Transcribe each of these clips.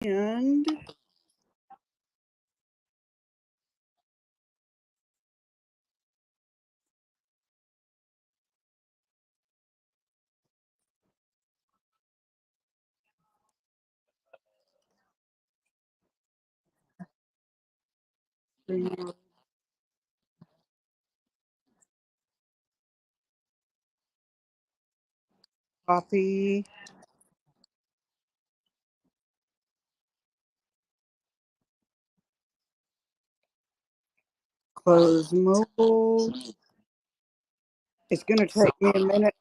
And copy, close mobile. It's going to take me a minute.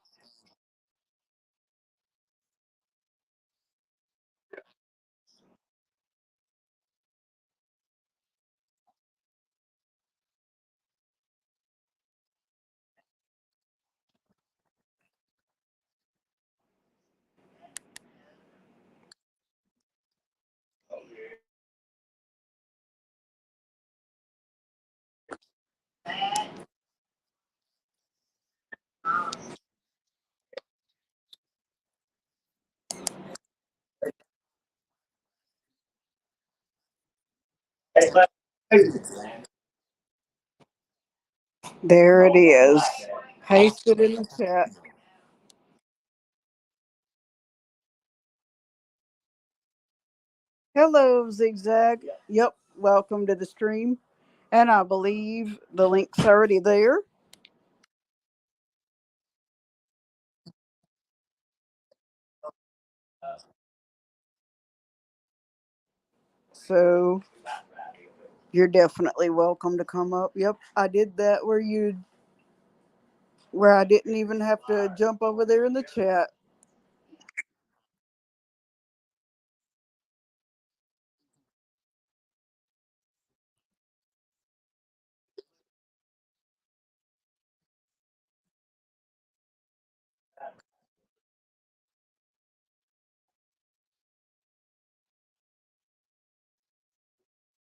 There it is. Paste it in the chat. Hello, Zigzag. Yep, welcome to the stream. And I believe the link's already there. So you're definitely welcome to come up. Yep, I did that where I didn't even have to jump over there in the chat.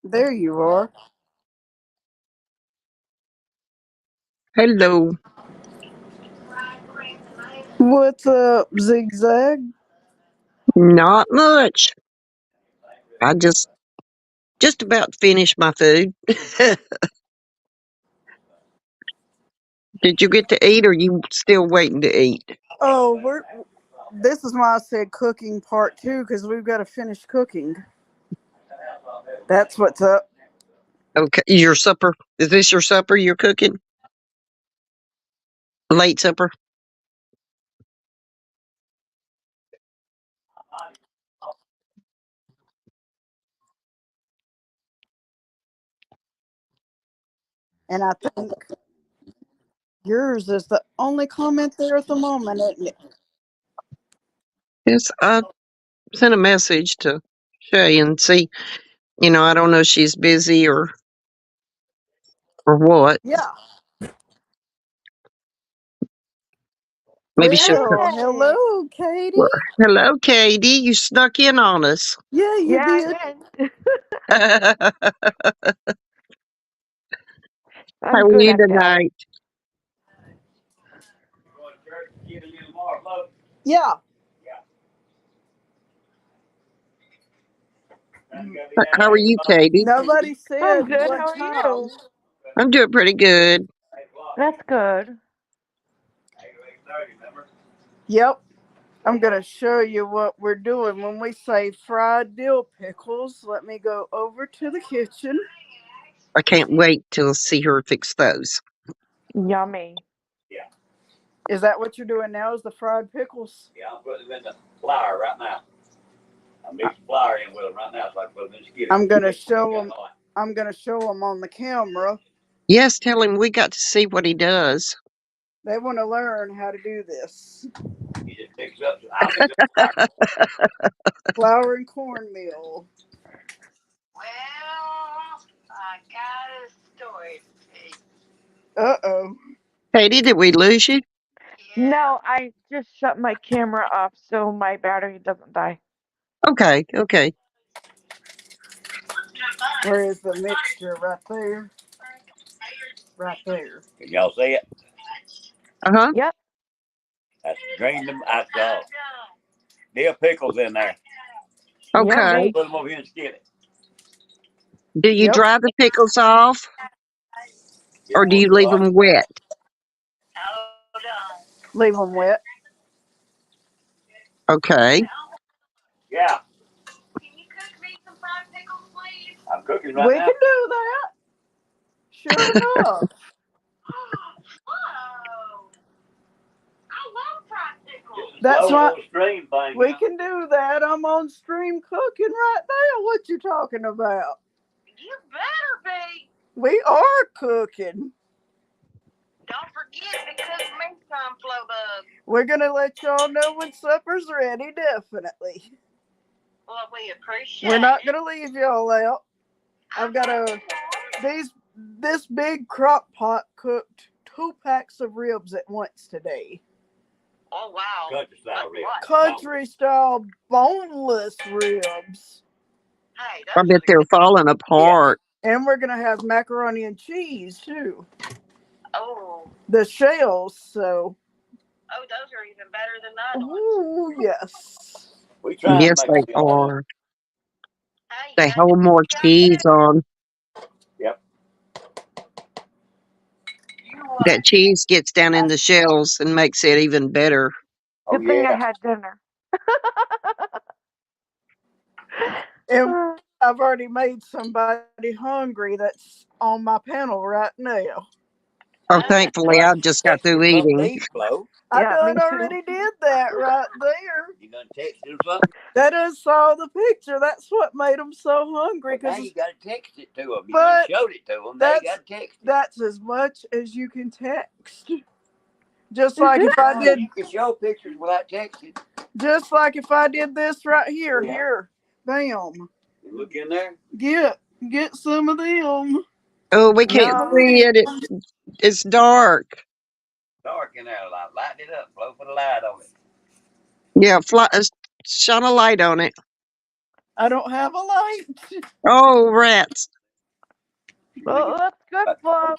There you are. Hello. What's up, Zigzag? Not much. I just about finished my food. Did you get to eat or you still waiting to eat? Oh, this is why I said cooking part two, because we've got to finish cooking. That's what's up. Okay. Your supper. Is this your supper you're cooking? Late supper? And I think yours is the only comment there at the moment, isn't it? Yes, I sent a message to Shay and see, I don't know if she's busy or what. Yeah. Maybe she'll Well, Yay! hello, Katie. well, hello, Katie. You snuck in on us. Yeah, you Yeah, did. I did. How I'm are good you at that. tonight? Yeah. How are you, Katie? Nobody I'm said good. what How are time. you? I'm doing pretty good. That's good. Yep. I'm going to show you what we're doing when we say fried dill pickles. Let me go over to the kitchen. I can't wait till see her fix those. Yummy. Is that what you're doing now? Is the fried pickles? Yeah, I'm putting them in the flour right now. I'm mixing flour in with them right now, so I can put them in the skillet. I'm going to show them. I'm going to show them on the camera. Yes, tell him we got to see what he does. They want to learn how to do this. You just mix up. I mix up flour. Flour and cornmeal. Well, I got a story. Uh-oh. Katie, did we lose you? No, I just shut my camera off so my battery doesn't die. Okay, okay. Where is the mixture? Right there. Right there. Can y'all see it? Uh-huh. Yep. That's drained them. I saw dill pickles in there. Okay. Yummy. Put them over here and skin it. Do you Yep. dry the pickles off or do you leave them wet? Hold on. Leave them wet. Okay. Yeah, Can you cook me some fried pickles, please? I'm cooking We right can now. do that. Sure enough. Whoa. I love fried pickles. That's Slow why little stream thing. we now. can do that. I'm on stream cooking right now. What you talking about? You better be. We are cooking. Don't forget to cook me some, Flowbug. We're gonna let y'all know when supper's ready, definitely. Well, we appreciate We're not it. gonna leave y'all out. I've got this big crock pot cooked 2 packs of ribs at once today. Oh, wow. Country style ribs. What? Country style boneless ribs. Hey, I those bet are they're good. falling apart. And we're gonna have macaroni and cheese too. Oh. The shells, so Oh, those are even better than the other ones. ooh, yes. We try to Yes, make they it good. are. Hey, They you hold more cheese on. Yep. That cheese gets down in the shells and makes it even better. Oh Good thing I yeah. had dinner. And I've already made somebody hungry that's on my panel right now. Oh, thankfully, I just got through eating. Flo. I Yeah, me done too. already did that right there. You done text him something? They done saw the picture. That's what made them so hungry. Now Cause you gotta text it to them. You But done showed it to them. Now you that's gotta text it. that's as much as you can text. Just like if I did, You can show pictures without texting. just like if I did this right here. Yeah. Here, bam. You look in there. Get some of them. Oh, we can't Yum. see it. It's dark. Dark in there. Light it up. Flo, put a light on it. Yeah, shine a light on it. I don't have a light. Oh, rats. Well, that's good, Flo.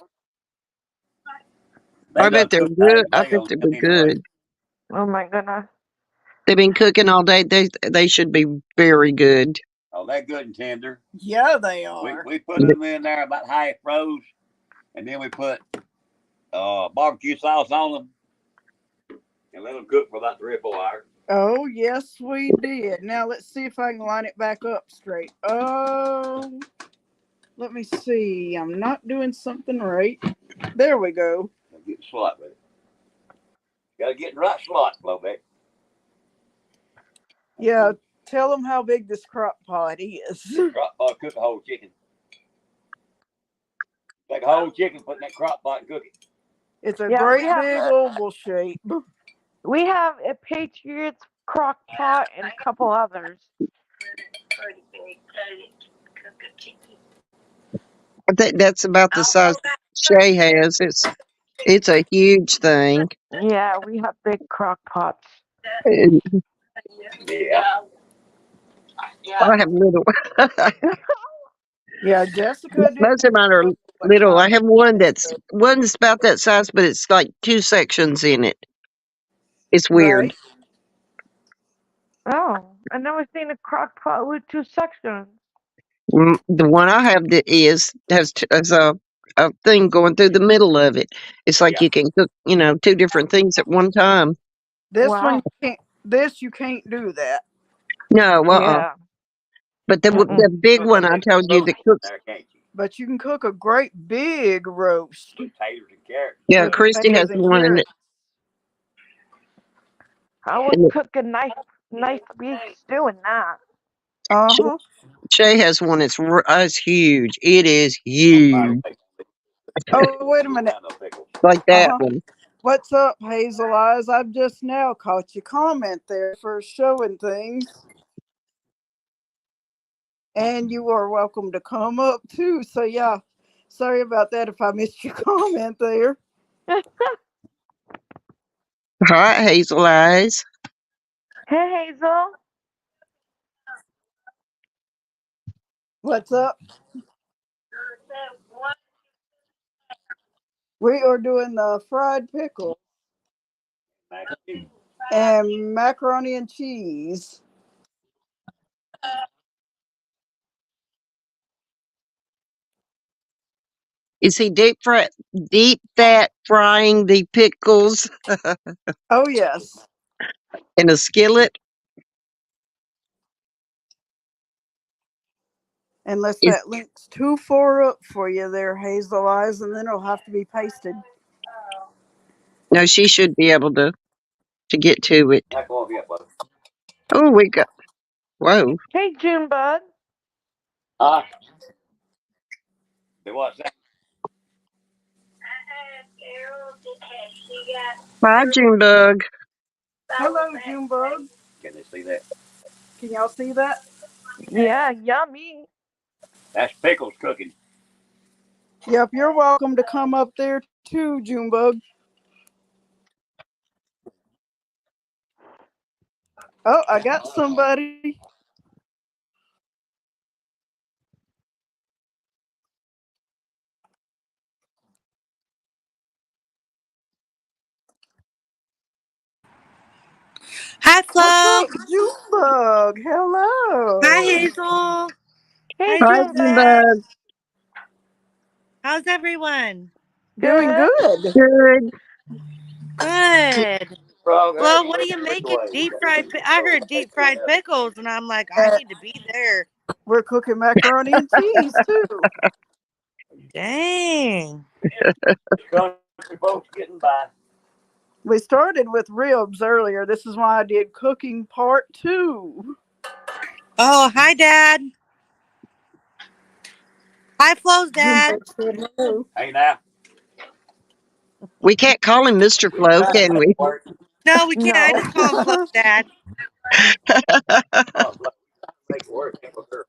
They I bet done they're cooked that good. I today bet on they'll be anyway. good. Oh my goodness. They've been cooking all day. They should be very good. Oh, they're good and tender. Yeah, they We are. we put them in there about half froze, and then we put barbecue sauce on them, and let them cook for about 3 or 4 hours. Oh yes, we did. Now let's see if I can line it back up straight. Oh, let me see. I'm not doing something right. There we go. Get the slot with it. Gotta get in the right slot, Flo, back. Yeah, tell them how big this crock pot is. Crock pot, cook a whole chicken. Take a whole chicken, put in that crock pot and cook it. It's a Yeah, great big oval shape. we have a Patriots crock pot and a couple others. Pretty big. Cook a chicken. I think that's about the size Shay has. It's a huge thing. Yeah, we have big crock pots. And Yeah. Yeah. I have little. Yeah, Jessica did. Most of mine are little. I have one's about that size, but it's like 2 sections in it. It's weird. Right. Oh, I never seen a crock pot with 2 sections. The one I have that has a thing going through the middle of it. It's like Yeah. you can cook, 2 different things at one time. This Wow. one you can't. This you can't do that. No, Yeah. But the Mm-mm. big one I told you that cooks. There, can't you? But you can cook a great big roast. Potatoes and carrots. Yeah, with Christy has potatoes and one in it. I would And cook a nice beef stew in that. Uh-huh. Shay has one it's huge. It is huge. Oh, wait a minute. Like that Uh-huh. one. What's up, Hazel Eyes? I've just now caught your comment there for showing things. And you are welcome to come up too. So yeah, sorry about that if I missed your comment there. Hi, Hazel Eyes. Hey, Hazel. What's up? We are doing the fried pickle and macaroni and cheese. Is he deep fat frying the pickles Oh yes. in a skillet? Unless Is that link's too far up for you there, Hazel Eyes, and then it'll have to be pasted. no, she should be able to get to it. Back off yet, buddy. Oh, we got whoa. Hey, Junebug. Huh? It was that. Hi, Junebug. Hello, Junebug. Can they see that? Can y'all see that? Yeah, yummy. That's pickles cooking. Yep, you're welcome to come up there too, Junebug. Oh, I got somebody. Hi, What's Flo. up, Junebug? Hello. Hi, Hazel. Hey, Hi, Hi, Junebug. Junebug. how's everyone? Doing Good. good. Good. Good. Frog, Flo, hey, what are you which making? way? Deep fried. I heard deep fried pickles, and I'm like, I Uh, need to be there. we're cooking macaroni and cheese too. Dang. Country folks getting by. We started with ribs earlier. This is why I did cooking part 2. Oh, hi, Dad. Hi, Flo's dad. Junebug said hello. Hey now. We can't call him Mr. We Flo, trying to can make we? it work. No, we can't. I No. just call him Flo's dad. Oh, look, make it work. Can't look her.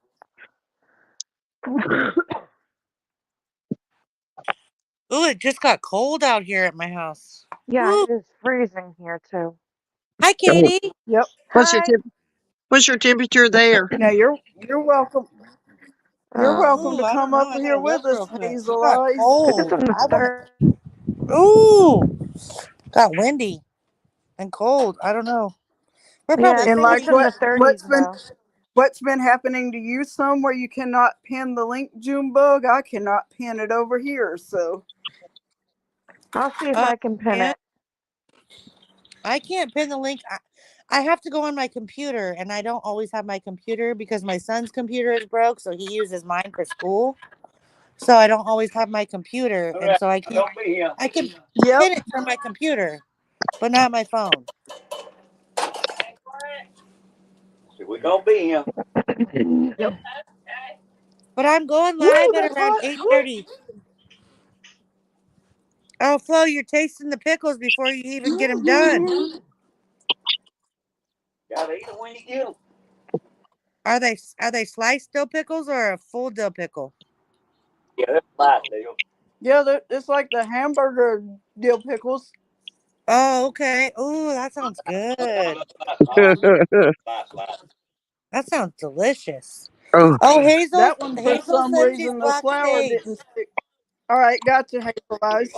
Ooh, it just got cold out here at my house. Yeah, Ooh. it is freezing here too. Hi, Oh, Katie. Yep. what's your Hi. what's your temperature there? Now you're welcome. You're welcome Ooh, to I don't come know. up I here gotta with look us, real quick. It Hazel got Eyes. It's cold. in the I want third. to. Ooh, got windy and cold. I don't know. We're Yeah, probably I And think like it's in 40. the 30s now. what's been happening to you some where you cannot pin the link, Junebug, I cannot pin it over here. So I'll see if I can pin Can't. it. I can't pin the link. I have to go on my computer, and I don't always have my computer because my son's computer is broke, so he uses mine for school. So I don't always have my computer, All and right. so I can't. Don't be here. I can yep. pin it from my computer, but not my phone. See, we don't be here. Yep. But I'm going Woo, live at that's around hot. 8:30. Oh, Flo, you're tasting the pickles before you even get them done. Gotta eat them when you get them. Are they sliced dill pickles or a full dill pickle? Yeah, that's my deal. Yeah, it's like the hamburger dill pickles. Oh, okay. Oh, that sounds good. Slice. That sounds delicious. Oh, Oh, Hazel. That one, for Hazel some said she's reason, the flour backstage. didn't stick. All right, gotcha, Hazel Eyes.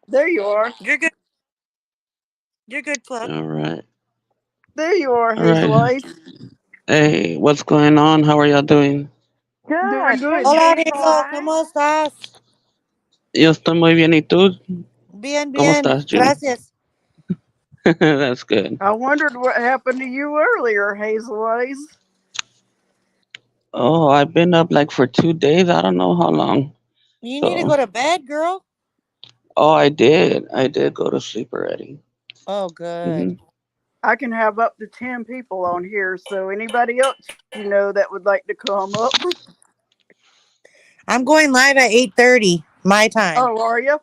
There you are. You're good. You're good, Flo. All right. There you are, All Hazel right. Eyes. Hey, what's going on? How are y'all doing? Doing Good. Hey, good. Hola, Hazel Hazel. Eyes. ¿Cómo estás? Yo estoy muy bien. ¿Y tú? Bien, ¿Cómo bien. estás, June? Gracias. That's good. I wondered what happened to you earlier, Hazel Eyes. Oh, I've been up like for 2 days. I don't know how long. You need to So, go to bed, girl. oh, I did. I did go to sleep already. Oh, good. Hmm. I can have up to 10 people on here, so anybody else you know that would like to come up. I'm going live at 8:30 my time. Oh, are you?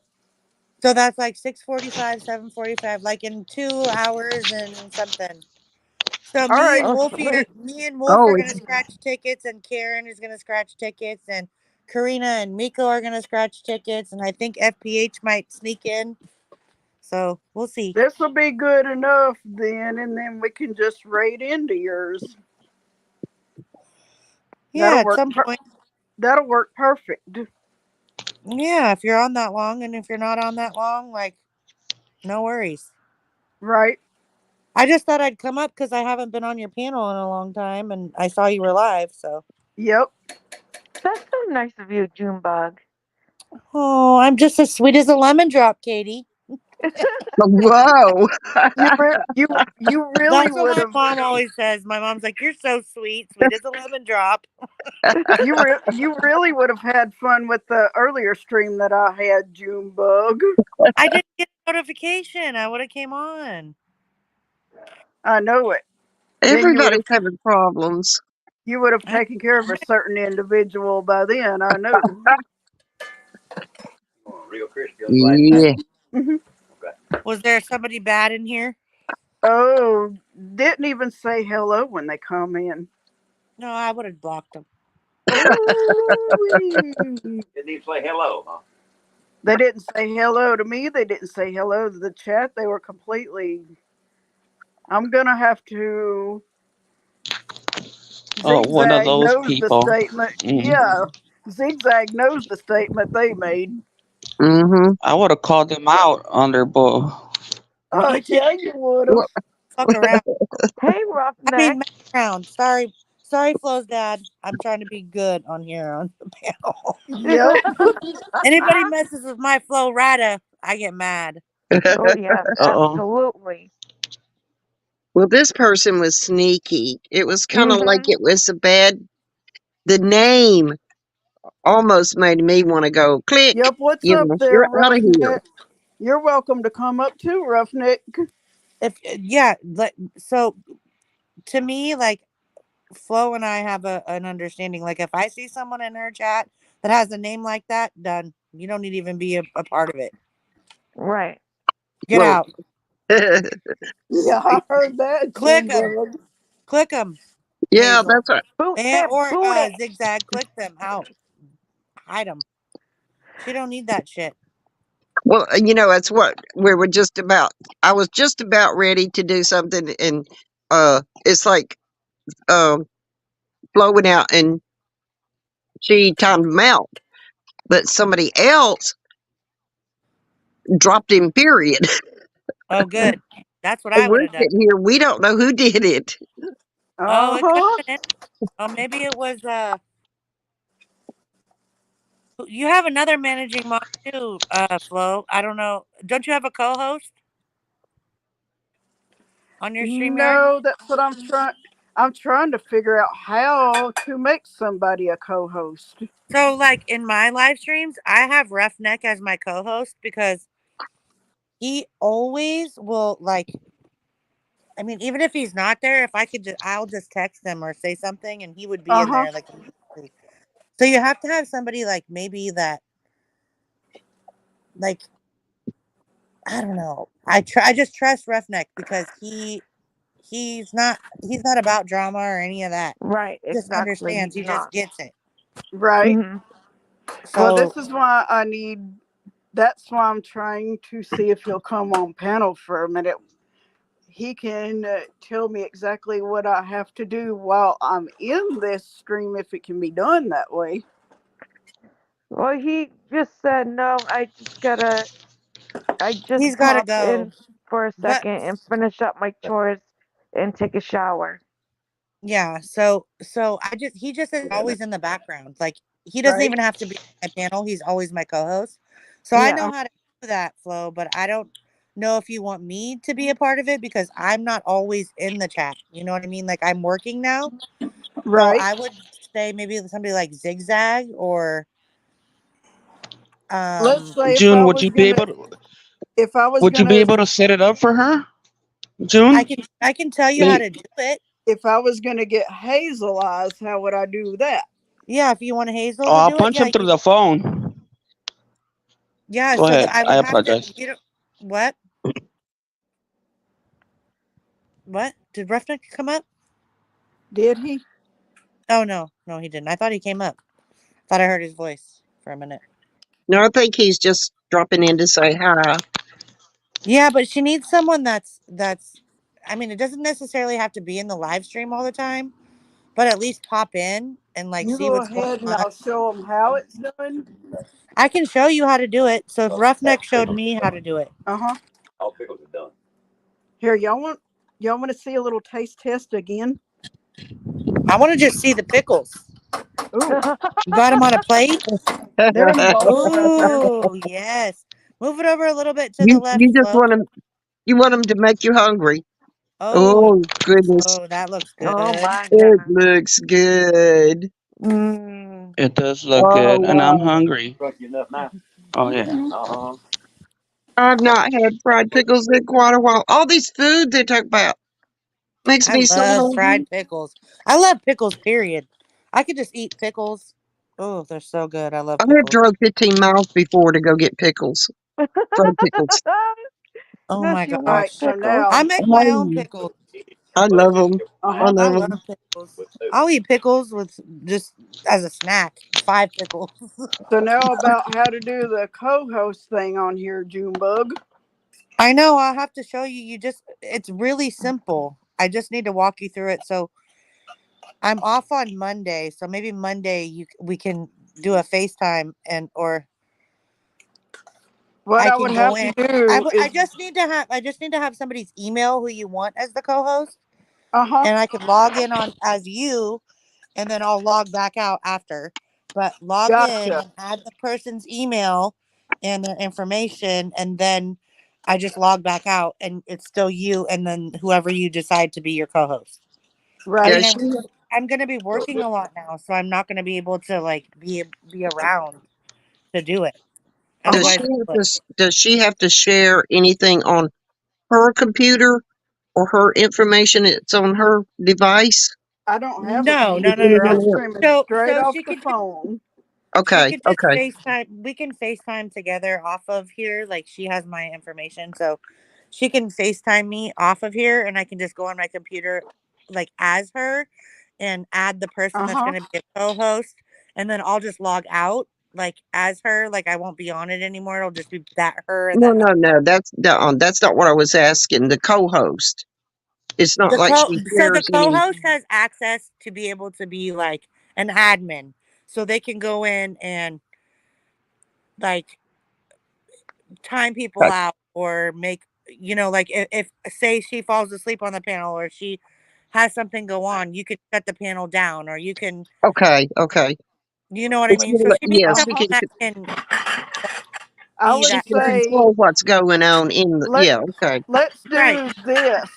So that's like 6:45, 7:45, like in 2 hours and something. So All right. Oh, sweet. Me and Wolf oh, are gonna scratch tickets, and Karen is gonna scratch tickets, and Karina and Miko are gonna scratch tickets, and I think FPH might sneak in. So we'll see. This will be good enough then, and then we can just raid into yours. Yeah, That'll at work. some point. That'll work perfect. Yeah, if you're on that long, and if you're not on that long, like no worries. Right. I just thought I'd come up because I haven't been on your panel in a long time, and I saw you were live. So, Yep. That's so nice of you, Junebug. oh, I'm just as sweet as a lemon drop, Katie. Whoa. You really That's what would my have. mom always says. My mom's like, "You're so sweet, sweet as a lemon drop." You really would have had fun with the earlier stream that I had, Junebug. I didn't get a notification. I would have came on. I know it. Then Everybody's having problems. you would have I- taken care of a certain individual by then. I know. Oh, real crispy on the light. Yeah. Was there somebody bad in here? Oh, didn't even say hello when they come in. No, I would have blocked them. Oh, Didn't even say hello, huh? they didn't say hello to me. They didn't say hello to the chat. They were completely. I'm gonna have to. Oh, one of Zigzag those knows the people. statement. Mm. Yeah, Zigzag knows the statement they made. Mm-hmm. I would have called them out on their bull. Oh yeah, you would have. Well, Fuck around. Hey, I Roughneck. mean, mess around. Sorry, Flo's dad. I'm trying to be good on here on the panel. Yep. Anybody messes with my Flo Rida, I get mad. Oh, yeah, Uh-oh. absolutely. Well, this person was sneaky. It was kind of like Mhm. it was a bad. The name almost made me want to go click. Yep. What's You up know, there, you're out of here. Roughneck? You're welcome to come up too, Roughneck. If so, to me, like Flo and I have an understanding. Like if I see someone in her chat that has a name like that, done. You don't need to even be a part of it. Right. Get Well, out. Yeah, I heard that. Click them. Junebug. Click them. yeah, Hazel. that's right. Boot And, that or booty. Zigzag. Click them out. Hide them. She don't need that shit. Well, that's what we were just about. I was just about ready to do something, and it's like blowing out, and she timed him out, but somebody else dropped him. Period. Oh, good. That's what And I would we're have done. sitting here. We don't know who did it. Oh, it could Uh-huh. have been. Oh, maybe it was you have another managing mod too, Flo. I don't know. Don't you have a co-host on your StreamYard? No, that's what I'm trying. I'm trying to figure out how to make somebody a co-host. So, like in my live streams, I have Roughneck as my co-host because he always will like. I mean, even if he's not there, if I could just, I'll just text him or say something, and he would be in Uh-huh. there like immediately. So you have to have somebody like maybe that, like, I don't know. I just trust Roughneck because he's not about drama or any of that. Right. He just Exactly. understands. He He's just not. gets it. Right. Mhm. Well, So this is why I need. That's why I'm trying to see if he'll come on panel for a minute. He can tell me exactly what I have to do while I'm in this stream if it can be done that way. Well, he just said no. I just he's got to pop go. in for a But second and finish up my chores and take a shower. yeah, so he just is always in the background. Like he doesn't Right. even have to be on my panel. He's always my co-host. So I know Yeah. how to do that, Flo, but I don't know if you want me to be a part of it because I'm not always in the chat. You know what I mean? Like I'm working now. So Right. I would say maybe somebody like Zigzag or Let's say June, would you be able to? if I was Would you be gonna able to set it up for her, June? I can tell you how to do it. if I was gonna get Hazel Eyes, how would I do that? Yeah, if you want Hazel Oh, to I'll do it, punch him through the phone. yeah. Go So ahead. I I would have to. apologize. You don't what? What did Roughneck come up? Did he? Oh no, he didn't. I thought he came up. Thought I heard his voice for a minute. No, I think he's just dropping in to say hi. Yeah, but she needs someone that's. I mean, it doesn't necessarily have to be in the live stream all the time, but at least pop in and like You see go what's going ahead and on. I'll show them how it's done. I can show you how to do it. So if Roughneck showed me how to do it, Uh huh. All pickles are done. Here, y'all want Y'all want to see a little taste test again? I want to just see the pickles. Ooh, You got them on a plate? there you go. Ooh, yes. Move it over a little bit to the left, you just Flo. want them to make you hungry. Oh, Oh goodness, oh, that looks good. Oh my it god. looks good. Mm. It does look Oh good, and I'm wow. hungry. Crunchy enough now. Oh yeah. Uh-huh. I've not had fried pickles in quite a while. All these food they talk about makes I me so love hungry. fried pickles. I love pickles, period. I could just eat pickles. Oh, they're so good. I love I have pickles. drove 15 miles before to go get pickles, fried pickles. Oh Does my she All want right, gosh. so pickles? I now, make my own I, pickles. I love them. I uh-huh. I love them. love pickles. I'll eat pickles with just as a snack. 5 pickles. So now about how to do the co-host thing on here, Junebug. I know. I'll have to show you. It's really simple. I just need to walk you through it. So I'm off on Monday. So maybe Monday we can do a FaceTime or What I I can would go have to in. do I is, just need to have somebody's email who you want as the co-host, uh-huh, and I can log in on as you, and then I'll log back out after. But log in gotcha. and add the person's email and their information, and then I just log back out, and it's still you, and then whoever you decide to be your co-host. I Yeah, mean, Right. I'm gonna be working a lot now, so I'm not gonna be able to like be around to do it. does Uh-huh. she Otherwise, I have would. does she have to share anything on her computer or her information? It's on her device. I don't have a No, no, With no, no, computer. I'm no. anyone else? streaming So straight so off the phone. she Okay, could just okay, FaceTime. We can FaceTime together off of here. Like she has my information, so she can FaceTime me off of here, and I can just go on my computer, like as her, and add the person that's Uh-huh. going to be a co-host, and then I'll just log out like as her. Like I won't be on it anymore. It'll just be that her and no, that no, no. That's not what I was asking. The co-host. It's not like she the shares any. co-host has access to be able to be like an admin, so they can go in and like time people out or make like if say she falls asleep on the panel or she has something go on, you can shut the panel down or you can, Okay, okay. you know what I It's mean, more so like, she needs yeah, someone Uh-huh. that can I be would she that can person. say control what's going on in the. let Yeah, okay. let's Right. do this.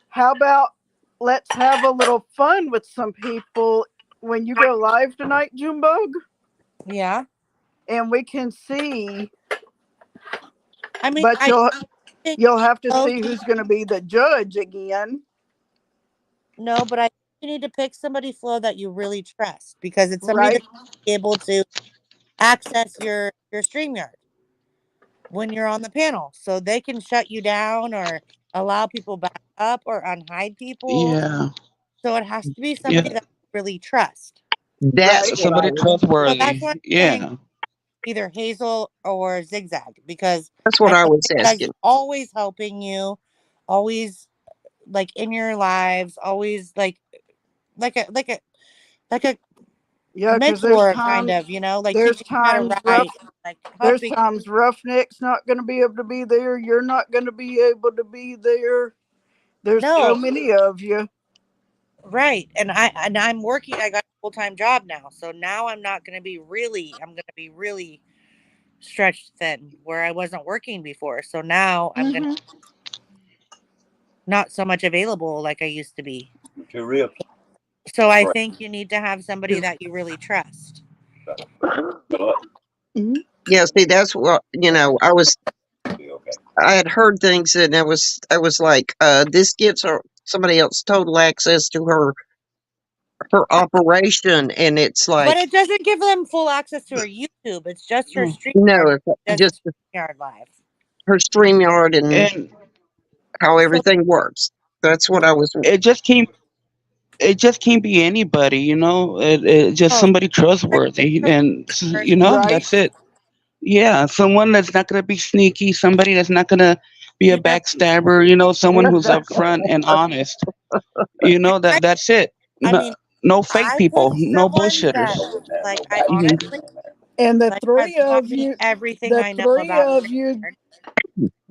How about let's have a little fun with some people when you go live tonight, Junebug, Yeah, and we can see, I mean, but I you'll think you'll have to oh, see who's going to be the judge again. no, but I think you need to pick somebody, Flo, that you really trust because it's somebody Right. that's able to access your StreamYard when you're on the panel, so they can shut you down or allow people back up or unhide people. Yeah. So it has to be somebody Yeah. that you really trust. That's Right. what I Somebody was. So that's trustworthy. why I'm saying Yeah. either Hazel or Zigzag because That's I what I know was Zigzag's asking. always helping you, always like in your lives, always like a like a like a Yeah, because mentor kind of, like teaching you how to write, like there's helping. times Roughneck's not going to be able to be there. You're not going to be able to be there. There's so No, many of you. right. And I'm working, I got a full-time job now. So now I'm gonna be really stretched thin where I wasn't working before. So now I'm gonna Hmm. not so much available like I used to be. Two ribs. So I Right. think you need to have somebody that you really trust. Hmm. Yeah, see, that's what Be okay. I had heard things, and I was like, this gives her somebody else total access to her operation, and it's But like, it doesn't give them full access to her YouTube. It's just her Oh. StreamYard. no, it's Just just StreamYard Live. her StreamYard and And how So everything works. That's what I was. it just can't it just can't be anybody, it just oh, somebody trustworthy, and Right. that's it. Yeah, someone that's not going to be sneaky, somebody that's not going to be a yeah. backstabber, someone who's upfront and honest. I That's it. I No, mean no fake I people, picked no someone that bullshitters. No, wouldn't have like no I Mhm. backstabber honestly in there. And the like has three taught of me you, everything the I know three about of you, StreamYard.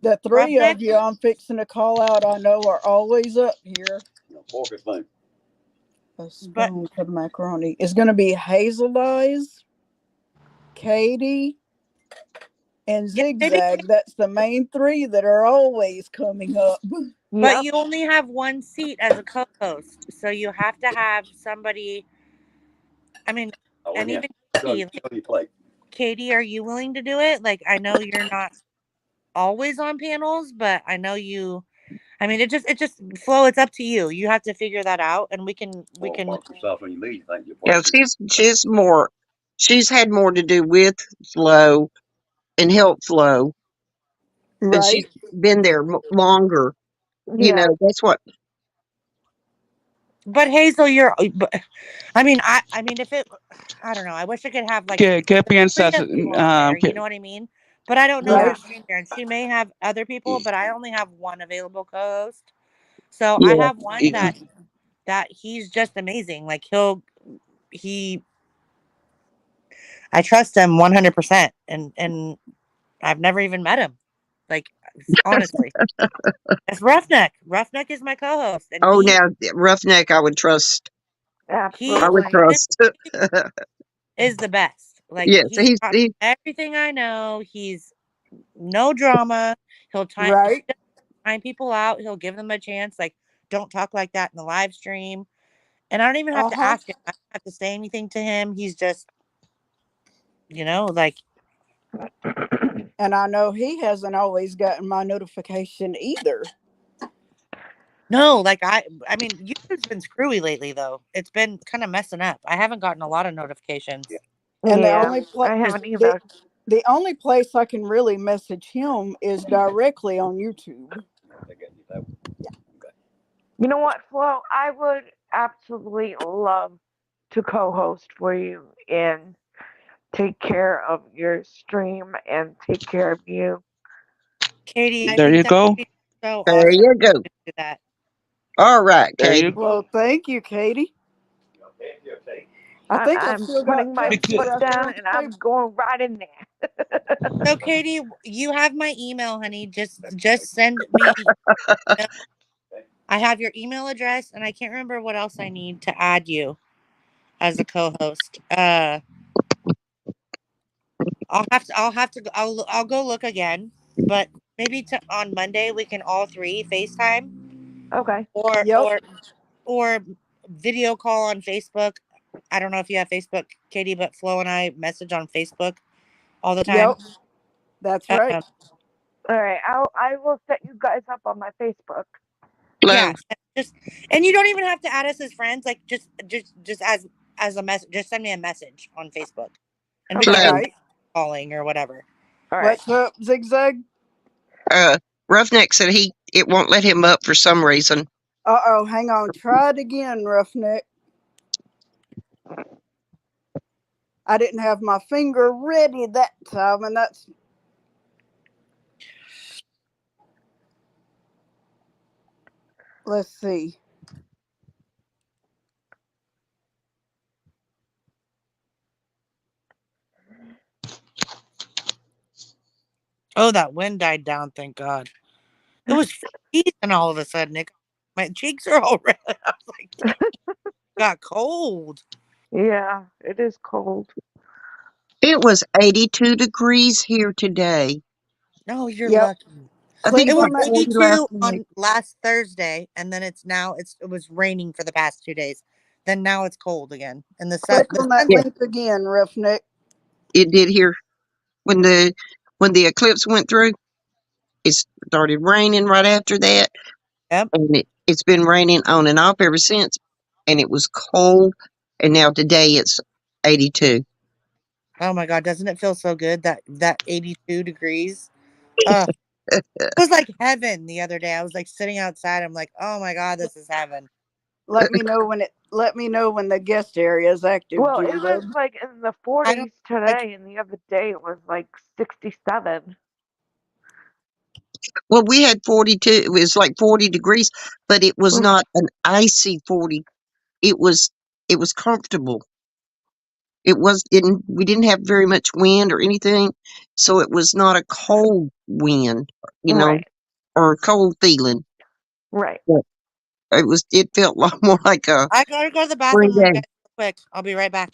The three Roughneck? of you I'm fixing to call out, I know, are always up here. Pork or spoon. A But spoon for the macaroni. It's going to be Hazel Eyes, Katie, and yeah, maybe. Zigzag. That's the main three that are always coming up. But Yep. you only have one seat as a co-host, so you have to have somebody. I mean, Oh, and yeah. even Show Katie, you on your plate. Katie, are you willing to do it? Like, I know you're not always on panels, but I know you. I mean, it just Flo. It's up to you. You have to figure that out, and we can Well, barbecue sauce on your meat. Thank you. Yeah, she's had more to do with Flo and help Flo, and she's Right? been there longer. You Yeah. know, that's what. But Hazel, but, I mean, I mean, if it, I don't know. I wish I could have like ¿Qué three piensas? of you on there. You know what I mean? But I don't know Yeah. Right? Christine there, and she may have other people, but I only have one available co-host. So I Yeah, have one that he's just amazing. Like he, I trust him 100%, and I've never even met him. Like honestly, it's Roughneck. Roughneck is my co-host, and oh, now Roughneck, I would Absolutely. trust. is the best. Like Yes, he's got everything I know. He's no drama. He'll Right? time people out. He'll give them a chance. Like, don't talk like that in the live stream. And I don't even have to Uh-huh. ask him. I don't have to say anything to him. He's just, like. And I know he hasn't always gotten my notification either. No, like I mean, YouTube's been screwy lately though. It's been kind of messing up. I haven't gotten a lot of notifications. Yeah. And the Yeah. only I place haven't either. the only place I can really message him is directly on YouTube. You know what, Flo? I would absolutely love to co-host for you and take care of your stream and take care of you. Katie, I There think you that would go. be so there awesome you go. to do that. All right, There Katie. you go. Well, thank you, Katie. I think I've I'm still got putting my just Because- foot enough down room and to I'm going right in there. So Katie, you have my email, honey. Just send me. I have your email address, and I can't remember what else I need to add you as a co-host. I'll go look again, but maybe on Monday we can all three FaceTime Okay. or Yep. or video call on Facebook. I don't know if you have Facebook, Katie, but Flo and I message on Facebook all the time. Yep. That's right. All right. I will set you guys up on my Facebook. Yeah, Flo, and you don't even have to add us as friends. Like just as a message, just send me a message on Facebook, and we Flo, can do Right. calling or whatever. All right. What's up, Zigzag? Roughneck said it won't let him up for some reason. Uh-oh, hang on. Try it again, Roughneck. I didn't have my finger ready that time, and that's... Let's see. Oh, that wind died down. Thank God. It was freezing all of a sudden. My cheeks are all red. I was like, got cold. Yeah, it is cold. It was 82 degrees here today. No, you're Yep. lucky. I think It it was was 40 82 last night. on last Thursday, and then it was raining for the past 2 days. Then now it's cold again, and the sun. Click on that Yeah. link again, Roughneck. It did here when the eclipse went through. It started raining right after that, Yep. and it's been raining on and off ever since. And it was cold, and now today it's 82. Oh my God, doesn't it feel so good that 82 degrees? It was like heaven the other day. I was like sitting outside. I'm like, oh my God, this is heaven. Let me know when the guest area is active. Well, it Julie. was like in the 40s today, and the other day it was like 67. Well, we had 42. It was like 40 degrees, but it was not an icy 40. It was comfortable. we didn't have very much wind or anything, so it was not a cold wind, Right. or a cold feeling. Right. It felt a lot more like a I gotta go to the spring bathroom day. real quick. I'll be right back.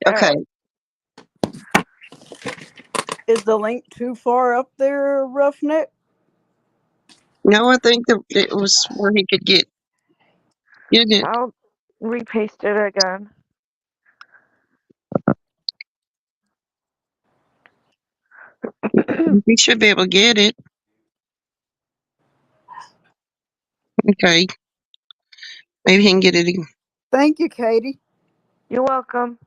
Okay. Is the link too far up there, Roughneck? No, I think that it was where he could get it. I'll repaste it again. He should be able to get it. Okay. Maybe he can get it again. Thank you, Katie. You're welcome.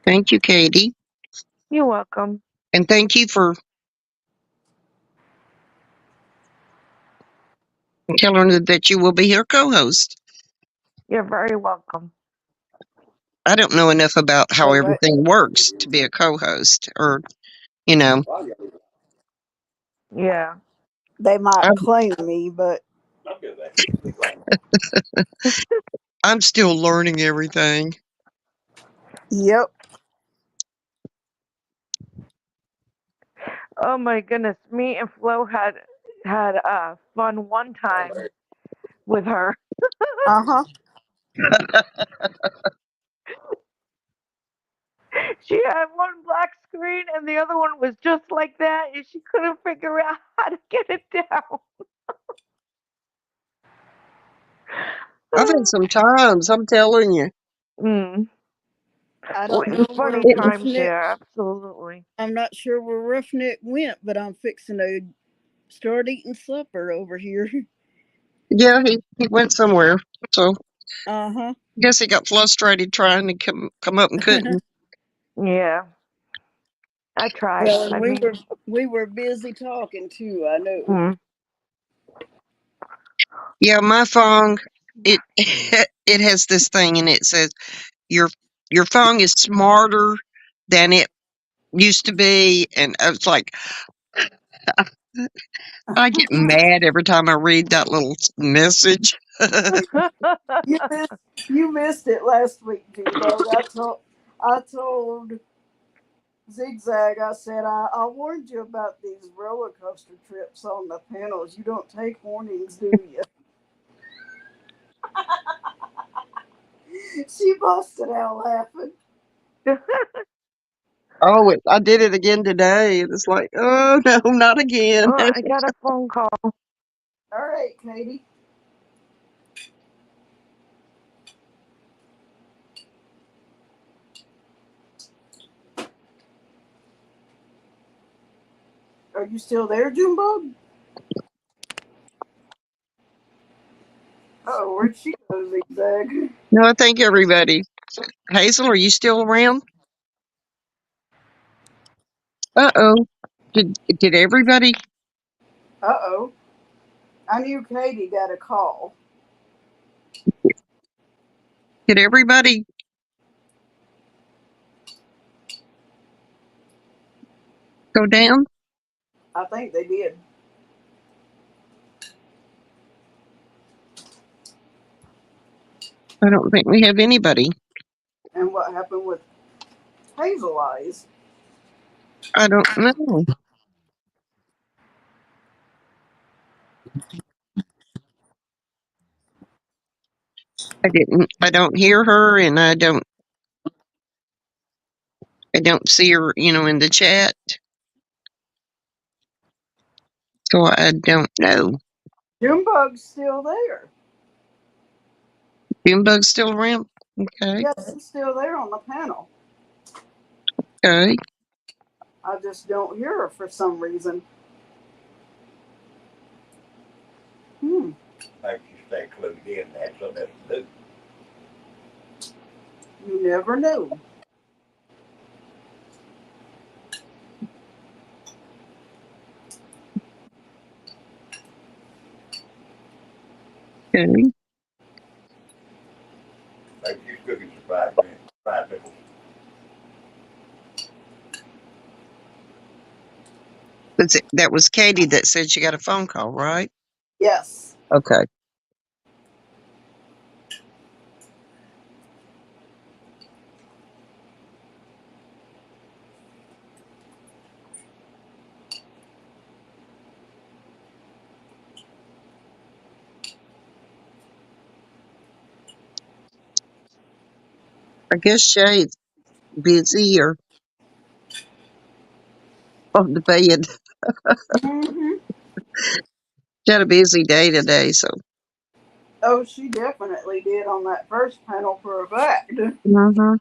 Thank you, Katie. You're welcome. And thank you for telling her that you will be her co-host. You're very welcome. I don't know enough about how They might, everything works to be a co-host, or you know, Yeah. they might I'm, claim me, but I'm still learning everything. yep. Oh my goodness. Me and Flo had fun one time with her. Uh-huh. She had one black screen and the other one was just like that, and she couldn't figure out how to get it down. I've had some times, I'm telling you. Mm. I don't know where Funny times Roughneck. there, absolutely. I'm not sure where Roughneck went, but I'm fixing to start eating supper over here. Yeah, he went somewhere. So Uh-huh. I guess he got frustrated trying to come up and couldn't. Yeah. I tried. Well, and I mean, we were busy talking too, I know. mm. Yeah, my phone, it it has this thing and it says your phone is smarter than it used to be, and I was like, I get mad every time I read that little message. You missed it last week, G-Bug. I told Zigzag, I said, I warned you about these roller coaster trips on the panels. You don't take warnings, do you? She busted out laughing. Oh, I did it again today, and it's like, oh no, not again. Oh, I got a phone call. All right, Katie. Are you still there, Junebug? Oh, where'd she go, Zigzag? No, I think everybody. Hazel, are you still around? Uh-oh. Did everybody? Uh-oh. I knew Katie got a call. Did everybody go down? I think they did. I don't think we have anybody. And what happened with Hazel Eyes? I don't know. I don't hear her, and I don't see her, in the chat. So I don't know. Junebug's still there. Junebug's still around? Okay. Yes, he's still there on the panel. Okay. I just don't hear her for some reason. Maybe you stay clued in. That's something to do. You never know. Okay. Maybe she's cooking some fried pickles. That was Katie that said she got a phone call, right? Yes. Okay. I guess Shay's busy or on the bed. Hmm. She had a busy day today, so. Oh, she definitely did on that first panel for a fact. Mhm.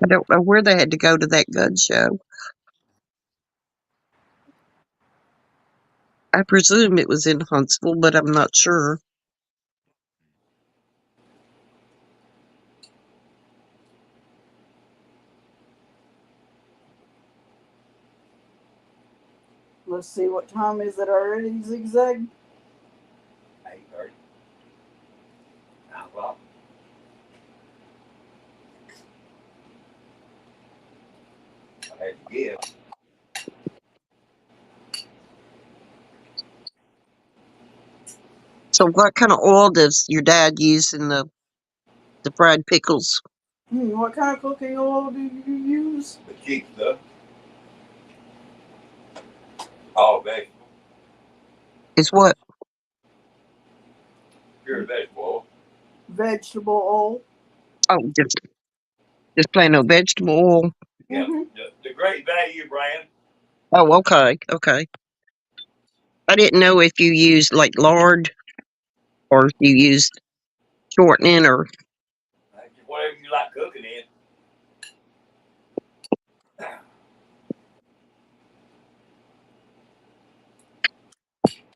I don't know where they had to go to that gun show. I presume it was in Huntsville, but I'm not sure. Let's see, what time is it already, Zigzag? 8:30. 9 o'clock. I had to give. So what kind of oil does your dad use in the fried pickles? What kind of cooking oil do you use? The cheap stuff. All vegetable. Is what? Pure vegetable oil. Vegetable oil. Oh, just plain old vegetable oil. Yeah. Hmm. The Great Value brand. Oh, okay, okay. I didn't know if you used like lard or if you used shortening or. Whatever you like cooking in.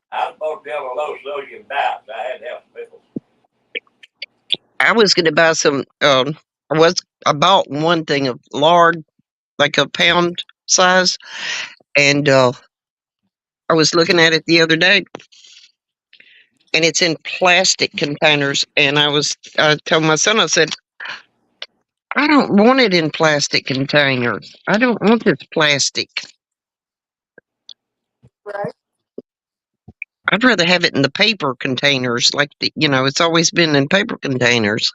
I was supposed to have a low sodium diet, so I had to have some pickles. I was going to buy some. I bought one thing of lard, like a pound size, and I was looking at it the other day, and it's in plastic containers. And I told my son, I said, I don't want it in plastic containers. I don't want this plastic. Right. I'd rather have it in the paper containers, like it's always been in paper containers.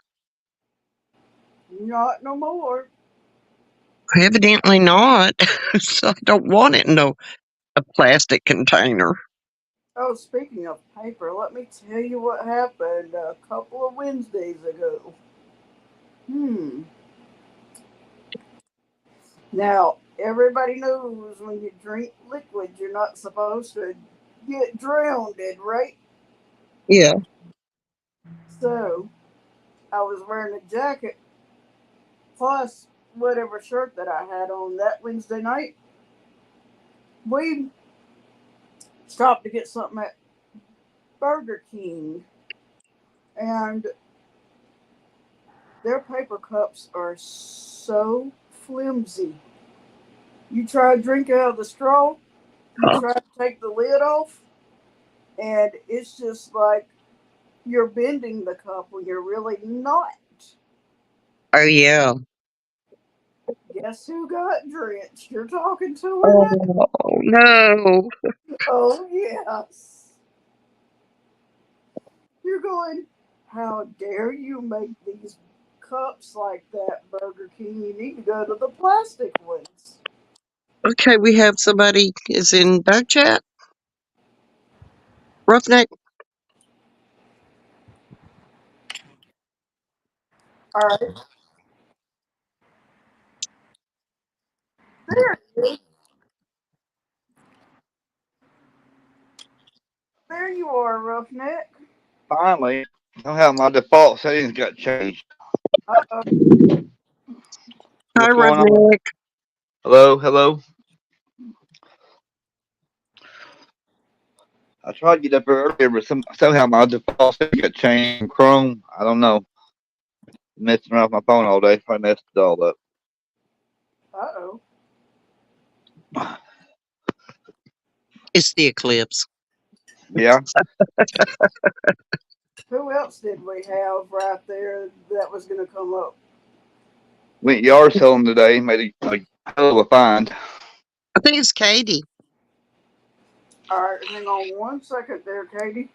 Not no more. Evidently not. So I don't want it in a plastic container. Oh, speaking of paper, let me tell you what happened a couple of Wednesdays ago. Now, everybody knows when you drink liquid, you're not supposed to get drowned, right? Yeah. So, I was wearing a jacket plus whatever shirt that I had on that Wednesday night. We stopped to get something at Burger King, and their paper cups are so flimsy. You try to drink out of the straw, you try to take the lid off, and it's just like you're bending the cup when you're really not. Oh yeah. Guess who got drenched? You're talking to her now. Oh no. Oh, yes. You're going, how dare you make these cups like that, Burger King? You need to go to the plastic ones. Okay, we have somebody is in back chat. Roughneck. All right. There, there you are, Roughneck. Finally, somehow my default settings got changed. Uh-oh. Hi, What's going on? Roughneck. Hello, hello. I tried to get up earlier, but somehow my default settings got changed from Chrome. I don't know. Messing around with my phone all day, probably messed it all up. Uh-oh. It's the eclipse. Yeah, Who else did we have right there that was going to come up? went yard selling today. Made a hell of a find. I think it's Katie. All right, hang on one second there, Katie.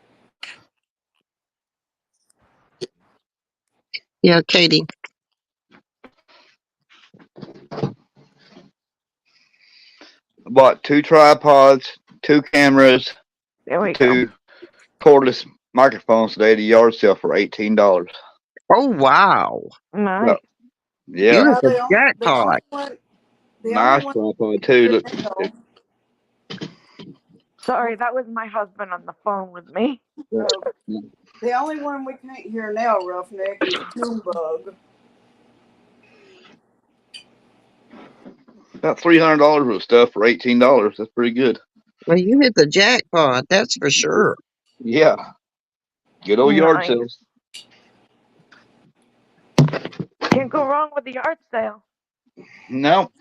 Yeah, Katie. I bought 2 tripods, 2 cameras, There we go. 2 cordless microphones today at a yard sale for $18. Oh wow. Nice. Yeah, You Yeah, hit the the only jackpot. one, the only nice one tripod too. here Look, now. Sorry, that was my husband on the phone with me. The only one we can't hear now, Roughneck, is Junebug. about $300 worth of stuff for $18. That's pretty good. Well, you hit the jackpot, that's for sure. Yeah, good old yard Nice. sales. Can't go wrong with the yard sale. No,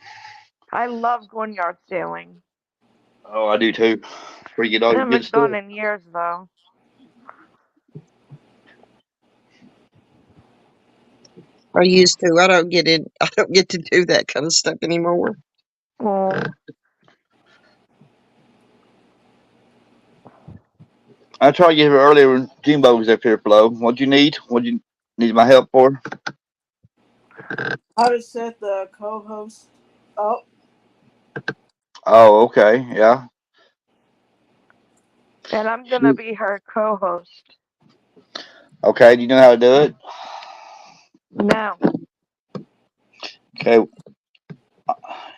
I love going yard sailing. oh, I do too. Where you get all I your haven't good stuff. gone in years though. I used to. I don't get in. I don't get to do that kind of stuff anymore. Oh, I tried to get here earlier when Jimbo was up here, Flo. What'd you need? What'd you need my help for? How to set the co-host up. Oh, okay, yeah. and I'm gonna be her co-host. Okay, do you know how to do it? No. Okay,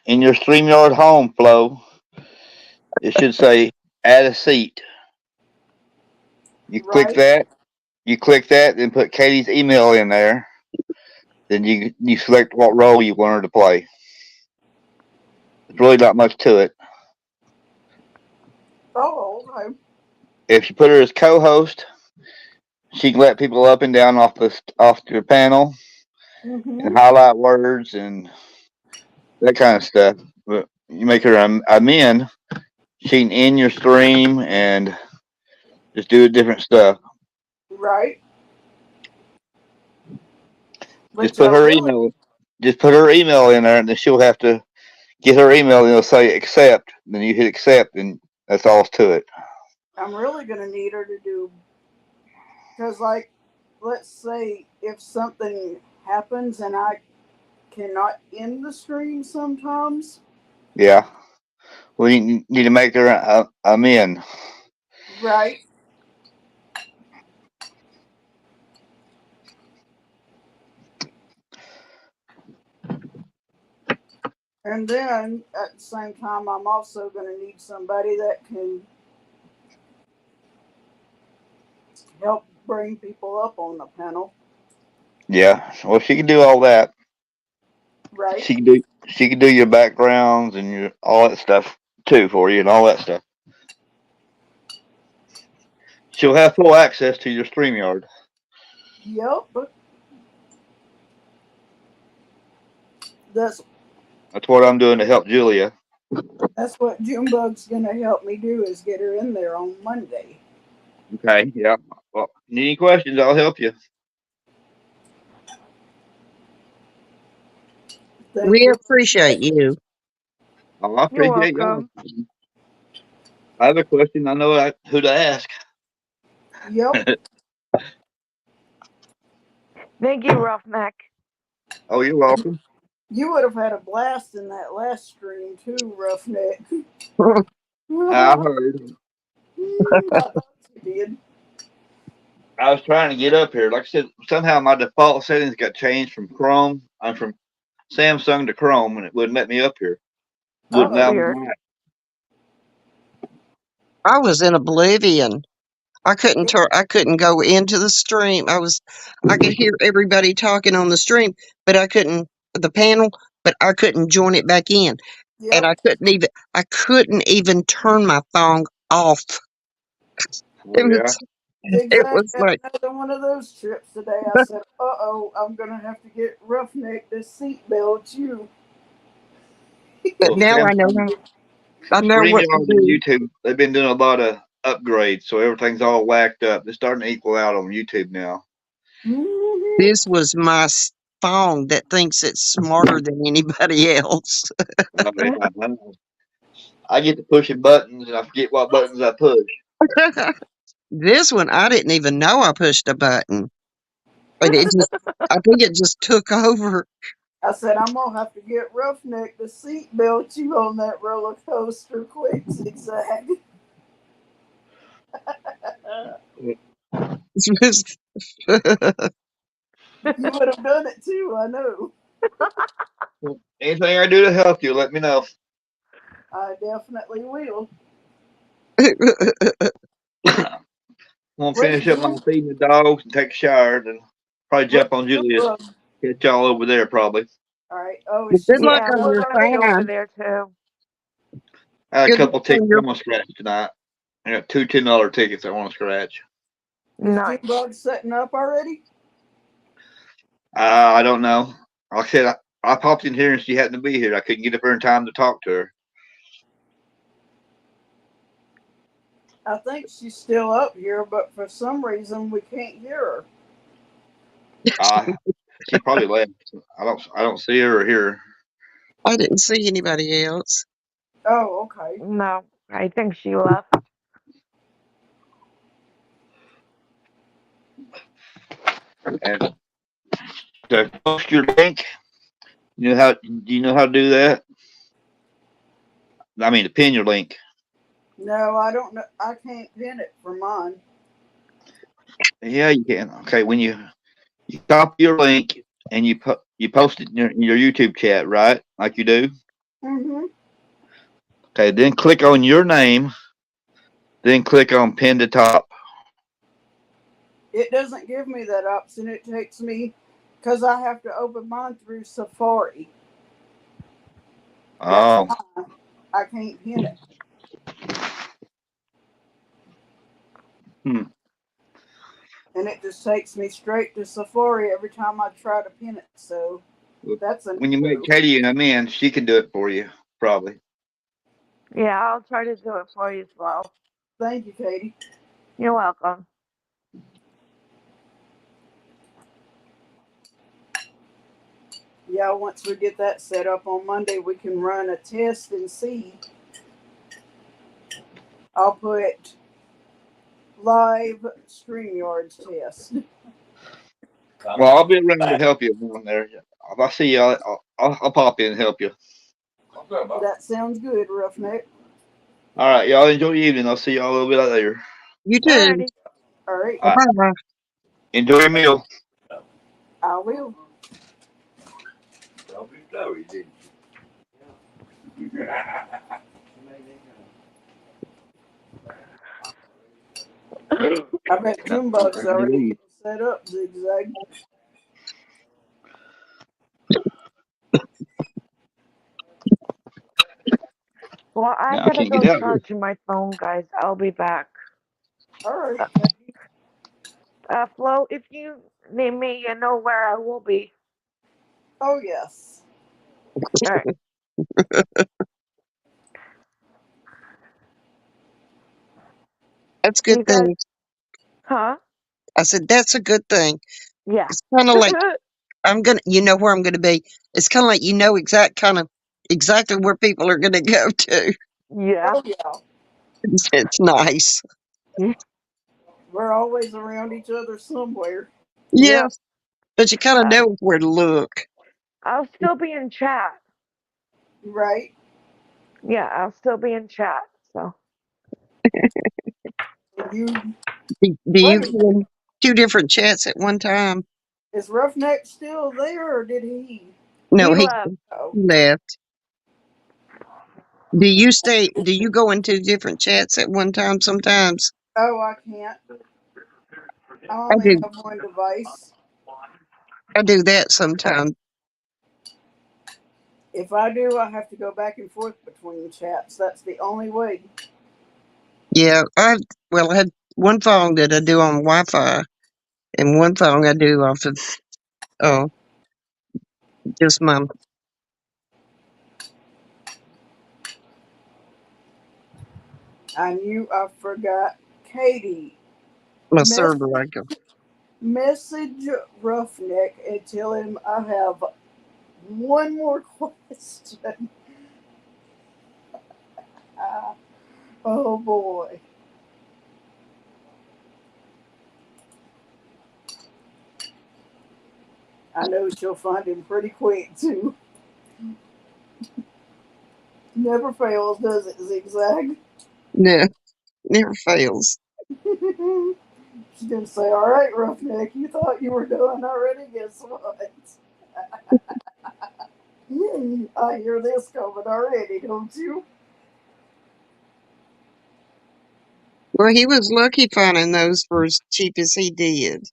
in your StreamYard home, Flo, it should say add a seat. You click Right. that. You click that, then put Katie's email in there. Then you select what role you want her to play. There's really not much to it. Oh, okay. If you put her as co-host, she can let people up and down off your panel Mm-hmm. and highlight words and that kind of stuff. But you make her a admin, she can end your stream and just do different stuff. Right. Just Which put I her really, email. Just put her email in there, and then she'll have to get her email, and it'll say accept. Then you hit accept, and that's all to it. I'm really gonna need her to do, because like, let's say if something happens and I cannot end the stream sometimes. Yeah. Well, you need to make her a admin. Right. And then at the same time, I'm also going to need somebody that can help bring people up on the panel. Yeah. Well, she can do all that. Right. She can do your backgrounds and your all that stuff too for you and all that stuff. She'll have full access to your StreamYard. Yep. That's What I'm doing to help Julia. that's what Junebug's going to help me do is get her in there on Monday. Okay. Yeah. Well, need any questions? I'll help you. Thank We you. appreciate you. Oh, I You're appreciate y'all. welcome. I have a question. I know who to ask. Yep. Thank you, Roughneck. Oh, you're welcome. You would have had a blast in that last stream too, Roughneck. I heard. I thought you did. I was trying to get up here. Like I said, somehow my default settings got changed from Chrome. I'm from Samsung to Chrome, and it wouldn't let me up here. Wouldn't Uh-oh. allow me Weird. back. I was in oblivion. I couldn't go into the stream. I could hear everybody talking on the stream, but the panel, but I couldn't join it back in. And Yep. I couldn't even turn my phone off. Oh, It yeah. was, it Exactly. was like, Another one of those trips today. I said, "Uh-oh, I'm gonna have to get Roughneck to seatbelt you." but Well, now I know what to StreamYard and do. YouTube, they've been doing a lot of upgrades, so everything's all whacked up. It's starting to equal out on YouTube now. Mhm. This was my phone that thinks it's smarter than anybody else. I mean, I get to pushing buttons, and I forget what buttons I push. This one, I didn't even know I pushed a button. But I think it just took over. I said, "I'm gonna have to get Roughneck to seatbelt you on that roller coaster quick, zigzag." You would have done it too, I know. Anything I do to help you, let me know. I definitely will. I'm gonna Where's finish up my June? feeding the dogs and take a shower, then probably Where's jump on Julius. Junebug? Catch y'all over there probably. All right. Oh, is Good she luck Yeah, getting on we'll your up? probably be over farm. there too. I had a Good luck couple on tickets I your. want to scratch tonight. I got two $10 tickets I want to scratch. Is Nice. Junebug setting up already? I don't know. Like I said, I popped in here and she happened to be here. I couldn't get up there in time to talk to her. I think she's still up here, but for some reason we can't hear her. She probably left. I don't see her or hear her. I didn't see anybody else. Oh, okay. No, I think she left. And to post your link, do you know how to do that? I mean, to pin your link. No, I don't know. I can't pin it for mine. Yeah, you can. Okay, when you copy your link and you post it in your YouTube chat, right? Like you do. Mm-hmm. Okay, then click on your name. Then click on pin to top. It doesn't give me that option. It takes me, because I have to open mine through Safari. That's Oh, why I can't pin it. Hmm. And it just takes me straight to Safari every time I try to pin it. So that's a When you no. make Katie come in, she can do it for you, probably. Yeah, I'll try to do it for you as well. Thank you, Katie. You're welcome. Yeah, once we get that set up on Monday, we can run a test and see. I'll put live StreamYards test. Well, I'll be around to help you down there. If I see you, I'll pop in and help you. That sounds good, Roughneck. All right, y'all enjoy your evening. I'll see y'all a little bit later. You too. Alrighty. All right, All right, Bye. enjoy your meal. I will. Don't be sorry, didn't you? I bet No, Junebug's I already leave. set up, Zigzag. Well, I No, I gotta can't go get out here. charge my phone, guys. I'll be back. All right. Flo, if you need me, you know where I will be. Oh, yes. Alright. That's a You good guys, thing. huh? I said that's a good thing. Yeah. It's kind of like you know where I'm gonna be. It's kind of like exactly where people are gonna go to. Yeah. Oh, yeah. It's nice. We're always around each other somewhere. Yeah, Yep. but you kind of Uh, know where to look. I'll still be in chat. Right? Yeah, I'll still be in chat. So, You Do you wait a go minute. in two different chats at one time? Is Roughneck still there or did he? No, he he left. Oh. left. Do you go into different chats at one time sometimes? Oh, I can't. I I only do. have one device. I do that sometimes. If I do, I have to go back and forth between chats. That's the only way. Yeah, I have one phone that I do on Wi-Fi, and one phone I do off of oh, just I knew I forgot Katie. my Mess- server. I go. Message Roughneck and tell him I have one more question. Oh boy. I know she'll find him pretty quick too. Never fails, does it, Zigzag? No, never fails. She's gonna say, "All right, Roughneck, you thought you were done already? Guess what? I hear this coming already, don't you?" Well, he was lucky finding those for as cheap as he did.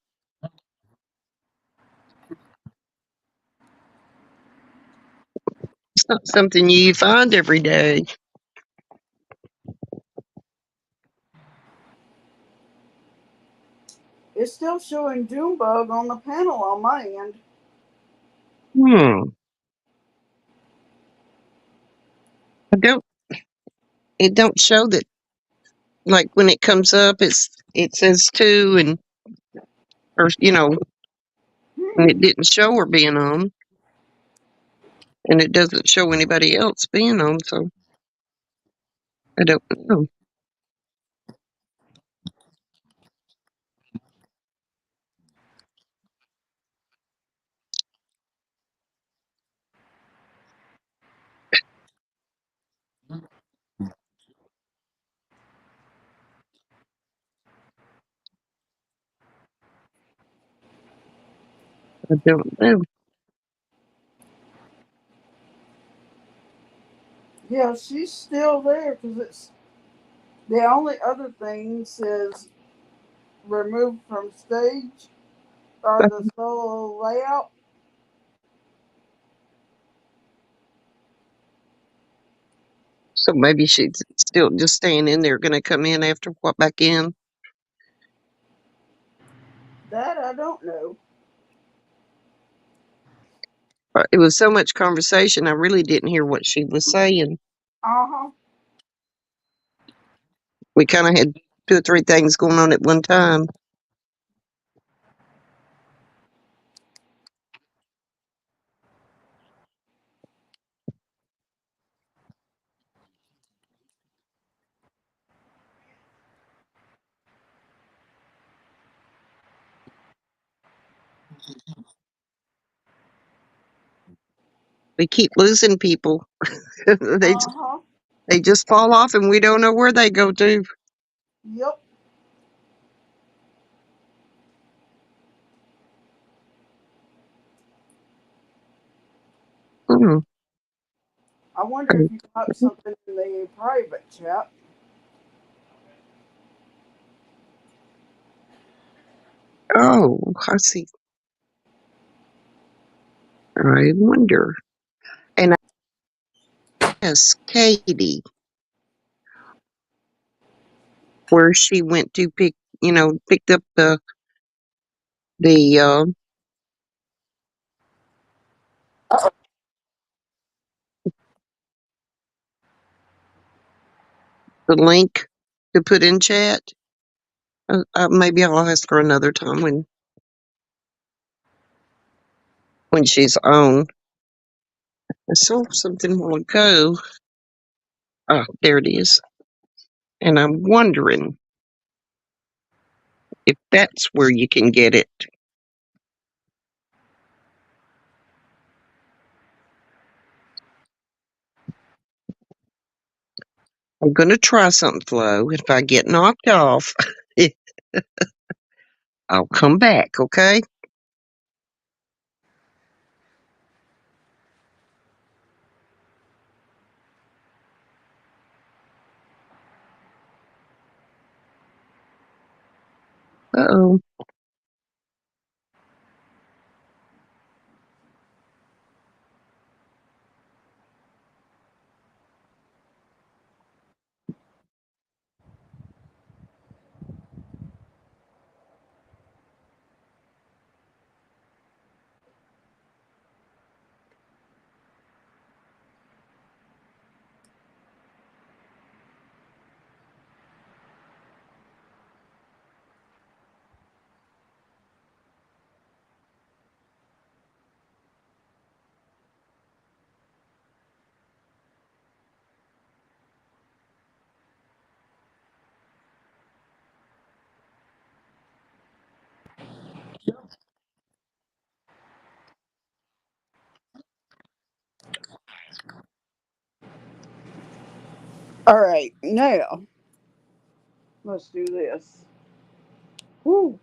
It's not something you find every day. It's still showing Junebug on the panel on my end. Hmm. I don't. It don't show that. Like when it comes up, it says two and or and Hmm. it didn't show her being on, and it doesn't show anybody else being on. So I don't know. I don't know. Yeah, she's still there because it's the only other thing says removed from stage or the solo layout. So maybe she's still just staying in there, going to come in after what back in. That I don't know. It was so much conversation, I really didn't hear what she was saying. Uh huh. We kind of had two or three things going on at one time. We keep losing people. they Uh huh. they just fall off, and we don't know where they go to. Yep. Hmm. I wonder if you got something in the private chat. Oh, I see. I wonder. And I asked Katie where she went to picked up the the link to put in chat. Maybe I'll ask her another time when she's on. I saw something a while ago. Oh, there it is. And I'm wondering if that's where you can get it. I'm going to try something, Flo. If I get knocked off, I'll come back, okay? Uh-oh. All right, now let's do this. Woo.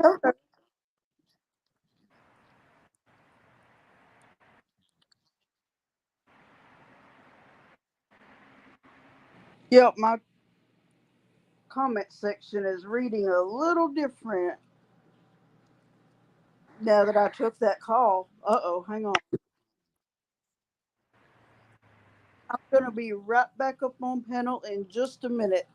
Okay. Yep, my comment section is reading a little different now that I took that call. Uh-oh, hang on. I'm going to be right back up on panel in just a minute.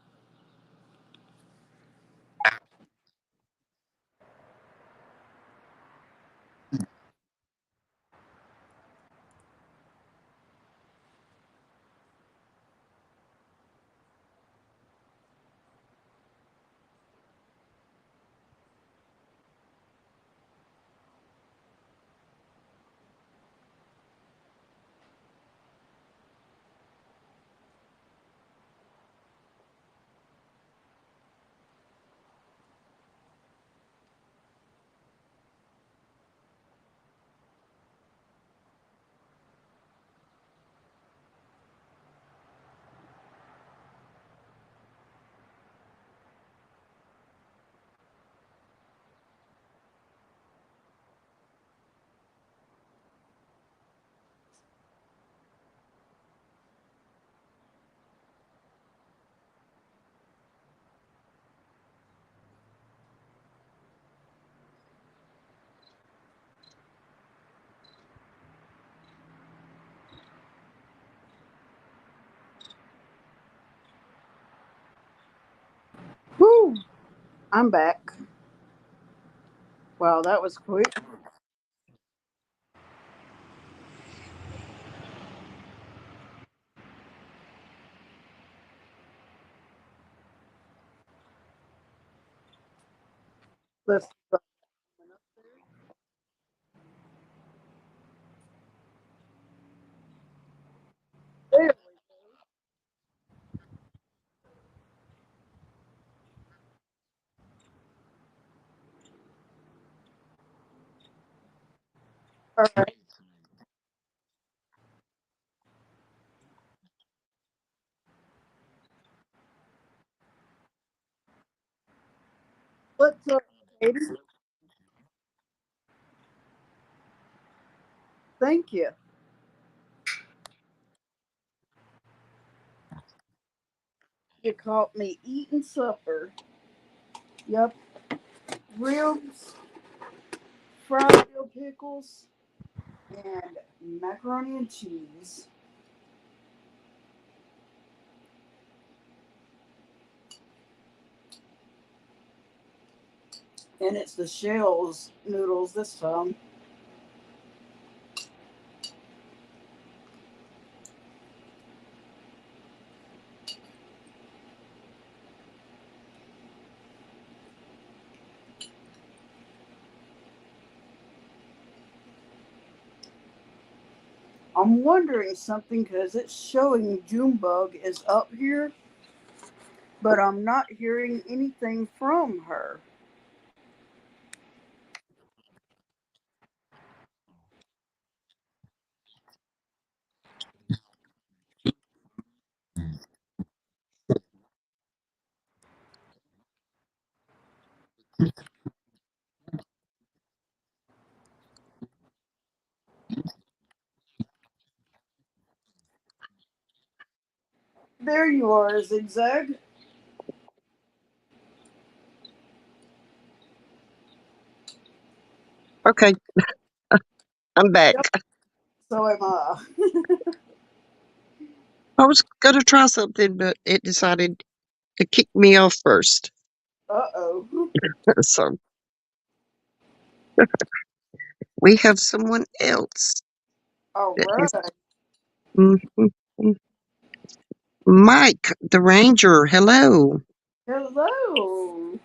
Woo! I'm back. Wow, that was quick. Let's there. All right. What's up, Katie? Thank you. You caught me eating supper. Yep. Ribs, fried dill pickles, and macaroni and cheese. And it's the shells noodles this time. I'm wondering something because it's showing Junebug is up here, but I'm not hearing anything from her. There you are, Zigzag. Okay, I'm back. Yep, so am I. I was gonna try something, but it decided to kick me off first. Uh-oh. So we have someone else All that is right. Mhm. Mike, the ranger. Hello. Hello.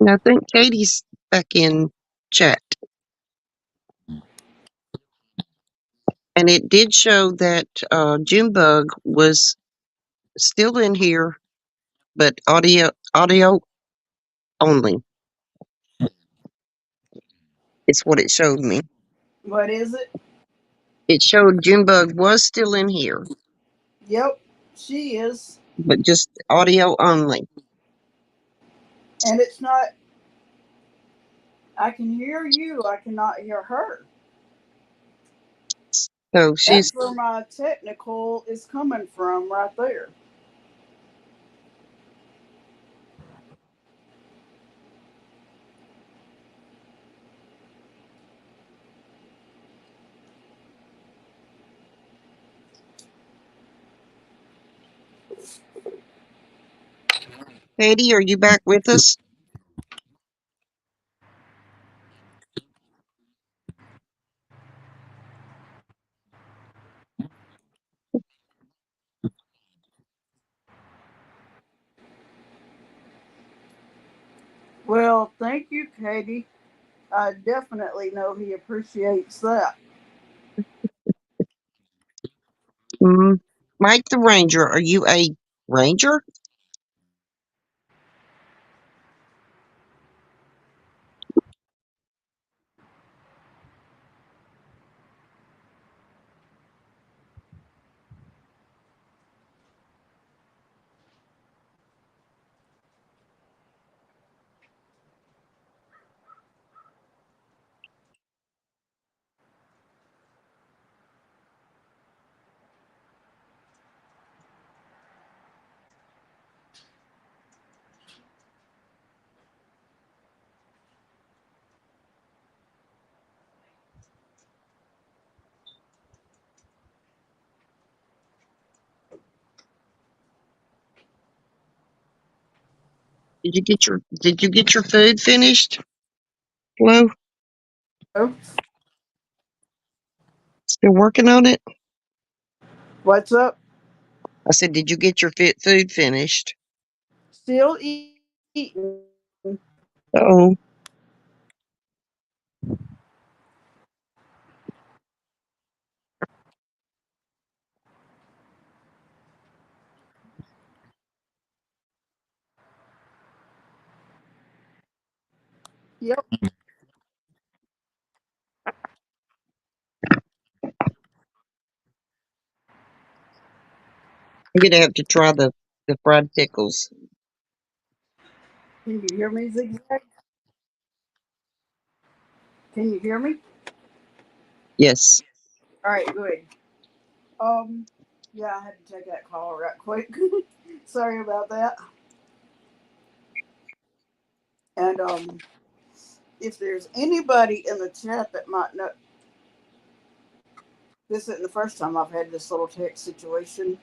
And I think Katie's back in chat. And it did show that Junebug was still in here but audio only. It's what it showed me. What is it? It showed Junebug was still in here, Yep, she is. but just audio only. And it's not, I can hear you, I cannot hear her. So she's That's where my technical is coming from, right there. Katie, are you back with us? Well, thank you, Katie. I definitely know he appreciates that. Mm, Mike the Ranger, are you a ranger? Did you get your food finished? Flo? Oh, Still working on it? what's up? I said, did you get your food finished? Still eating. Oh, Yep. I'm gonna have to try the fried pickles. Can you hear me, Zigzag? Can you hear me? Yes. All right, good. Um, yeah, I had to take that call right quick. Sorry about that. And if there's anybody in the chat that might know, this isn't the first time I've had this little tech situation.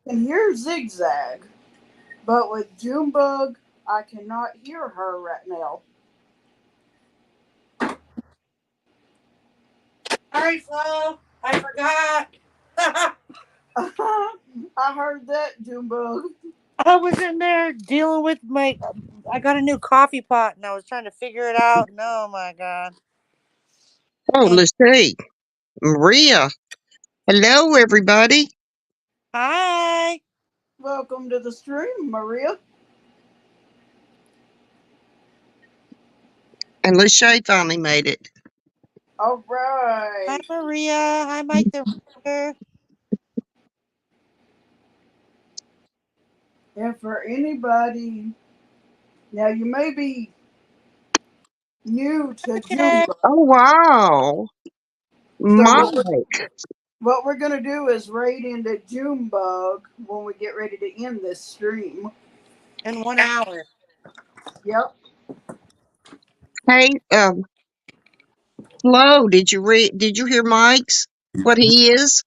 I can hear Zigzag, but with Junebug, I cannot hear her right now. Sorry, Flo. I forgot. I heard that, Junebug. I was in there dealing with my. I got a new coffee pot and I was trying to figure it out. And oh my god. Oh, And let's see. Maria. Hello, everybody. hi. Welcome to the stream, Maria. And Lachey finally made it. All Hi, right. Maria. Hi, Mike the Ranger. And for anybody, now you may be new to Okay. Junebug. Oh, wow. So My. what we're gonna do is raid into Junebug when we get ready to end this stream. In 1 hour. Yep. Hey, Flo, did you hear Mike's? What he is?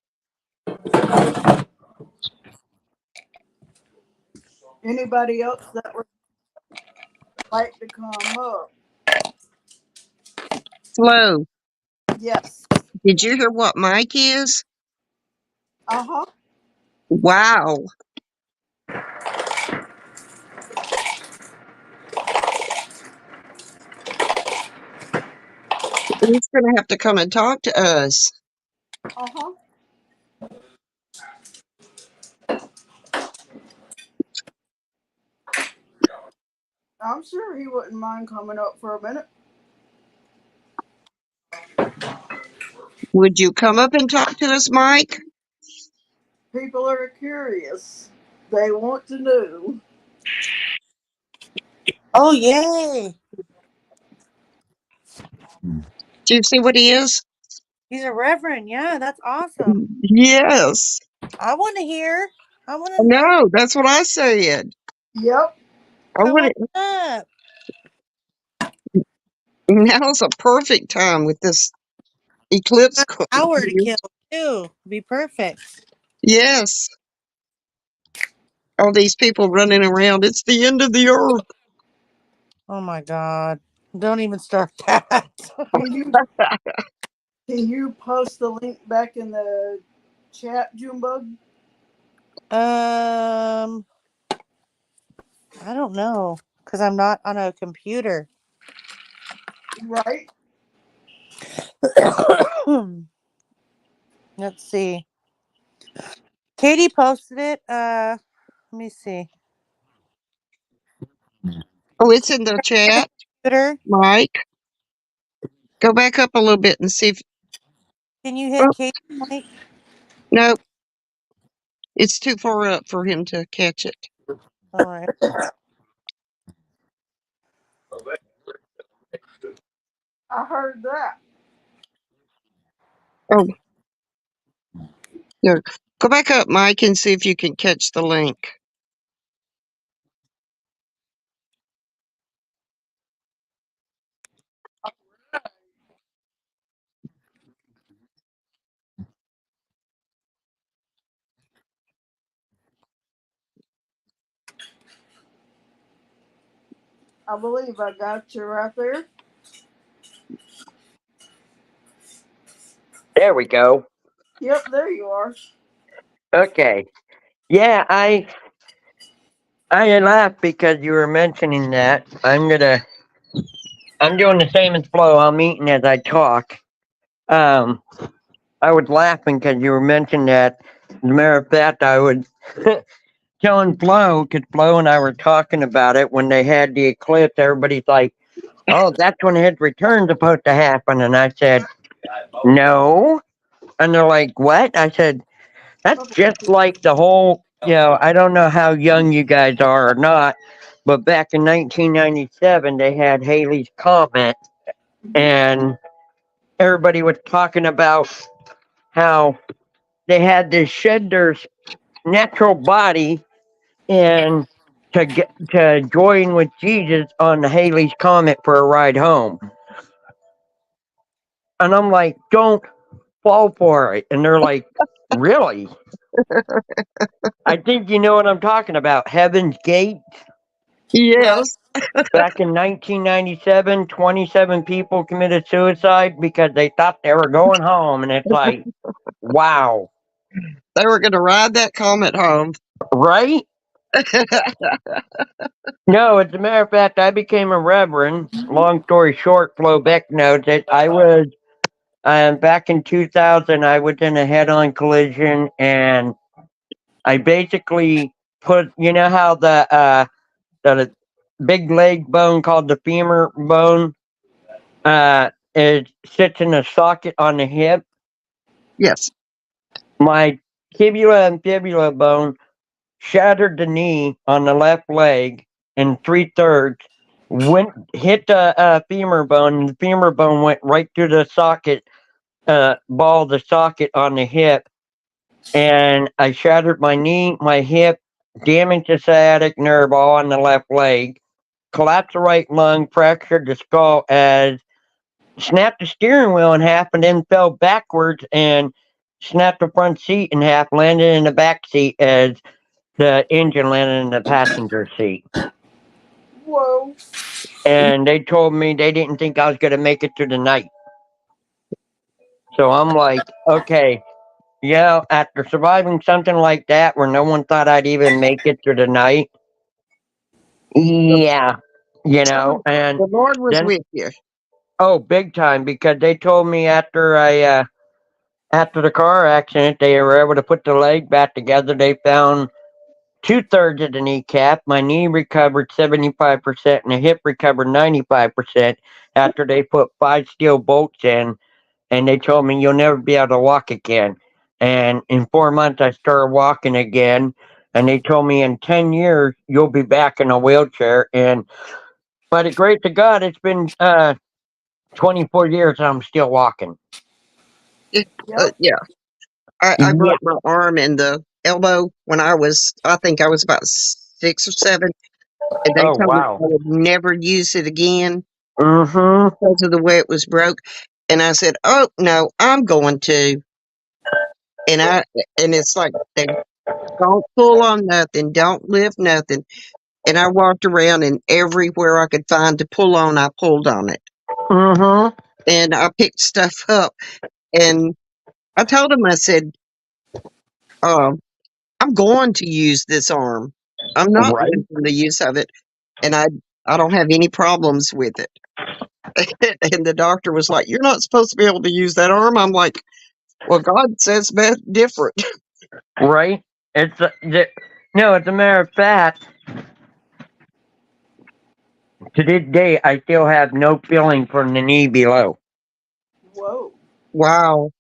Anybody else that would like to come up? Flo, Yes. did you hear what Mike is? Uh-huh. Wow. He's gonna have to come and talk to us. Uh-huh. I'm sure he wouldn't mind coming up for a minute. Would you come up and talk to us, Mike? People are curious. They want to know. Oh, yay. Do you see what he is? He's a reverend. Yeah, that's awesome. Yes. I want to hear. I want I to know. know. That's what I said. Yep. I Come want on up. Now's a perfect time with this eclipse. Got an hour to kill, too. Be perfect. Yes. All these people running around. It's the end of the earth. Oh, my God. Don't even start that. Can you post the link back in the chat, Junebug? I don't know. Because I'm not on a computer. Right. Let's see. Katie posted it. Let me see. Oh, it's in the chat, Computer. Mike. Go back up a little bit and see if. Can you hit Oh, Katie, Mike? no, it's too far up for him to catch it. All right. I heard that. Oh, no. Go back up, Mike, and see if you can catch the link. I believe I got you right there. There we go. Yep, there you are. Okay. Yeah, I laughed because you were mentioning that. I'm doing the same as Flo. I'm eating as I talk. I was laughing because you were mentioning that. As a matter of fact, I was telling Flo, because Flo and I were talking about it when they had the eclipse. Everybody's like, "Oh, that's when his return's supposed to happen," and I said, "No," and they're like, "What?" I said, "That's just like the whole." I don't know how young you guys are or not, but back in 1997, they had Haley's Comet, and everybody was talking about how they had to shed their natural body and to join with Jesus on the Haley's Comet for a ride home. And I'm like, don't fall for it. And they're like, really? I think you know what I'm talking about. Heaven's Gate. Right. Yes, Back in 1997, 27 people committed suicide because they thought they were going home. And it's like, wow. they were going to ride that comet home. Right? No, as a matter of fact, I became a reverend. Long story short, Flo Beck knows it. I was, back in 2000, I was in a head on collision and I basically put, you know how the big leg bone called the femur bone, it sits in a socket on the hip. Yes. My tibia and fibula bone shattered the knee on the left leg in 3/3. Went hit the femur bone, and the femur bone went right through the socket, ball the socket on the hip, and I shattered my knee, my hip, damaged the sciatic nerve all on the left leg, collapsed the right lung, fractured the skull, as snapped the steering wheel in half, and then fell backwards and snapped the front seat in half, landed in the back seat as the engine landed in the passenger seat. Whoa. And they told me they didn't think I was going to make it through the night. So I'm like, okay, yeah, after surviving something like that where no one thought I'd even make it through the night, yeah, and The Lord was then, with you. oh, big time, because they told me after the car accident, they were able to put the leg back together. They found 2/3 of the kneecap. My knee recovered 75% and the hip recovered 95% after they put 5 steel bolts in, and they told me you'll never be able to walk again. And in 4 months, I started walking again, and they told me in 10 years you'll be back in a wheelchair. And by the grace of God, it's been 24 years and I'm still walking. Yep. Yeah. I Yeah. broke my arm and the elbow when I think I was about 6 or 7. And they Oh, told me I wow. would never use it again Mm-hmm. because of the way it was broke. And I said, "Oh no, I'm going to." And it's like they don't pull on nothing, don't lift nothing. And I walked around and everywhere I could find to pull on, I pulled on it. Mm-hmm. And I picked stuff up. And I told him, I said, um, I'm going to use this arm. I'm not Right. losing the use of it. And I don't have any problems with it. And the doctor was like, "You're not supposed to be able to use that arm." I'm like, "Well, God says different." Right. It's no, as a matter of fact, to this day, I still have no feeling from the knee below. Whoa. Wow.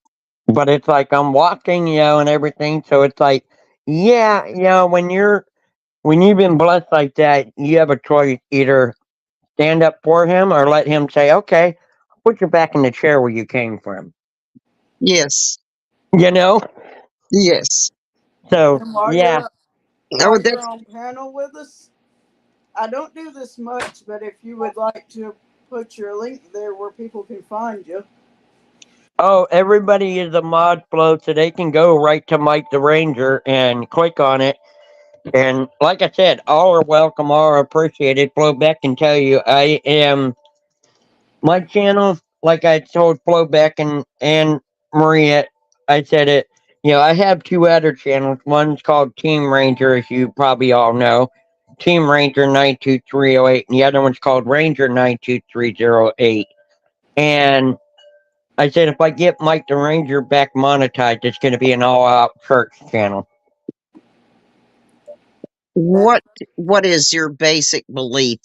But it's like I'm walking, and everything. So it's like, yeah, when you've been blessed like that, you have a choice: either stand up for him or let him say, "Okay, put you back in the chair where you came from." Yes. You know. Yes. So And yeah. Oh, while that's you're on panel with us, I don't do this much, but if you would like to put your link there where people can find you. Oh, everybody is a mod float, so they can go right to Mike the Ranger and click on it. And like I said, all are welcome, all are appreciated. Flowback can tell you I am my channel, like I told Flowback and Maria, I said it, I have 2 other channels. One's called Team Ranger, as you probably all know. Team Ranger 92308, and the other one's called Ranger 92308. And I said if I get Mike the Ranger back monetized, it's going to be an all-out church channel. what is your basic belief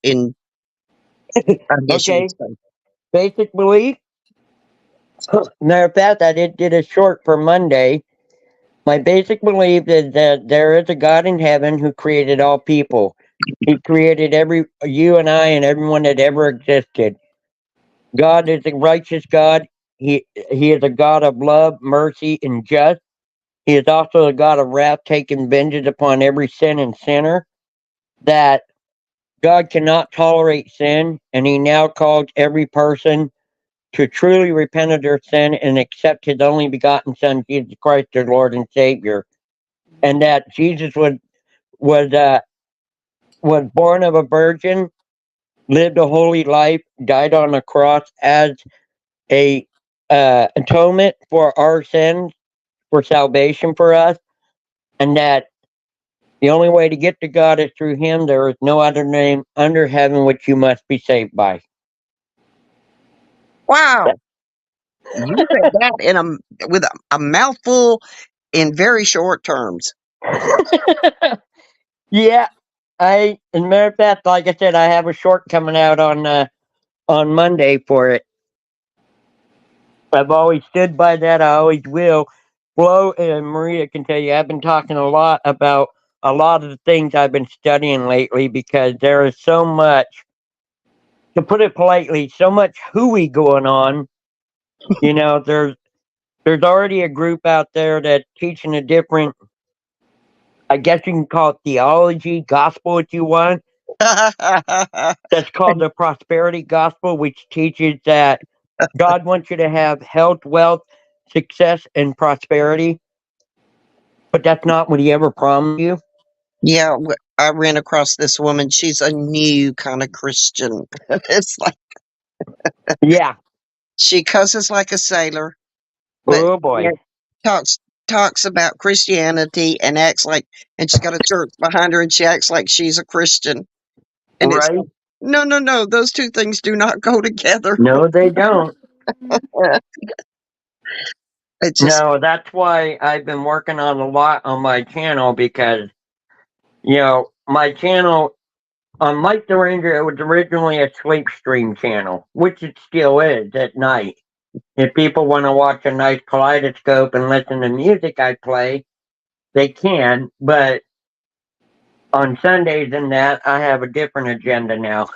in I guess you would Okay, say. basic belief. Matter of fact, I did a short for Monday. My basic belief is that there is a God in heaven who created all people. He created you and I and everyone that ever existed. God is a righteous God. He is a God of love, mercy, and just. He is also a God of wrath, taking vengeance upon every sin and sinner. That God cannot tolerate sin, and He now calls every person to truly repent of their sin and accept His only begotten Son, Jesus Christ, their Lord and Savior. And that Jesus was uh, was born of a virgin, lived a holy life, died on the cross as a atonement for our sins, for salvation for us, and that the only way to get to God is through Him. There is no other name under heaven which you must be saved by. Wow. You said that with a mouthful in very short terms. Yeah, as a matter of fact, like I said, I have a short coming out on Monday for it. I've always stood by that. I always will. Flo and Maria can tell you I've been talking a lot about a lot of the things I've been studying lately because there is so much, to put it politely, so much hooey going on. There's already a group out there that's teaching a different, I guess you can call it theology, gospel if you want. That's called the prosperity gospel, which teaches that God wants you to have health, wealth, success, and prosperity. But that's not what He ever promised you. Yeah, I ran across this woman. She's a new kind of Christian. It's like Yeah. she cusses like a sailor, but Oh boy. yet talks about Christianity and acts like, and she's got a church behind her, and she acts like she's a Christian. And it's Right? like, no, no, no, those two things do not go together. No, they don't. It just, No, that's why I've been working on a lot on my channel because my channel on Mike the Ranger, it was originally a sleep stream channel, which it still is at night. If people want to watch a nice kaleidoscope and listen to music I play, they can. But on Sundays and that, I have a different agenda now.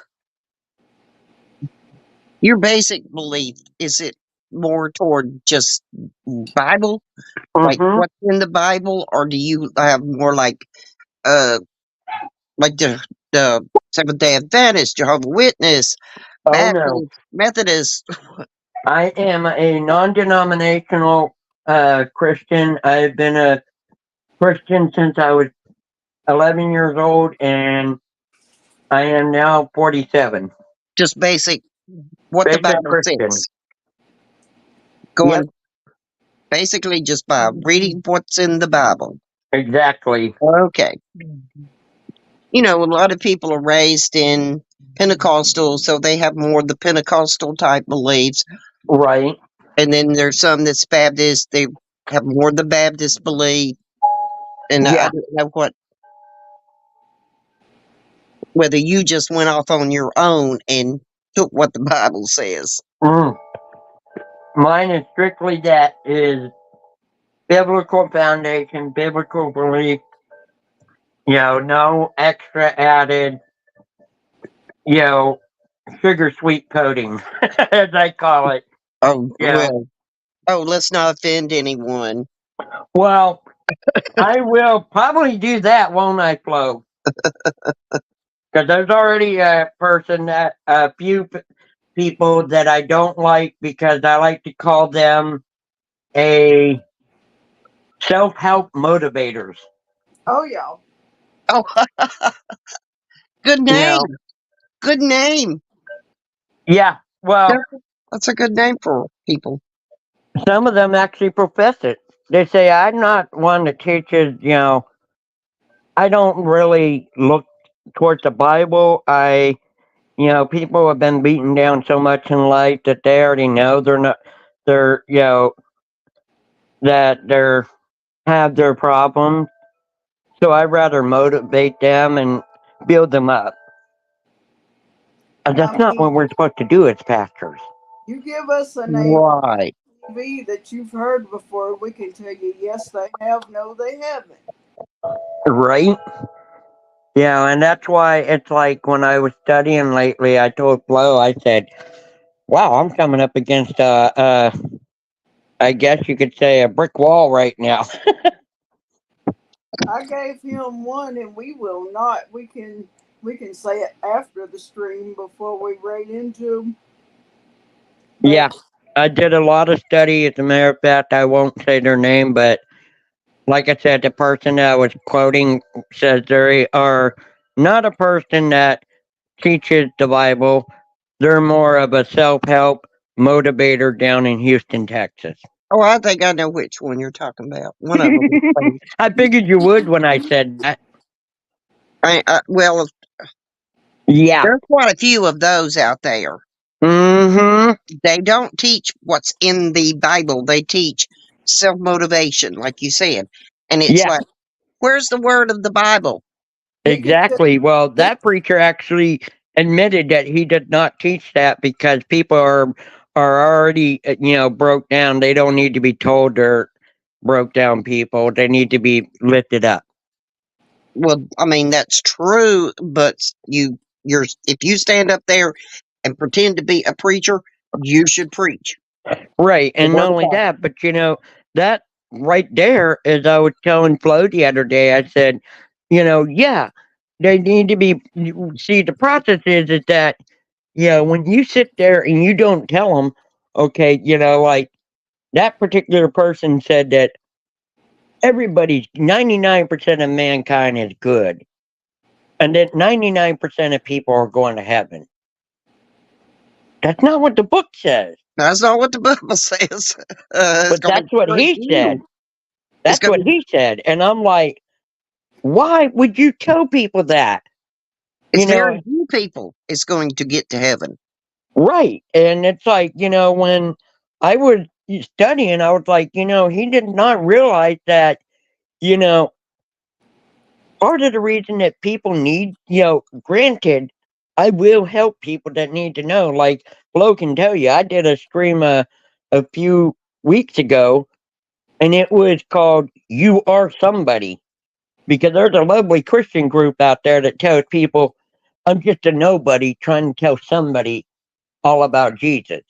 Your basic belief, is it more toward just Bible? Like Mm-hmm. what's in the Bible? Or do you have more like the Seventh Day Adventist, Jehovah Witness, Oh no, Baptist, Methodist? I am a non-denominational Christian. I've been a Christian since I was 11 years old, and I am now 47. Just basic what the Basic Bible Christian. says. Going Yep, basically just by reading what's in the Bible. exactly. Okay. A lot of people are raised in Pentecostal, so they have more of the Pentecostal type beliefs. Right. And then there's some that's Baptist, they have more of the Baptist belief. And I Yeah. don't know whether you just went off on your own and took what the Bible says. Mm. Mine is strictly that is biblical foundation, biblical belief. No extra added, sugar sweet coating, as I call it. Oh, Yeah. let's not offend anyone. Well, I will probably do that, won't I, Flo? Because there's already a few people that I don't like because I like to call them a self-help motivators. Oh yeah. Oh, good You name. know, Good name. yeah. Well, That's a good name for people. some of them actually profess it. They say, I'm not one that teaches, I don't really look towards the Bible. People have been beaten down so much in life that they already know they're, that they're, have their problems. So I'd rather motivate them and build them up. And that's I not what mean, we're supposed to do as pastors. you give us a name Right. TV that you've heard before, we can tell you yes they have, no they haven't. Right? Yeah, and that's why it's like when I was studying lately, I told Flo, I said, wow, I'm coming up against I guess you could say a brick wall right now. I gave him one, and we will not. We can say it after the stream before we raid into him. Yeah, I did a lot of study. As a matter of fact, I won't say their name, but like I said, the person that I was quoting says they are not a person that teaches the Bible. They're more of a self-help motivator down in Houston, Texas. Oh, I think I know which one you're talking about. One of them. I figured you would when I said that. Well, Yeah. there's quite a few of those out there. Mm-hmm. They don't teach what's in the Bible. They teach self-motivation, like you said. And it's Yeah. like, where's the word of the Bible? Exactly. Well, that preacher actually admitted that he did not teach that because people are already broke down. They don't need to be told they're broke down people. They need to be lifted up. Well, I mean, that's true, but if you stand up there and pretend to be a preacher, you should preach. Right. And word not of only God. that, but that right there, as I was telling Flo the other day, I said, yeah, they need to be. See, the process is that, when you sit there and you don't tell them, okay, like that particular person said that 99% of mankind is good, and that 99% of people are going to heaven. That's not what the book says. That's not what the Bible says. But that's what he said. That's what he said. And I'm like, why would you tell people that? It's very few people is going to get to heaven. Right. And it's like, when I was studying, I was like, he did not realize that, part of the reason that people need, granted, I will help people that need to know. Like Flo can tell you, I did a stream a few weeks ago, and it was called "You Are Somebody," because there's a lovely Christian group out there that tells people, "I'm just a nobody trying to tell somebody all about Jesus."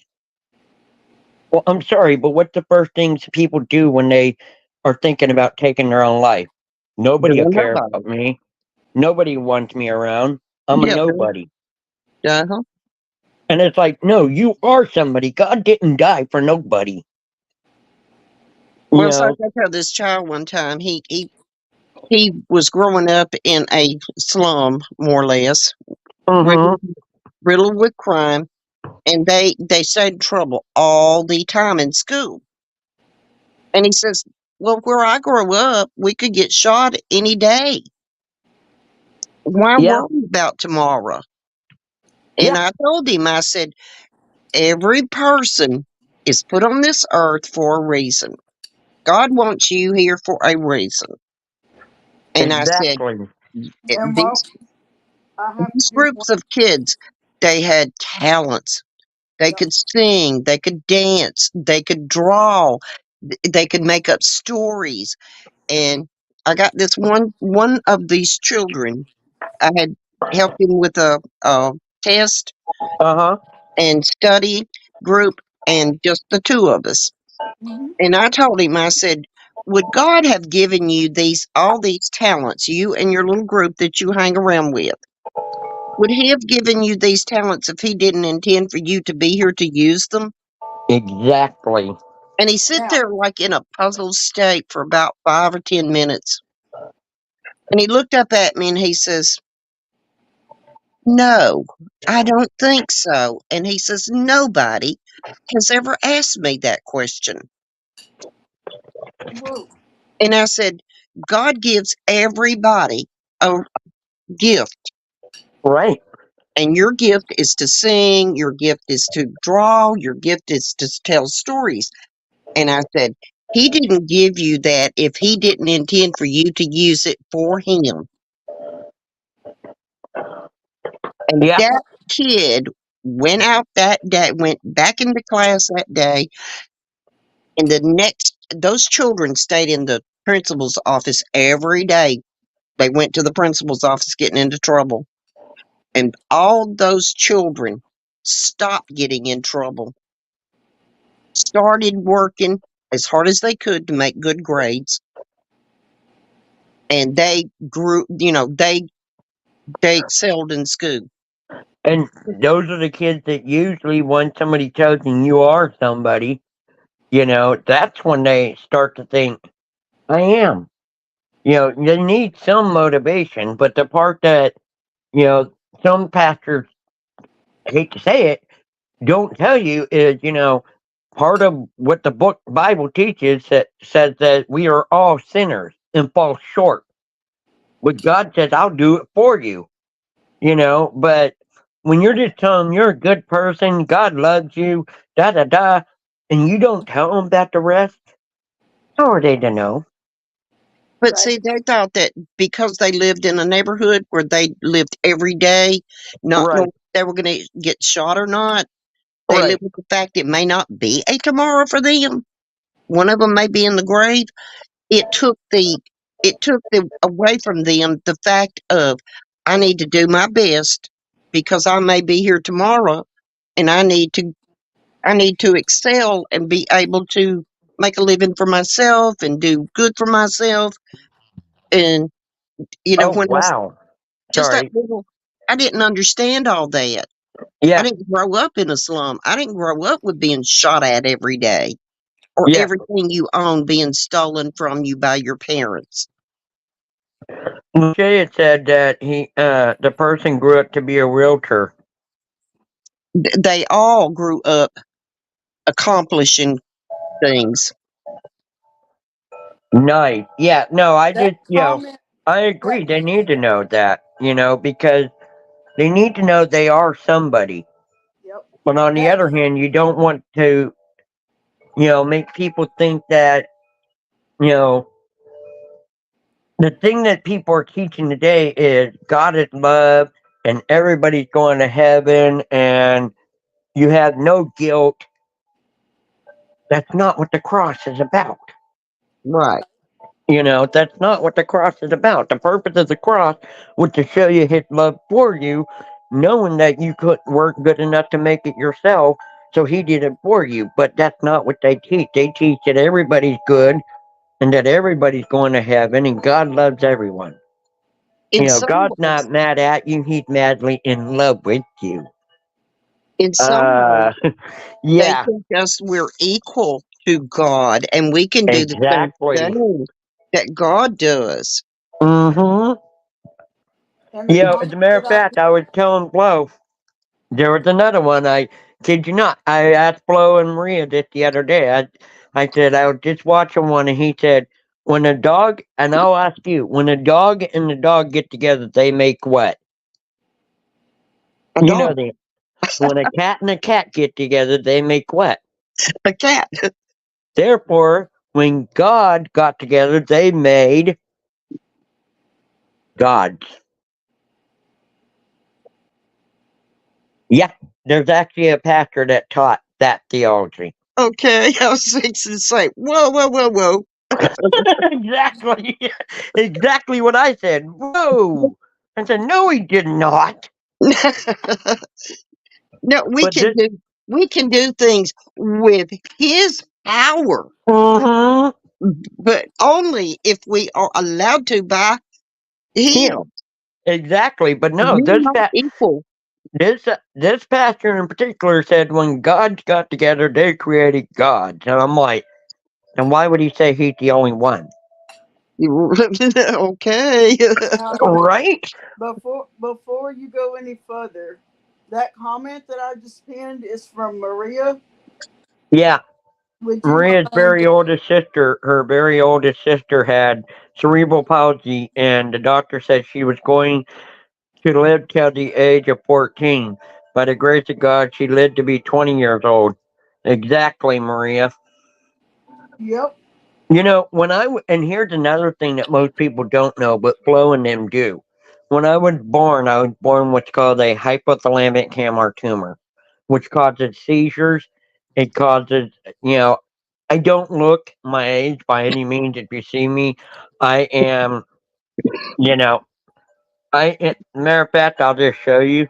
Well, I'm sorry, but what's the first things people do when they are thinking about taking their own life? Nobody will Doing care nobody. about me. Nobody wants me around. I'm a Yeah. nobody. Uh-huh. And it's like, no, you are somebody. God didn't die for nobody. You Well, it's like know? I told this child one time, he was growing up in a slum, more or less, Mm-hmm. riddled with crime, and they stayed in trouble all the time in school. And he says, "Well, where I grew up, we could get shot any day. Why Yeah. worry about tomorrow?" And Yeah. I told him, I said, "Every person is put on this earth for a reason. God wants you here for a reason." And I said, Exactly. And well, "These I have to these give one. groups of kids, they had talents. They Yep. could sing, they could dance, they could draw, they could make up stories." And I got this one of these children. I had helped him with a test Uh-huh. and study group, and just the two of us. Mhm. And I told him, I said, "Would God have given you all these talents, you and your little group that you hang around with? Would He have given you these talents if He didn't intend for you to be here to use them?" Exactly. And he sit Now, there like in a puzzled state for about 5 or 10 minutes. And he looked up at me and he says, "No, I don't think so." And he says, "Nobody has ever asked me that question." whoa. And I said, "God gives everybody a gift. Right. And your gift is to sing, your gift is to draw, your gift is to tell stories." And I said, "He didn't give you that if he didn't intend for you to use it for him." And Yeah. that kid went out that day, went back into class that day, and those children stayed in the principal's office every day. They went to the principal's office getting into trouble. And all those children stopped getting in trouble, started working as hard as they could to make good grades. And they grew, they excelled in school. And those are the kids that usually, when somebody tells them you are somebody, that's when they start to think, I am. They need some motivation, but the part that, you know, some pastors, I hate to say it, don't tell you is, part of what the book Bible teaches that says that we are all sinners and fall short. But God says, I'll do it for you, but when you're just telling them you're a good person, God loves you, da da da, and you don't tell them that the rest, how are they to know? But Right. see, they thought that because they lived in a neighborhood where they lived every day, not Right, knowing if they were going to get shot or not, they right. lived with the fact it may not be a tomorrow for them. One of them may be in the grave. It took the away from them the fact of, I need to do my best because I may be here tomorrow, and I need to excel and be able to make a living for myself and do good for myself. And Oh, when I wow. just that Sorry. little, I didn't understand all that. I Yeah, didn't grow up in a slum. I didn't grow up with being shot at every day or yeah. everything you own being stolen from you by your parents. Jay had said that the person grew up to be a realtor. They all grew up accomplishing things. Nice. Yeah, no, I That just, comment. I That agree. They need to know that, because they need to know they are somebody. yep. But on the That other hand, you don't want to, make people think that, you know, the thing that people are teaching today is God is love and everybody's going to heaven and you have no guilt. That's not what the cross is about. Right. You know, that's not what the cross is about. The purpose of the cross was to show you his love for you, knowing that you weren't good enough to make it yourself, so he did it for you. But that's not what they teach. They teach that everybody's good and that everybody's going to heaven and God loves everyone. You In know, some God's ways, not mad at you, he's madly in love with you. in some ways, Uh, they yeah, think us we're equal to God and we can do the same exactly. thing that God does. Mm-hmm. And the You know, as a comment matter that of I fact, I was telling Flo, there was another one. I kid you not. I asked Flo and Maria this the other day. I said I was just watching one, and he said, "When a dog," and I'll ask you, when a dog and the dog get together, they make what? A You know dog, the when a cat and a cat get together, they make what? a cat. Therefore, when God got together, they made gods. Yeah, there's actually a pastor that taught that theology. Okay, I was fixing to say, whoa, whoa, whoa, whoa. Exactly. Exactly what I said. Whoa. I said, no, he did not. No, But this, we can do things with His power, uh-huh, but only if we are allowed to by him. Him. Exactly. But no, We're not equal. this pastor in particular said when gods got together, they created gods. And I'm like, and why would he say he's the only one? Okay. now Right? before you go any further, that comment that I just pinned is from Maria. Yeah. Would you Maria's mind? her very oldest sister had cerebral palsy, and the doctor said she was going to live till the age of 14. By the grace of God, she lived to be 20 years old. Exactly, Maria. Yep. You know, and here's another thing that most people don't know, but Flo and them do. When I was born what's called a hypothalamic hammer tumor, which causes seizures. It causes, you know, I don't look my age by any means. If you see me, I am, you know, matter of fact, I'll just show you.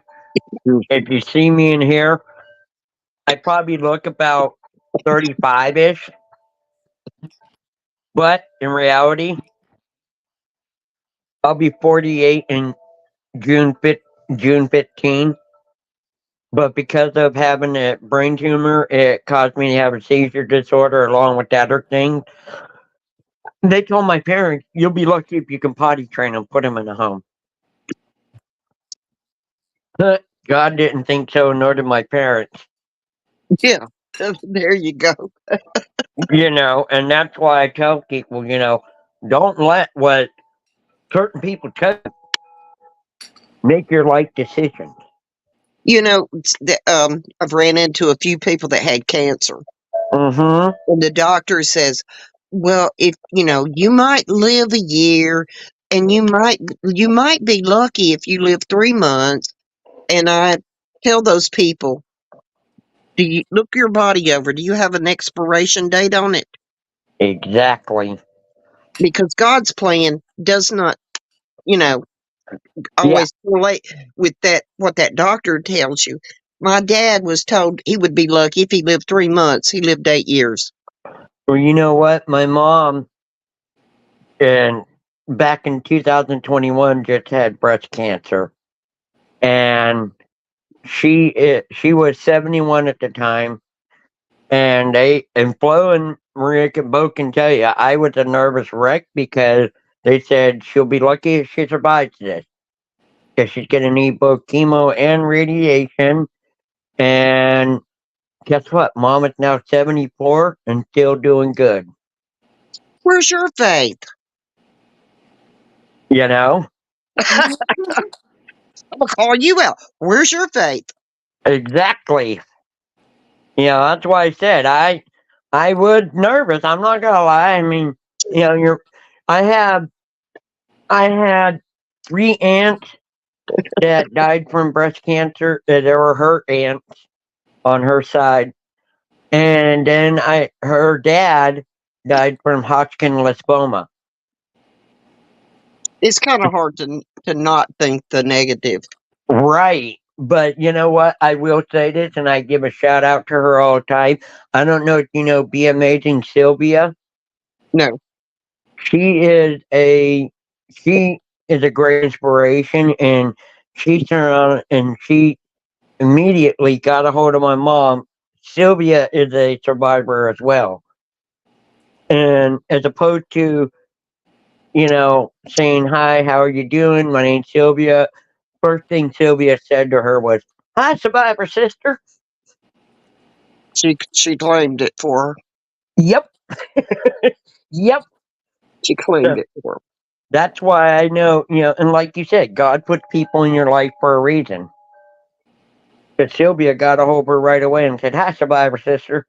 If you see me in here, I probably look about 35 ish, but in reality, I'll be 48 in June 15. But because of having a brain tumor, it caused me to have a seizure disorder along with other things. They told my parents, "You'll be lucky if you can potty train him, put him in a home." God didn't think so, nor did my parents. Yeah. There you go. You know, and that's why I tell people, you know, don't let what certain people tell you make your life decisions. You know, I've ran into a few people that had cancer, Mm-hmm. and the doctor says, "Well, if you know, you might live a year, and you might be lucky if you live 3 months." And I tell those people, "Do you look your body over? Do you have an expiration date on it? Exactly. Because God's plan does not, you know, Yeah. always relate with that what that doctor tells you." My dad was told he would be lucky if he lived 3 months. He lived 8 years. Well, you know what? My mom, and back in 2021, just had breast cancer, and she was 71 at the time, and Flo and Maria both can tell you I was a nervous wreck because they said she'll be lucky if she survives this because she's going to need both chemo and radiation. And guess what? Mom is now 74 and still doing good. Where's your faith? You know? I'm gonna call you out. Where's your faith? Exactly. You know, that's why I said I was nervous. I'm not gonna lie. I mean, you know, I have I had 3 aunts that died from breast cancer. There were her aunts on her side, and then her dad died from Hodgkin lymphoma. It's kind of hard to not think the negative. Right. But you know what? I will say this, and I give a shout out to her all the time. I don't know if you know Be Amazing Sylvia. No. She is a great inspiration, and she turned around and she immediately got a hold of my mom. Sylvia is a survivor as well, and as opposed to saying hi, how are you doing? My name's Sylvia. First thing Sylvia said to her was, "Hi, survivor sister." She claimed it for her. Yep. Yep. She claimed it for her. That's why I know, and like you said, God puts people in your life for a reason. But Sylvia got a hold of her right away and said, "Hi, survivor sister."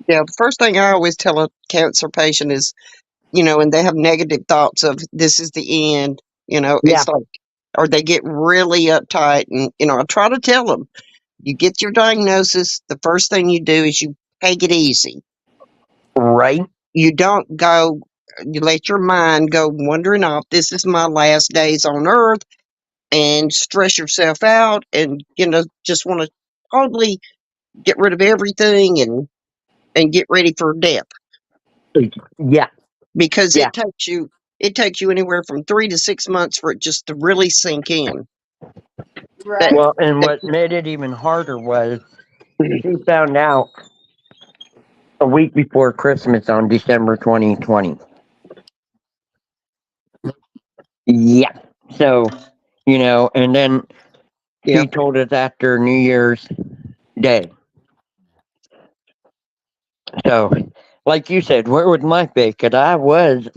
Yeah, the first thing I always tell a cancer patient is, and they have negative thoughts of this is the end, Yeah. it's like, or they get really uptight. And, I try to tell them, you get your diagnosis, the first thing you do is you take it easy. Right. You don't you let your mind go wandering off. This is my last days on earth, and stress yourself out and, just want to totally get rid of everything and get ready for death. Yeah. Because Yeah. it takes you anywhere from 3 to 6 months for it just to really sink in. Right. Well, and what made it even harder was she found out a week before Christmas on December 2020. Yeah. So, and then Yeah. she told us after New Year's Day. So, like you said, where was my faith? Because I was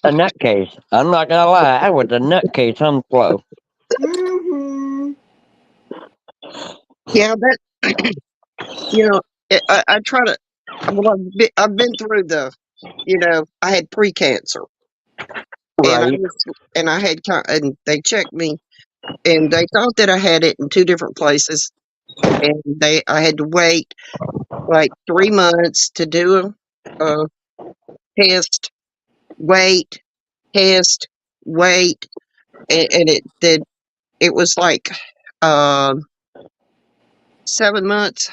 a nutcase. I'm not going to lie. I was a nutcase on flow. Mm-hmm. Yeah, that I try to. Well, I've been through I had pre-cancer, Right. and I had and they checked me, and they thought that I had it in 2 different places, and I had to wait like 3 months to do a test, wait, test, wait, and it was like 7 months,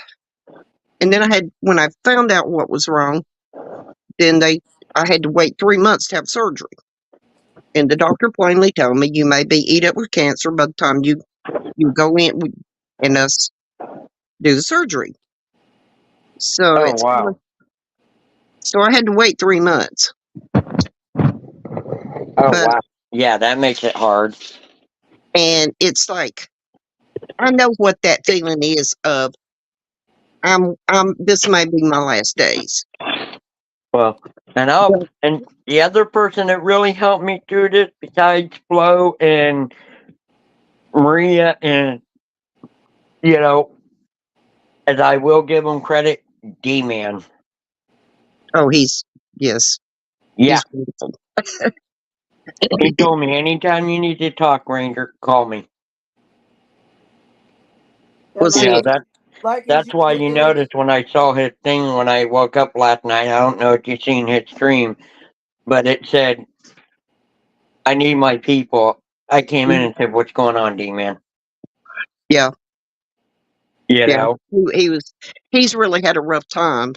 and then when I found out what was wrong, then I had to wait 3 months to have surgery. And the doctor plainly told me, you may be eat up with cancer by the time you go in and us do the surgery. So Oh, wow. so I had to wait 3 months. Oh, But, wow. Yeah, that makes it hard. and it's like, I know what that feeling is of, this may be my last days. Well, and the other person that really helped me through this, besides Flo and Maria, and as I will give him credit, D-Man. Oh, yes. Yeah. He's wonderful. He told me anytime you need to talk, Ranger, call me. Well, see, That's why you noticed when I saw his thing when I woke up last night. I don't know if you seen his stream, but it said, "I need my people." I came in and said, "What's going on, D-Man?" yeah, You know, he's really had a rough time.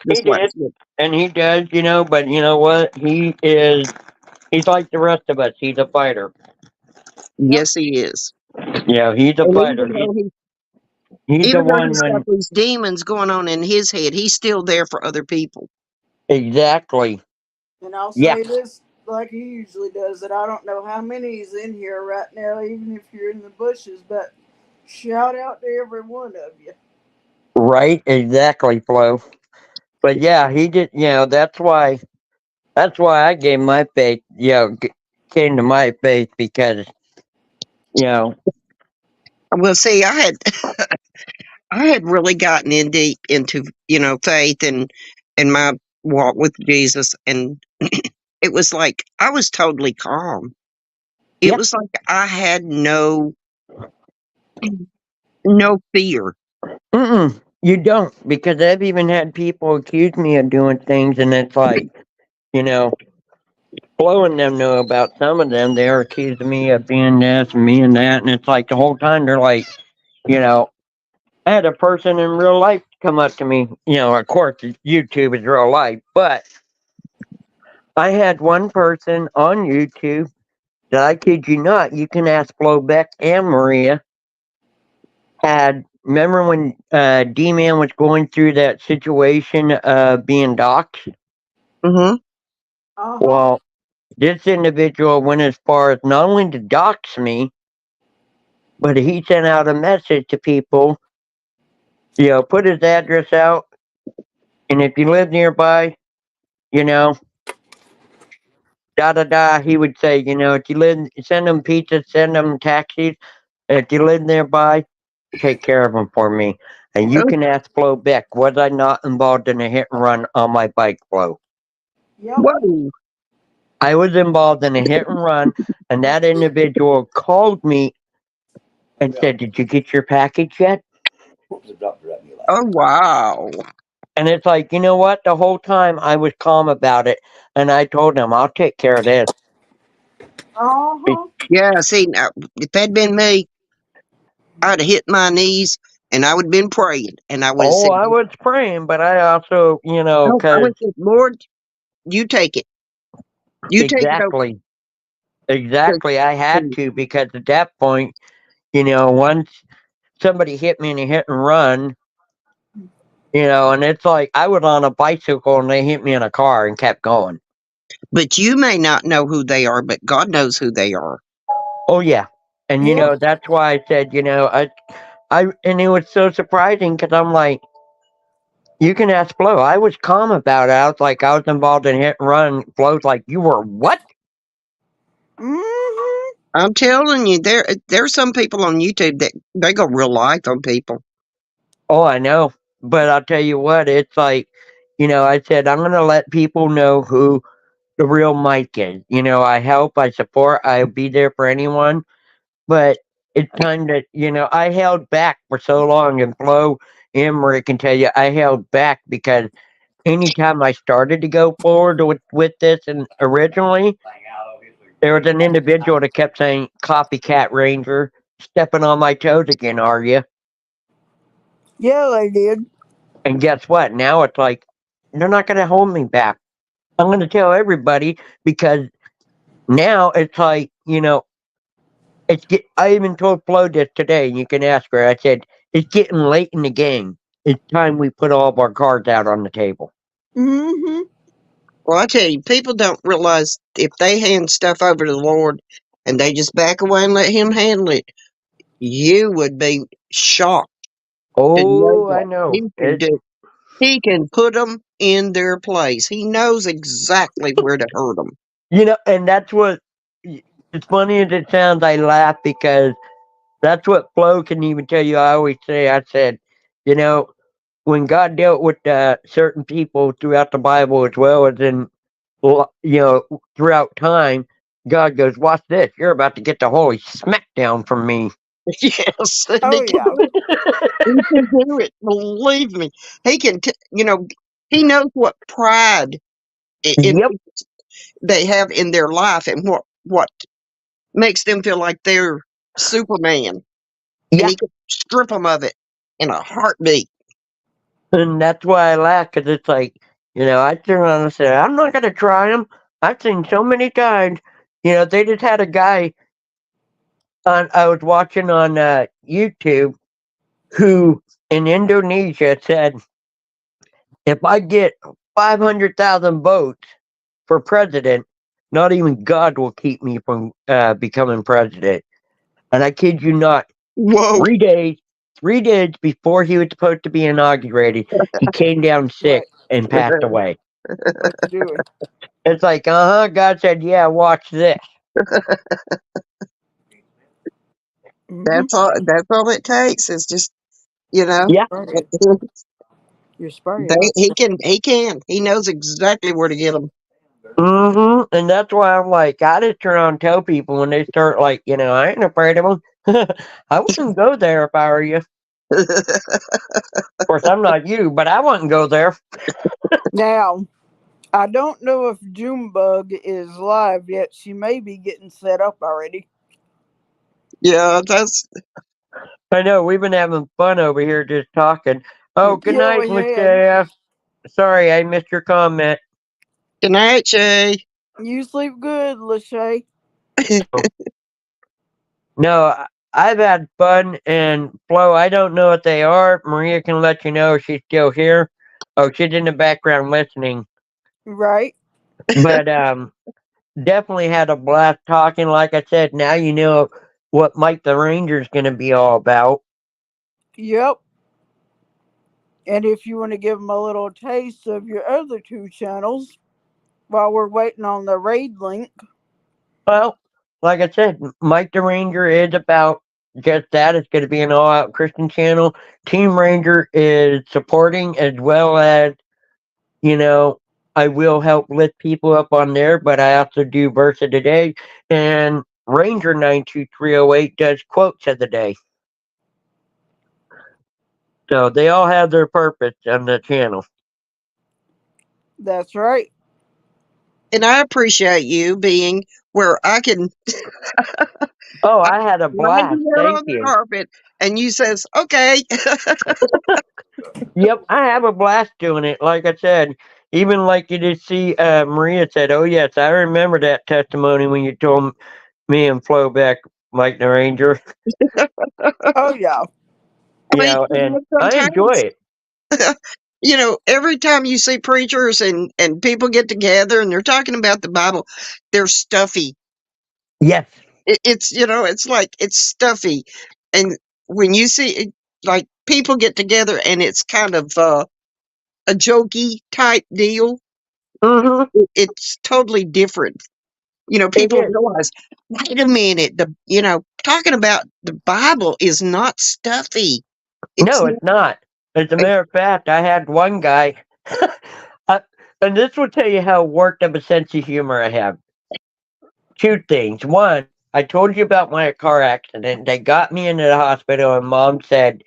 he did, and he does. But you know what? He's like the rest of us. He's a fighter. Yes, he is. Yeah, he's a And fighter. He's the even though one he's got these demons going on in his head, he's still there for other people. Exactly. And I'll say this like he usually does, that I don't know how many is in here right now, even if you're in the bushes, but shout out to every one of you. Right, exactly, Flo. But yeah, he did. That's why I gave my faith. Came to my faith because Well, see, I had really gotten in deep into faith and my walk with Jesus, and it was like I was totally calm. It Yep. was like I had no fear. You don't, because I've even had people accuse me of doing things, and it's like, you know, Flo and them know about some of them. They're accusing me of being this and me and that, and it's like the whole time they're like, you know, I had a person in real life come up to me. Of course, YouTube is real life, but I had one person on YouTube that I kid you not, you can ask Flo Beck and Maria. Remember when D-Man was going through that situation of being doxxed? Mm-hmm. Uh-huh. Well, this individual went as far as not only to dox me, but he sent out a message to people, put his address out, and if you live nearby, you know, da da da, he would say, if you live, send them pizza, send them taxis. If you live nearby, take care of them for me. And you can ask Flo Beck, was I not involved in a hit and run on my bike, Flo? Yep. Whoa. I was involved in a hit and run, and that individual called me and said, "Did you get your package yet?" Oh, wow. And it's like, you know what? The whole time I was calm about it, and I told him, "I'll take care of this." Uh-huh. Yeah, see, now, if that'd been me, I'd have hit my knees and I would have been praying. And I would have Oh, said, I was praying, but I also, no, I because would have said, Lord, you take it. You take it over. exactly, 'Cause, exactly, I had to, because at that point, once somebody hit me in a hit and run, and it's like I was on a bicycle and they hit me in a car and kept going. but you may not know who they are, but God knows who they are. Oh yeah, and Yep. that's why I said, and it was so surprising because I'm like, you can ask Flo. I was calm about it. I was like, I was involved in hit and run. Flo's like, you were what? Mm-hmm. I'm telling you, there's some people on YouTube that they go real life on people. Oh, I know, but I'll tell you what, it's like, I said I'm gonna let people know who the real Mike is. I help, I support, I'll be there for anyone. But it's time that, I held back for so long, and Flo and Marie can tell you, I held back because anytime I started to go forward with this, and originally, there was an individual that kept saying, "Copycat Ranger, stepping on my toes again, are you?" Yeah, they did. And guess what? Now it's like, they're not going to hold me back. I'm going to tell everybody, because now it's like, I even told Flo this today, and you can ask her. I said, it's getting late in the game. It's time we put all of our cards out on the table. Mm-hmm. Well, I tell you, people don't realize if they hand stuff over to the Lord and they just back away and let Him handle it, you would be shocked to know Oh, I that know. He can put them in their place. He knows exactly where to hurt them. And that's what, as funny as it sounds, I laugh because that's what Flo can even tell you. I always say, I said, when God dealt with certain people throughout the Bible as well as throughout time, God goes, "Watch this. You're about to get the holy smackdown from me." Yes, Oh, yeah. he can do it. Believe me, he can. He knows what pride Yep. they have in their life and what makes them feel like they're Superman, and Yeah. he can strip them of it in a heartbeat. And that's why I laugh, because it's like, I turn around and say, I'm not going to try them. I've seen so many times. They just had a guy I was watching on YouTube who in Indonesia said, if I get 500,000 votes for president, not even God will keep me from becoming president. And I kid you not, Whoa! 3 days before he was supposed to be inaugurated, he came down sick and passed away. Let's do it. It's like, God said, yeah, watch this. That's all it takes. Is just Yeah. You're spraying. he can. He knows exactly where to get them. And that's why I'm like, I just turn around and tell people when they start like, I ain't afraid of them. I wouldn't go there if I were you. Of course, I'm not you, but I wouldn't go there. Now, I don't know if Junebug is live yet. She may be getting set up already. Yeah, that's I know we've been having fun over here just talking. Oh, good Yeah, night, we Miss had. JF. Sorry, I missed your comment. good night, Jay. You sleep good, Lachey. No, I've had fun, and Flo, I don't know what they are. Maria can let you know if she's still here. Oh, she's in the background listening. Right? But definitely had a blast talking. Like I said, now you know what Mike the Ranger's going to be all about. Yep. And if you want to give them a little taste of your other two channels while we're waiting on the raid link. Well, like I said, Mike the Ranger is about just that. It's going to be an all-out Christian channel. Team Ranger is supporting as well as, I will help lift people up on there, but I also do verse of the day. And Ranger 92308 does quotes of the day. So they all have their purpose on the channel. That's right. And I appreciate you being where I can Oh, I had a slide blast. you out Thank on the you. carpet, and you says, "Okay." Yep, I have a blast doing it. Like I said, even like you did see, Maria said, "Oh yes, I remember that testimony when you told me and Flo back, Mike the Ranger." Oh, yeah. I mean, And I enjoy sometimes, it. every time you see preachers and people get together and they're talking about the Bible, they're stuffy. Yes, It's like it's stuffy, and when you see like people get together and it's kind of a jokey type deal, hmm it's totally different. it People is. realize, wait a minute, talking about the Bible is not stuffy. It's No, not, it's not. As a matter of fact, I had one guy, uh, and this will tell you how worked up a sense of humor I have. Two things. One, I told you about my car accident. They got me into the hospital, and Mom said,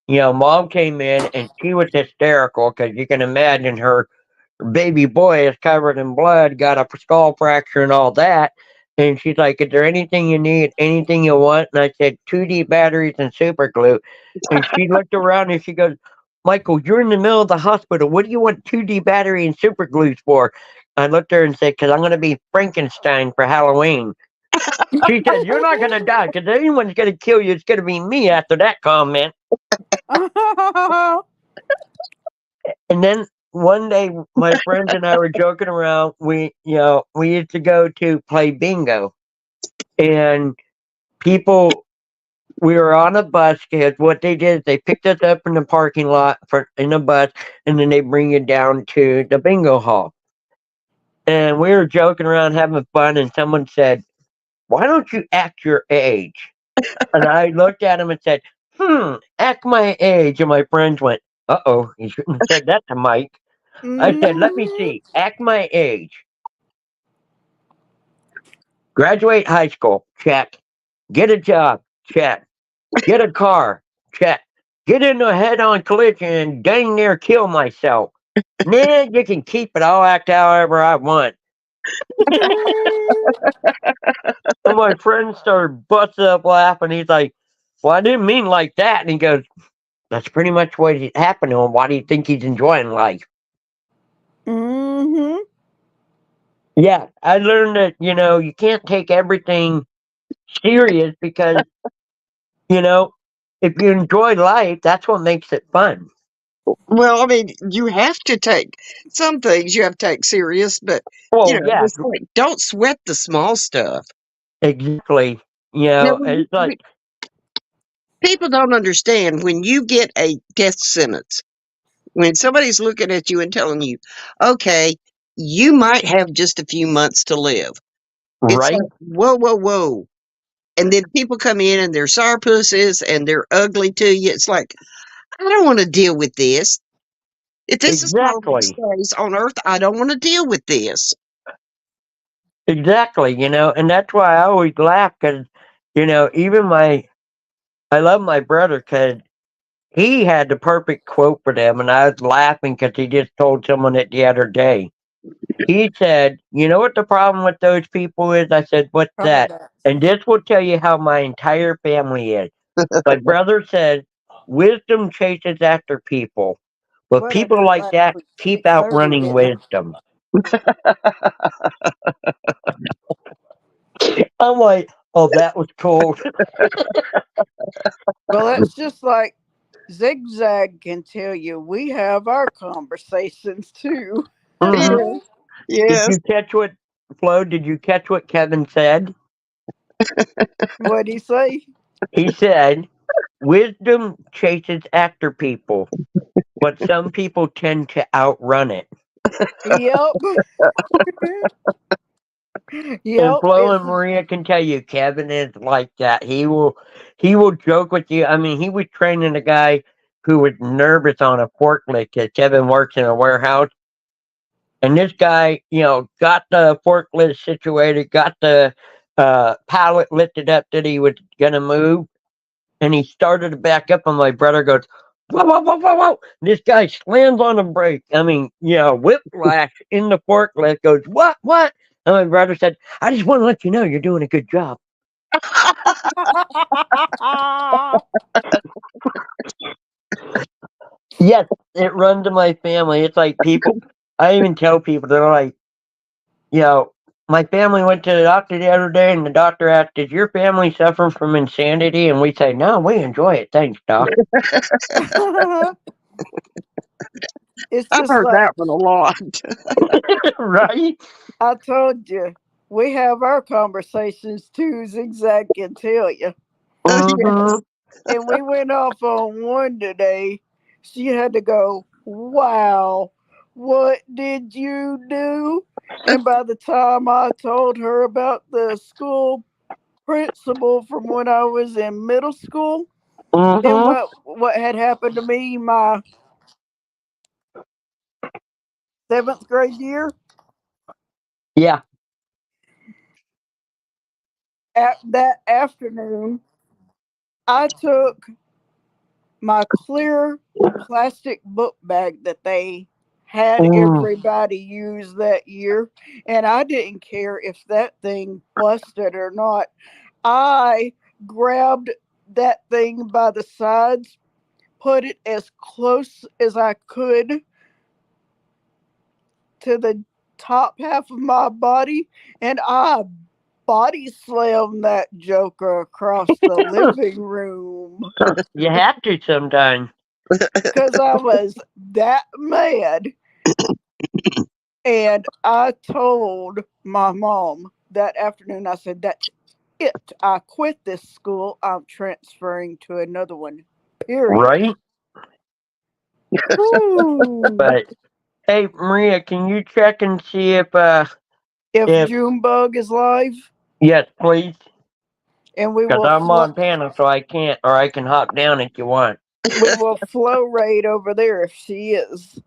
Mom came in and she was hysterical because you can imagine her baby boy is covered in blood, got a skull fracture and all that. And she's like, "Is there anything you need? Anything you want?" And I said, 2D batteries and super glue. And she looked around and she goes, "Michael, you're in the middle of the hospital. What do you want 2D battery and super glues for?" I looked at her and said, "Because I'm going to be Frankenstein for Halloween." She said, "You're not going to die because anyone's going to kill you. It's going to be me after that comment." And then one day, my friends and I were joking around. We used to go to play bingo, and people. We were on a bus because what they did is they picked us up in the parking lot in a bus, and then they bring you down to the bingo hall. And we were joking around, having fun, and someone said, "Why don't you act your age?" And I looked at him and said, "Act my age." And my friends went, "Uh-oh, you shouldn't have said that to Mike." I said, "Let me Mhm. see. Act my age. Graduate high school. Check. Get a job. Check. Get a car. Check. Get in a head-on collision and dang near kill myself. Nah, you can keep it. I'll act however I want." And my friend started busting up laughing. He's like, "Well, I didn't mean like that." And he goes, "That's pretty much what happened to him. Why do you think he's enjoying life?" Mhm. Yeah, I learned that, you can't take everything serious because, you know, if you enjoy life, that's what makes it fun. well, I mean, you have to take some things you have to take serious, but Well, yeah, just like don't sweat the small stuff. exactly. When It's like, people don't understand when you get a death sentence, when somebody's looking at you and telling you, okay, you might have just a few months to live. It's right? like, whoa, whoa, whoa. And then people come in and they're sourpusses and they're ugly to you. It's like, I don't want to deal with this. If this is my last Exactly. days on earth, I don't want to deal with this. Exactly, and that's why I always laugh because, even I love my brother because he had the perfect quote for them, and I was laughing because he just told someone it the other day. He said, "You know what the problem with those people is?" I said, "What's Oh, that?" that. And this will tell you how my entire family is. My brother said, "Wisdom chases after people, but What I people did like last that week. keep 6:30, outrunning didn't I? wisdom." I'm like, "Oh, that was cold." Well, that's just like Zigzag can tell you. We have our conversations too. Hmm. Yeah. Did Yes. you catch what, Flo? Did you catch what Kevin said? What'd he say? He said, "Wisdom chases after people, but some people tend to outrun it." Yep. And Yep. Flo It's and Maria can tell you, Kevin is like that. He will joke with you. I mean, he was training a guy who was nervous on a forklift because Kevin works in a warehouse. And this guy, got the forklift situated, got the pallet lifted up that he was gonna move, and he started to back up, and my brother goes, "Whoa, whoa, whoa, whoa, whoa!" This guy slams on the brake. I mean, whiplash in the forklift. Goes, "What, what?" And my brother said, "I just want to let you know you're doing a good job." Yes, it runs in my family. It's like people. I even tell people they're like, you know, my family went to the doctor the other day, and the doctor asked, "Did your family suffer from insanity?" And we say, "No, we enjoy it. Thanks, doc." it's I've just heard like that one a lot. Right? I told you. We have our conversations too, Zigzag can tell you. Hmm. Yes. And we went off on one today. She had to go, "Wow, what did you do?" And by the time I told her about the school principal from when I was in middle school and Hmm. what had happened to me my 7th grade year, Yeah. at that afternoon, I took my clear plastic book bag that they had Mm. everybody use that year, and I didn't care if that thing busted or not. I grabbed that thing by the sides, put it as close as I could to the top half of my body, and I body slammed that joker across the living room You have to sometimes. because I was that mad. And I told my mom that afternoon, I said, "That's it. I quit this school. I'm transferring to another one. Period." Right? Woo. But hey, Maria, can you check and see If if Junebug is live yes, please? and Because I'm on panel, so I can't, or I can hop down if you want. we will flow raid over there if she is.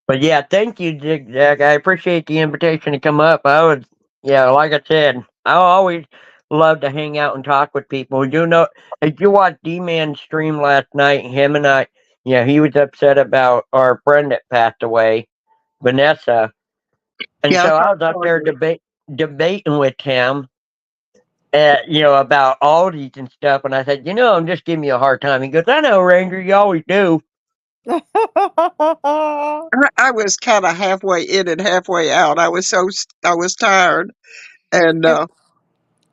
But yeah, thank you, Zigzag. I appreciate the invitation to come up. Like I said, I always love to hang out and talk with people. If you watched D-Man stream last night, him and I, he was upset about our friend that passed away, Vanessa. And Yeah, I so I saw was up there Charlie. debating with him, about Aldi's and stuff. And I said, I'm just giving you a hard time. He goes, "I know, Ranger, you always do." I was kind of halfway in and halfway out. I was tired, and And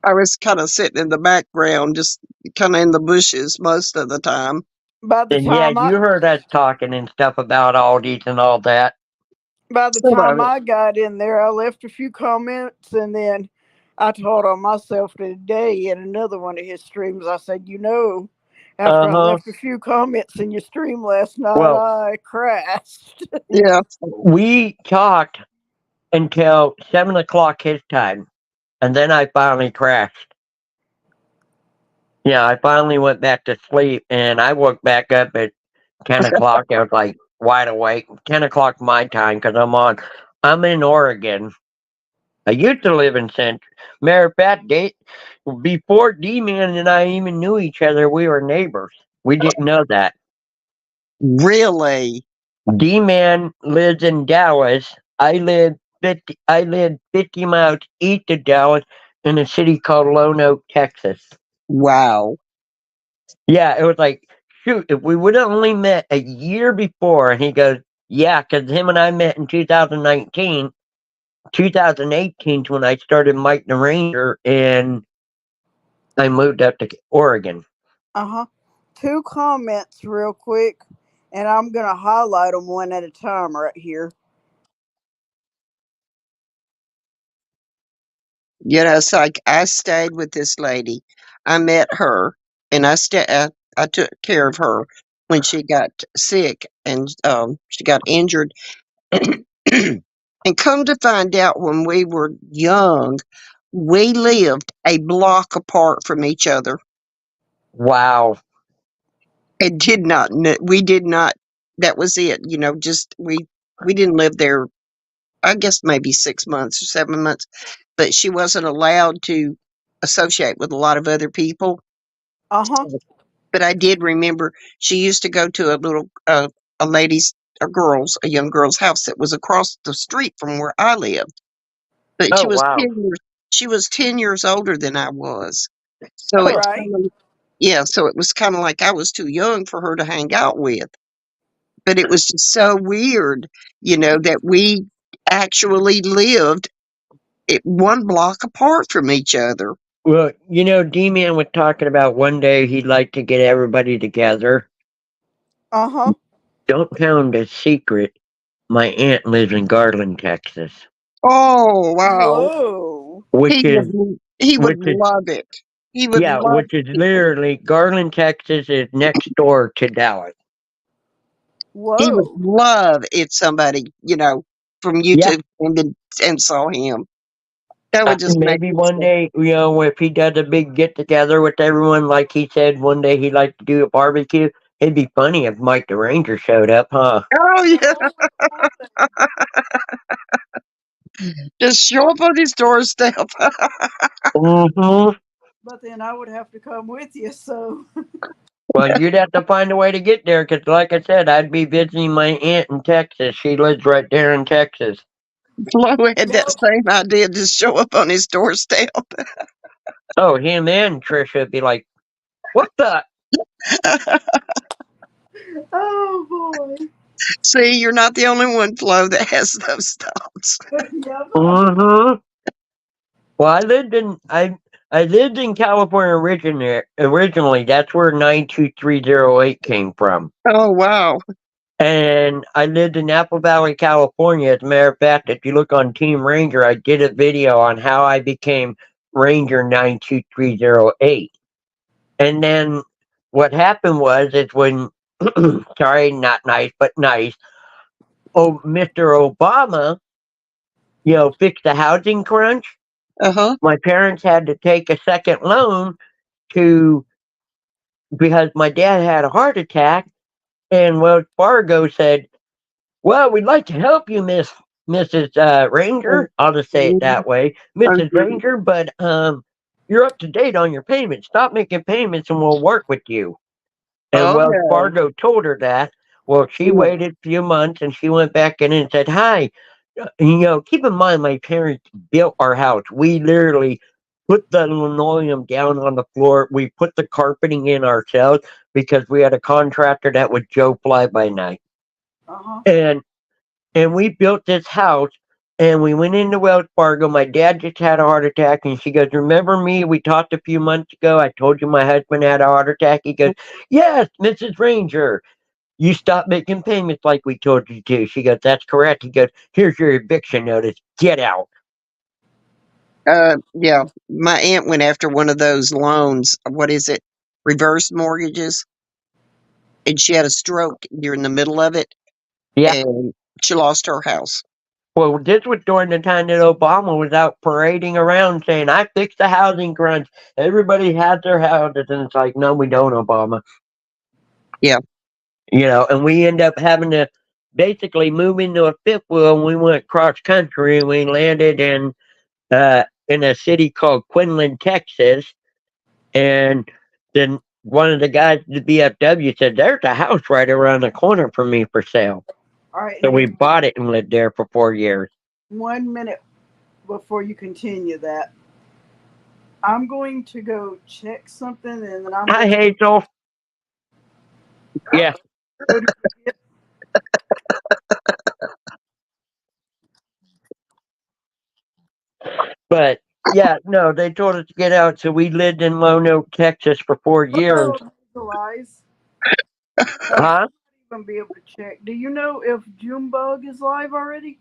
I was kind of sitting in the background, just kind of in the bushes most of the time. by the And yeah, time I you heard us talking and stuff about Aldi's and all that. by the Some of time it. I got in there, I left a few comments, and then I told on myself today in another one of his streams. I said, after Uh I huh. left a few comments in your stream last night, Well, I crashed. Yeah. we talked until 7 o'clock his time, and then I finally crashed. Yeah, I finally went back to sleep, and I woke back up at 10 o'clock. I was like wide awake. 10 o'clock my time because I'm in Oregon, I used to live in Central. Matter of fact, before D-Man and I even knew each other, we were neighbors. We didn't know that. Really? D-Man lives in Dallas. I live 50 miles east of Dallas in a city called Lone Oak, Texas. Wow. Yeah, it was like, shoot, if we would have only met a year before, and he goes, yeah, because him and I met in 2019. 2018 is when I started Mike the Ranger, and I moved up to Oregon. Uh-huh. 2 comments real quick, and I'm going to highlight them one at a time right here. You know, it's like I stayed with this lady. I met her, and I took care of her when she got sick and she got injured. And come to find out, when we were young, we lived a block apart from each other. Wow. And we did not. That was it. You know, just we didn't live there. I guess maybe 6 months or 7 months, but she wasn't allowed to associate with a lot of other people. Uh-huh. But I did remember she used to go to a young girl's house that was across the street from where I lived. But Oh, wow. she was 10 years older than I was. So All it's right. yeah, so it was kind of like I was too young for her to hang out with. But it was just so weird, that we actually lived one block apart from each other. Well, D-Man was talking about one day he'd like to get everybody together. Uh-huh. Don't pound a secret. My aunt lives in Garland, Texas. Oh, wow. Whoa. Which is He would which is love it. He would love which is literally Garland, Texas is next door to Dallas. He would Whoa. love if somebody, from Yeah. YouTube and saw him. That would just make Maybe it one so. day, if he does a big get together with everyone, like he said, one day he'd like to do a barbecue. It'd be funny if Mike the Ranger showed up, huh? Oh, yeah. Oh, Just show up on his doorstep. Mm-hmm. but then I would have to come with you, so. Well, you'd have to find a way to get there, because like I said, I'd be visiting my aunt in Texas. She lives right there in Texas. Flo had that Well, same idea, just show up on his doorstep. Oh, him and Trisha would be like, what the? oh boy. See, you're not the only one, Flo, that has those thoughts. Yeah, Mm-hmm. Well, I lived in California originally. That's where 92308 came from. Oh, wow. And I lived in Apple Valley, California. As a matter of fact, if you look on Team Ranger, I did a video on how I became Ranger 92308. And then what happened is when, sorry, not nice, but nice. Oh, Mr. Obama, fixed the housing crunch. Uh-huh. My parents had to take a second loan because my dad had a heart attack, and Wells Fargo said, "Well, we'd like to help you, Mrs. Ranger." I'll just say it that way, Mrs. Ranger. But you're up to date on your payments. Stop making payments, and we'll work with you. And Wells Okay. Fargo told her that. Well, she waited a few months, and she went back in and said, "Hi, keep in mind my parents built our house. We literally put the linoleum down on the floor. We put the carpeting in ourselves because we had a contractor that was Joe Fly by night. Uh-huh. And we built this house, and we went into Wells Fargo. My dad just had a heart attack, and she goes, "Remember me? We talked a few months ago. I told you my husband had a heart attack." He goes, "Yes, Mrs. Ranger. You stopped making payments like we told you to." She goes, "That's correct." He goes, "Here's your eviction notice. Get out." Yeah. My aunt went after one of those loans. What is it? Reverse mortgages. And she had a stroke during the middle of it. Yeah. And she lost her house. Well, this was during the time that Obama was out parading around saying, "I fixed the housing crunch. Everybody has their houses." And it's like, no, we don't, Obama. Yeah. And we end up having to basically move into a fifth wheel, and we went cross country, and we landed in in a city called Quinlan, Texas. And then one of the guys at the BFW said, "There's a house right around the corner from me for sale." All right, So we hang on bought it and lived there for 4 years. 1 minute before you continue that. I'm going to go check something, and then I'm Hi, going to Hazel. Yeah. go to forget. But yeah, no, they told us to get out. So we lived in Lone Oak, Texas for 4 years. Oh, Hazel Eyes. Huh? Even be able to check. Do you know if Junebug is live already?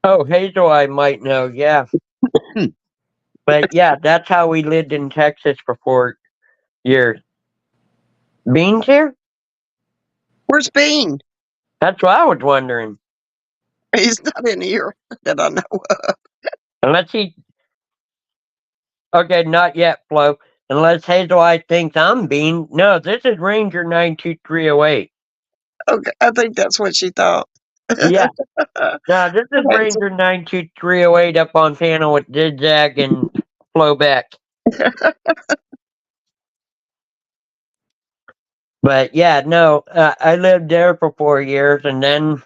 Oh, Hazel, I might know. Yeah. But yeah, that's how we lived in Texas for 4 years. Beans here? Where's Bean? That's what I was wondering. He's not in here that I know of. Unless he. Okay, not yet, Flo. Unless Hazel Eye thinks I'm Bean. No, this is Ranger 92308. Okay, I think that's what she thought. Yeah. No, this is Okay, so- Ranger 92308 up on panel with Zigzag and Flo Beck. But yeah, no, I lived there for 4 years, and then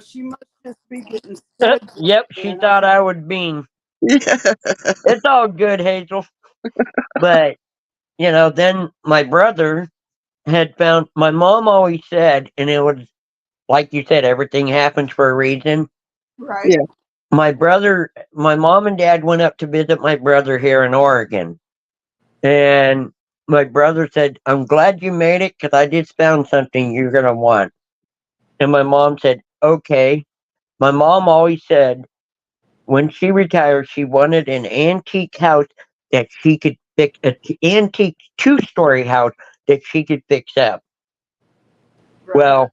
She must just be getting started. yep, she then. thought I would Bean. yeah. It's all good, Hazel. But you know, then my brother had found. My mom always said, and it was like you said, everything happens for a reason. Right. Yeah. My mom and dad went up to visit my brother here in Oregon, and my brother said, "I'm glad you made it because I just found something you're gonna want." And my mom said, "Okay." My mom always said when she retired, she wanted an antique house that she could fix, an antique 2-story house that she could fix up. Right. Well,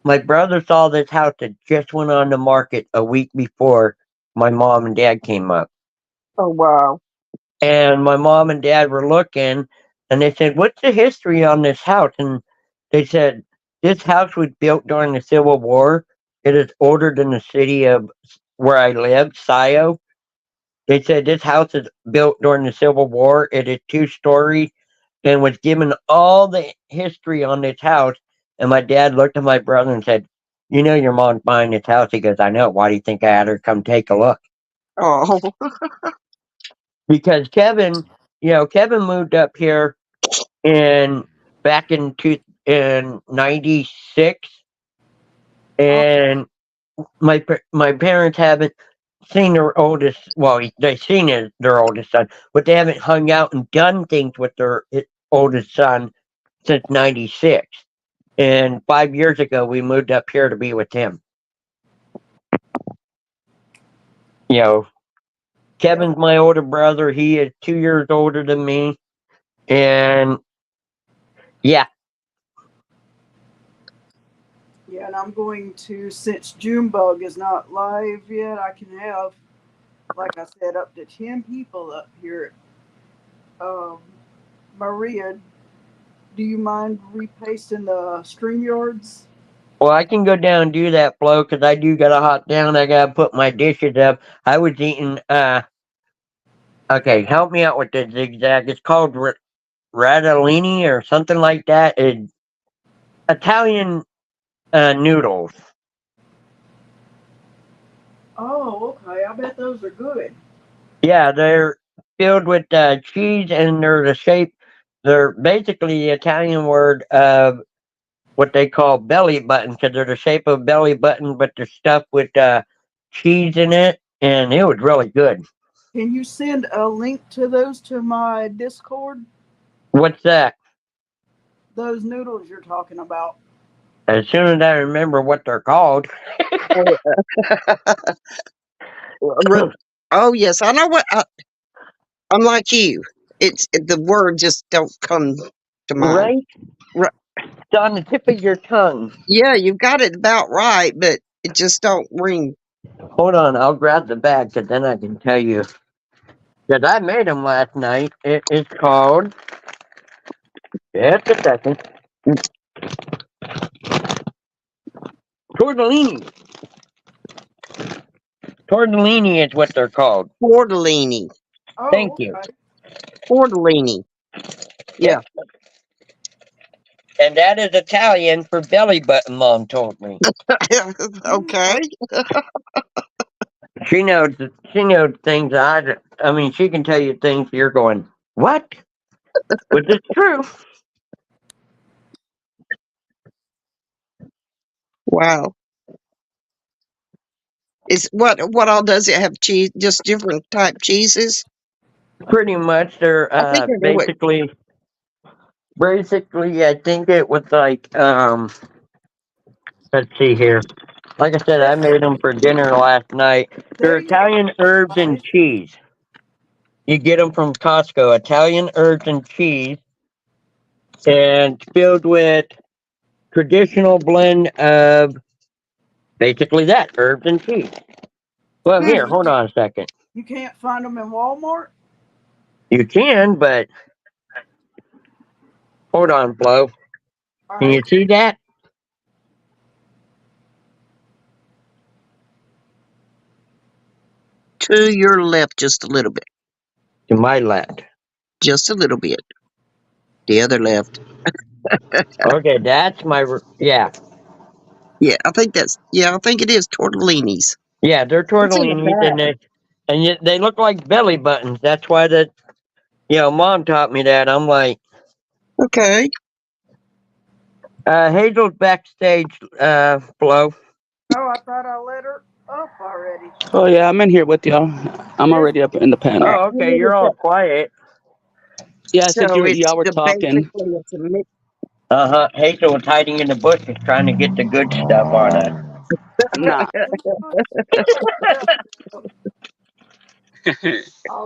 my brother saw this house that just went on the market a week before my mom and dad came up. Oh wow. And my mom and dad were looking, and they said, "What's the history on this house?" And they said, "This house was built during the Civil War. It is older than the city of where I live, Scio." They said, "This house is built during the Civil War. It is 2-story," and was given all the history on this house. And my dad looked at my brother and said, "You know your mom's buying this house." He goes, "I know. Why do you think I had her come take a look?" Oh. Because Kevin moved up here back in '96, and my parents haven't seen their oldest. Well, they seen their oldest son, but they haven't hung out and done things with their oldest son since '96. And 5 years ago, we moved up here to be with him. You know, Kevin's my older brother. He is 2 years older than me, and yeah. Yeah, and I'm going to, since Junebug is not live yet, I can have, like I said, up to 10 people up here. Maria, do you mind repasting the StreamYards? Well, I can go down and do that, Flo, because I do gotta hop down. I gotta put my dishes up. I was eating. Okay, help me out with the Zigzag. It's called radellini or something like that. It's Italian noodles. Oh, okay. I bet those are good. Yeah, they're filled with cheese, and they're the shape. They're basically the Italian word of what they call belly button, because they're the shape of a belly button, but they're stuffed with cheese in it, and it was really good. Can you send a link to those to my Discord? What's that? Those noodles you're talking about. As soon as I remember what they're called. Oh yes, I know what. I'm like you. The word just don't come to mind. Right? Right. It's on the tip of your tongue. Yeah, you've got it about right, but it just don't ring. Hold on, I'll grab the bag, because then I can tell you. Because I made them last night. It is called. Just a second. Tortellini. Tortellini is what they're called. Tortellini. Oh, Thank you. okay. Tortellini. Yeah. And that is Italian for belly button, Mom told me. Okay. She knows things I mean, she can tell you things you're going, what? But it's true. Wow. Is what all does it have? Cheese? Just different type cheeses? Pretty much they're I think I know what. basically I think it was like let's see here. Like I said, I made them for dinner last night. They're There you go, Italian herbs and guys. cheese. You get them from Costco. Italian herbs and cheese, and filled with traditional blend of basically that herbs and cheese. Well, here, hold on a second. You can't find them in Walmart? You can, but hold on, Flo. All Can you right. see that? To your left, just a little bit. To my left. Just a little bit. The other left. Okay, that's my yeah. Yeah, I think it is tortellinis. Yeah, they're It's in the tortellinis, and yet they look like belly buttons. That's why Mom taught me that. I'm like, Okay. Hazel's backstage, Flo. Oh, I thought I let her up already. Oh yeah, I'm in here with y'all. I'm already up in the panel. Oh, okay, you're all quiet. Yeah, since So it's y'all were talking. basically it's a mix. Hazel was hiding in the bushes trying to get the good stuff on us. Nah.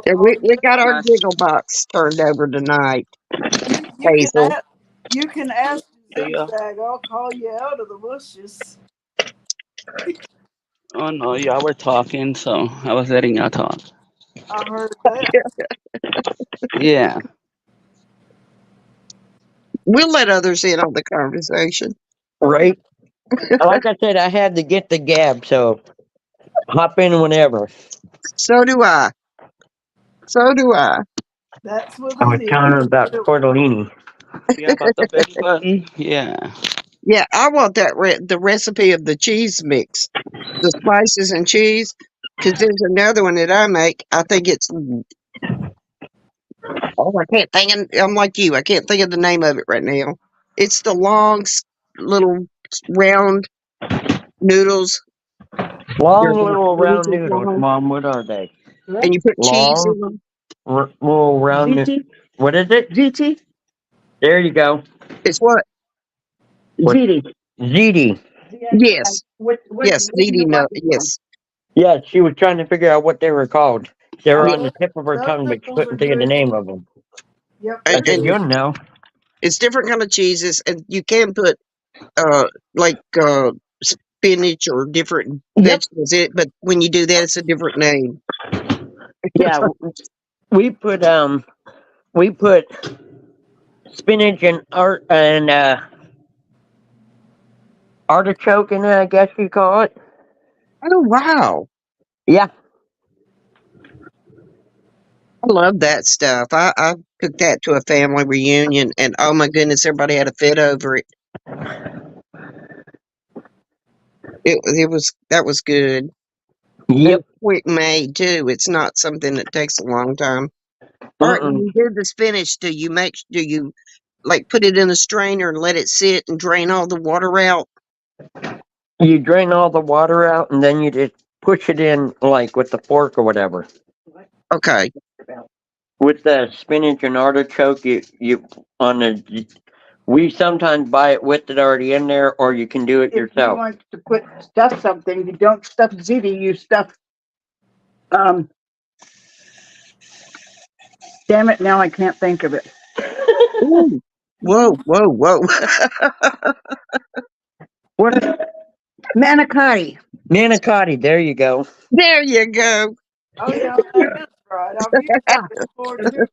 We got our giggle box turned over tonight. Hazel. You can ask Yeah. Zigzag. I'll call you out of the bushes. Oh no, y'all were talking, so I was letting y'all talk. I heard that. Yeah. We'll let others in on the conversation. Right? Like I said, I had to get the gab, so hop in whenever. So do I. That's what I was it telling her is. about tortellini. Yeah, about the belly button. Yeah. Yeah, I want that the recipe of the cheese mix, the spices and cheese, because there's another one that I make. I think it's I can't think. I'm like you. I can't think of the name of it right now. It's the long, little round noodles. Long They're about little 3 round inches noodles, long, Mom. What are they? and you put cheese in Long, them. little round noodles. What is it? GT? There you go. It's what? GT. Ziti. Yes, yes, Didi. No, yes, Yeah, she was trying to figure out what they were called. They were Yeah. on the tip of her tongue, but she couldn't think of the name of them. Yep. I said, and you'll know. it's different kind of cheeses, and you can put like spinach or different vegetables in it. But when you do that, it's a different name. Yeah, we put spinach and artichoke in it, I guess you call it. Oh wow, Yeah. I love that stuff. I cooked that to a family reunion, and oh my goodness, everybody had a fit over it. That was good. Yep. And quick made too. It's not something that takes a long time. All right, when you do the spinach, do you like put it in a strainer and let it sit and drain all the water out? You drain all the water out and then you just push it in like with the fork or whatever. Okay. With the spinach and artichoke, we sometimes buy it with it already in there, or you can do it If you yourself. want to stuff something, you don't stuff ziti, you stuff, damn it, now I can't think of it. Ooh. Whoa. What? Manicotti. Manicotti, there you go. There you go. Oh yeah, that is right. I've used that before too.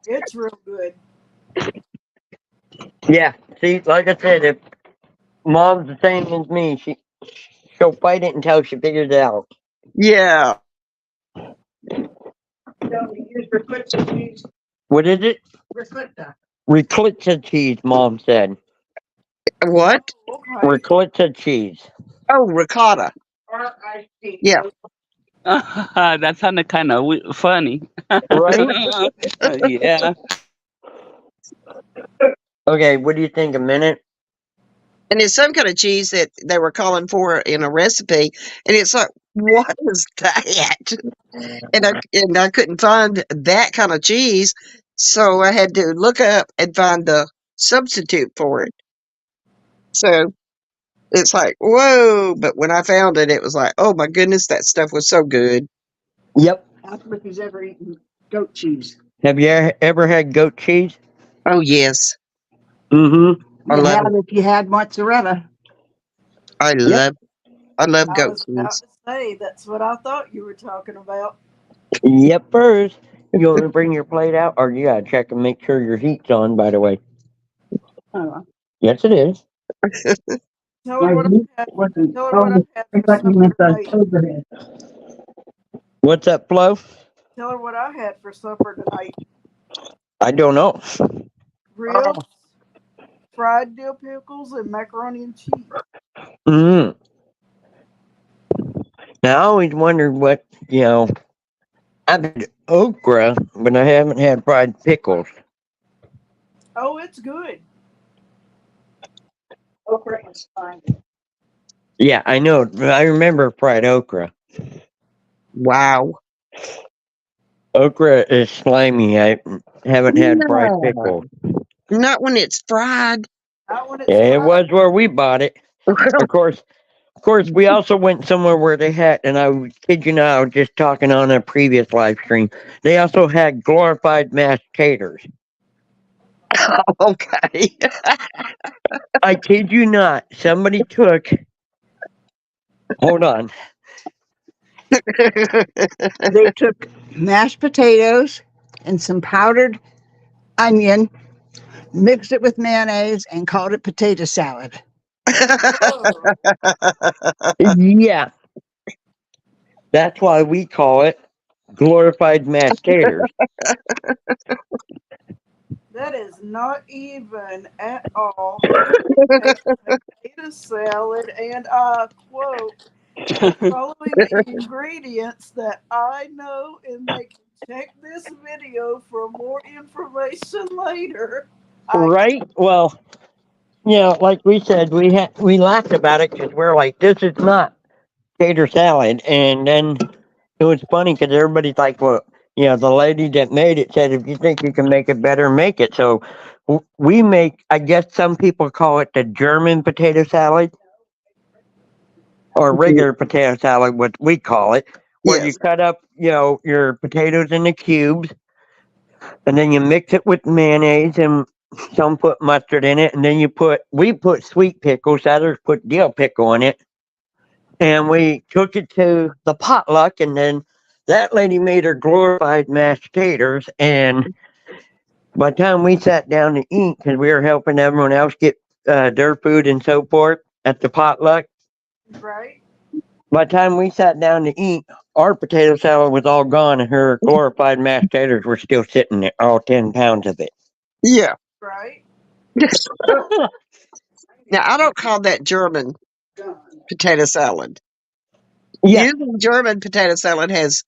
It's real good. Yeah, see, like I said, if Mom's the same as me, she'll fight it until she figures it out. Yeah. Don't use reflector cheese. What is it? Reflector. Riclitza cheese, Mom said. What? Okay. Riclitza cheese. Oh, ricotta. R-I-C. Yeah. That sounded kind of funny. Right? Yeah. Okay, what do you think? A minute? And it's some kind of cheese that they were calling for in a recipe. And it's like, what is that? And I couldn't find that kind of cheese. So I had to look up and find the substitute for it. So it's like, whoa. But when I found it, it was like, oh my goodness, that stuff was so good. Yep. Ask if he's ever eaten goat cheese. Have you ever had goat cheese? Oh, yes. Mm-hmm. I You love have it. if you had mozzarella. I Yep. love I goat was about cheese. to say that's what I thought you were talking about. Yep, first. You want to bring your plate out? Or you gotta check and make sure your heat's on, by the way. Oh, Yes, it is. Tell her what I had. wasn't. Tell her what I had I for thought you supper meant the tonight. overhead. What's up, Flo? Tell her what I had for supper tonight. I don't know. Ribs, fried dill pickles, and macaroni and cheese. Mm. Now, I always wondered what, I've had okra, but I haven't had fried pickles. Oh, it's good. Okra is fine. Yeah, I know. I remember fried okra. Wow. Okra is slimy. I haven't had fried No. pickles. Not when it's fried. Not when it's Yeah, it fried. was where we bought it. Of course, we also went somewhere where they had, and I kid you not, I was just talking on a previous live stream. They also had glorified mashed taters. Okay. I kid you not. Somebody took. Hold on. They took mashed potatoes and some powdered onion, mixed it with mayonnaise, and called it potato salad. Oh, Yeah, that's why we call it glorified mashed taters. that is not even at all a potato salad, and I quote the following ingredients that I know, and they can check this video for more information later. Right? Well, like we said, we laughed about it because we're like, this is not tater salad, and then it was funny because everybody's like, well, the lady that made it said, if you think you can make it better, make it. So we make, I guess some people call it the German potato salad or regular potato salad, what we call it, where you Yes. cut up, your potatoes into cubes, and then you mix it with mayonnaise, and some put mustard in it, and then we put sweet pickles, others put dill pickle in it, and we took it to the potluck, and then that lady made her glorified mashed taters, and by the time we sat down to eat, because we were helping everyone else get their food and so forth at the potluck, Right? by the time we sat down to eat, our potato salad was all gone, and her glorified mashed taters were still sitting there, all 10 pounds of it. Yeah. Right? Now, I don't call that German potato salad. Yeah, Usually, German potato salad has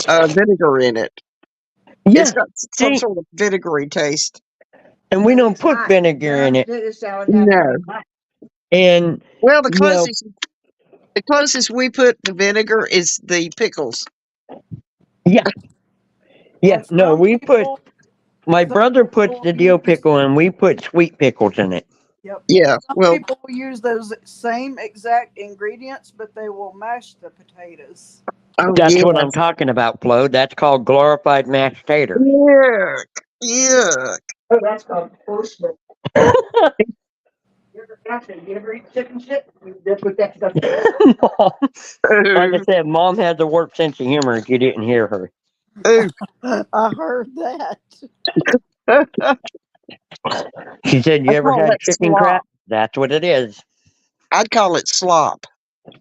vinegar in it. yeah. It's got some See, sort of vinegary taste. and we don't put vinegar in it. Potato salad has No. very much. And Well, the closest we put to vinegar is the pickles. yeah, And no, some we put. people, My some brother puts people the dill use, pickle, and we put sweet pickles in it. yep. Yeah. Some Well, people will use those same exact ingredients, but they will mash the potatoes. oh That's yeah. what I'm talking about, Flo. That's called glorified mashed taters. Yuck. Yuck. Oh, that's called postman. You ever eat chicken shit? That's what that's called. Mom, like I said, Mom has a warped sense of humor. If you didn't hear her, Ooh. I heard that. she said, "You I ever call had that chicken slop. crap?" That's what it is, I'd call it slop.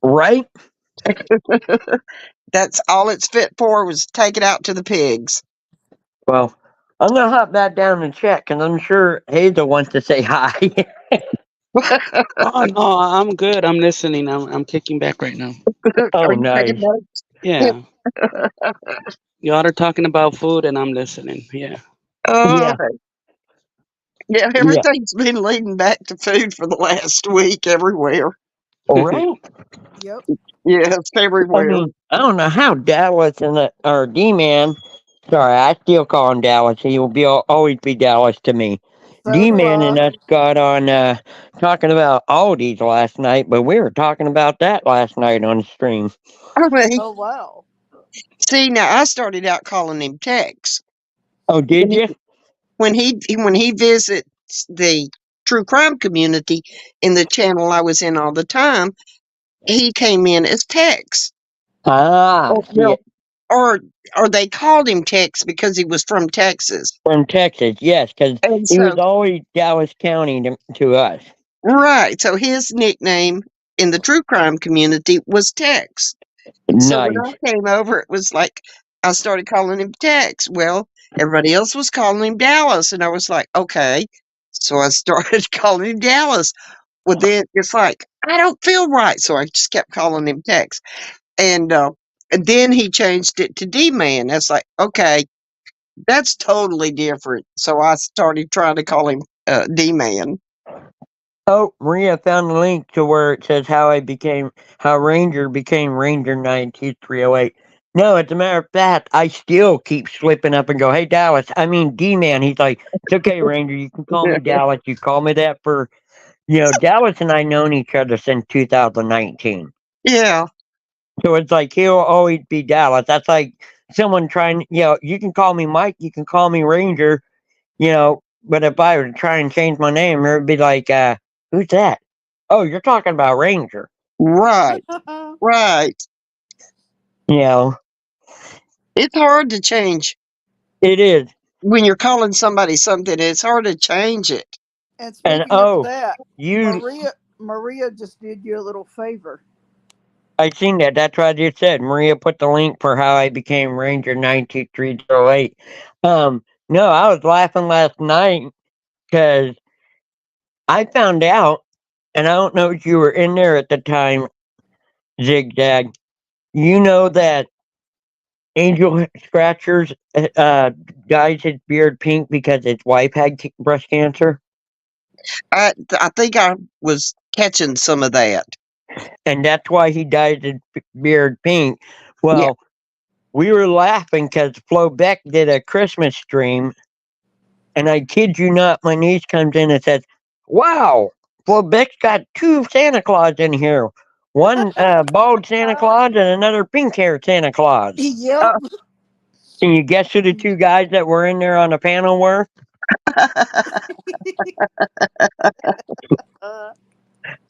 right? That's all it's fit for, was take it out to the pigs. Well, I'm gonna hop back down and check, because I'm sure Hazel wants to say hi. Oh no, I'm good. I'm listening. I'm kicking back right now. Oh, Are you taking nice. notes? Yeah. Y'all are talking about food and I'm listening. Yeah. Oh, Yeah, yeah, yeah. everything's been leading back to food for the last week everywhere. Right. Yep. Yes, I everywhere. mean, I don't know how Dallas or D-Man. Sorry, I still call him Dallas. He will always be Dallas to me. So do D-Man I. and us got on talking about Aldi's last night, but we were talking about that last night on the stream. I mean, Oh wow. see, now I started out calling him Tex. Oh, did you? When he visits the true crime community in the channel I was in all the time, he came in as Tex. Ah, Or, see, well, or or they called him Tex because he was from Texas. from Texas, yes, because And he was so, always Dallas County to us. right, so his nickname in the true crime community was Tex. So when Nice. I came over, it was like I started calling him Tex. Well, everybody else was calling him Dallas, and I was like, okay. So I started calling him Dallas. Well, then it's like I don't feel right, so I just kept calling him Tex. And then he changed it to D Man. That's like, okay, that's totally different. So I started trying to call him D Man. Oh, Maria found the link to where it says how Ranger became Ranger 92308. No, as a matter of fact, I still keep slipping up and go, hey, Dallas, I mean, D-Man. He's like, it's okay, Ranger. You can call me Dallas. You call me that Dallas and I known each other since 2019. Yeah, So it's like, he'll always be Dallas. That's like someone trying, you can call me Mike. You can call me Ranger, but if I were to try and change my name, it would be like, who's that? Oh, you're talking about Ranger. right, right. You know, It's hard to change it is. when you're calling somebody something. It's hard to change it. And And speaking of that, you, Maria just did you a little favor. I seen that. That's what I just said. Maria put the link for how I became Ranger 92308. No, I was laughing last night because I found out, and I don't know if you were in there at the time, Zigzag. You know that Angel Scratchers dyes his beard pink because his wife had breast cancer, I think I was catching some of that. and that's why he dyes his beard pink. Yeah. Well, we were laughing because Flo Beck did a Christmas stream, and I kid you not, my niece comes in and says, "Wow, Flo Beck's got two Santa Claus in here. One bald Santa Claus and another pink haired Santa Claus." Yep. Can you guess who the two guys that were in there on the panel were?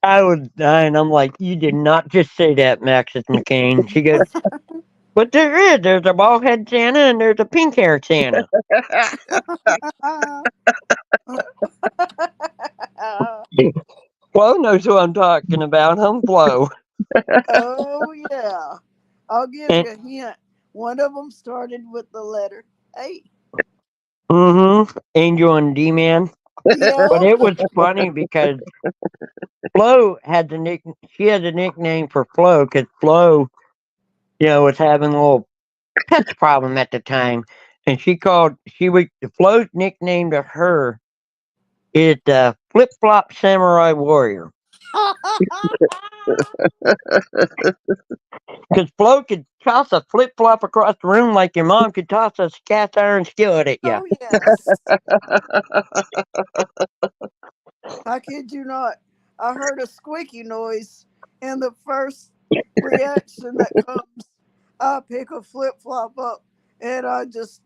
I was dying. I'm like, you did not just say that, Maxis McCain. She goes, but there is. There's a bald head Santa and there's a pink haired Santa. Flo knows who I'm talking about. I'm Flo. Oh yeah. I'll give And, you a hint. One of them started with the letter A. Angel and D-Man. Yep. But it was funny because Flo had she had a nickname for Flo because Flo, was having a little pets problem at the time. And Flo's nickname to her is the Flip Flop Samurai Warrior. Because Flo could toss a flip flop across the room like your mom could toss a cast iron skillet at you. Oh yes. I kid you not. I heard a squeaky noise, and the first reaction that comes, I pick a flip flop up, and I just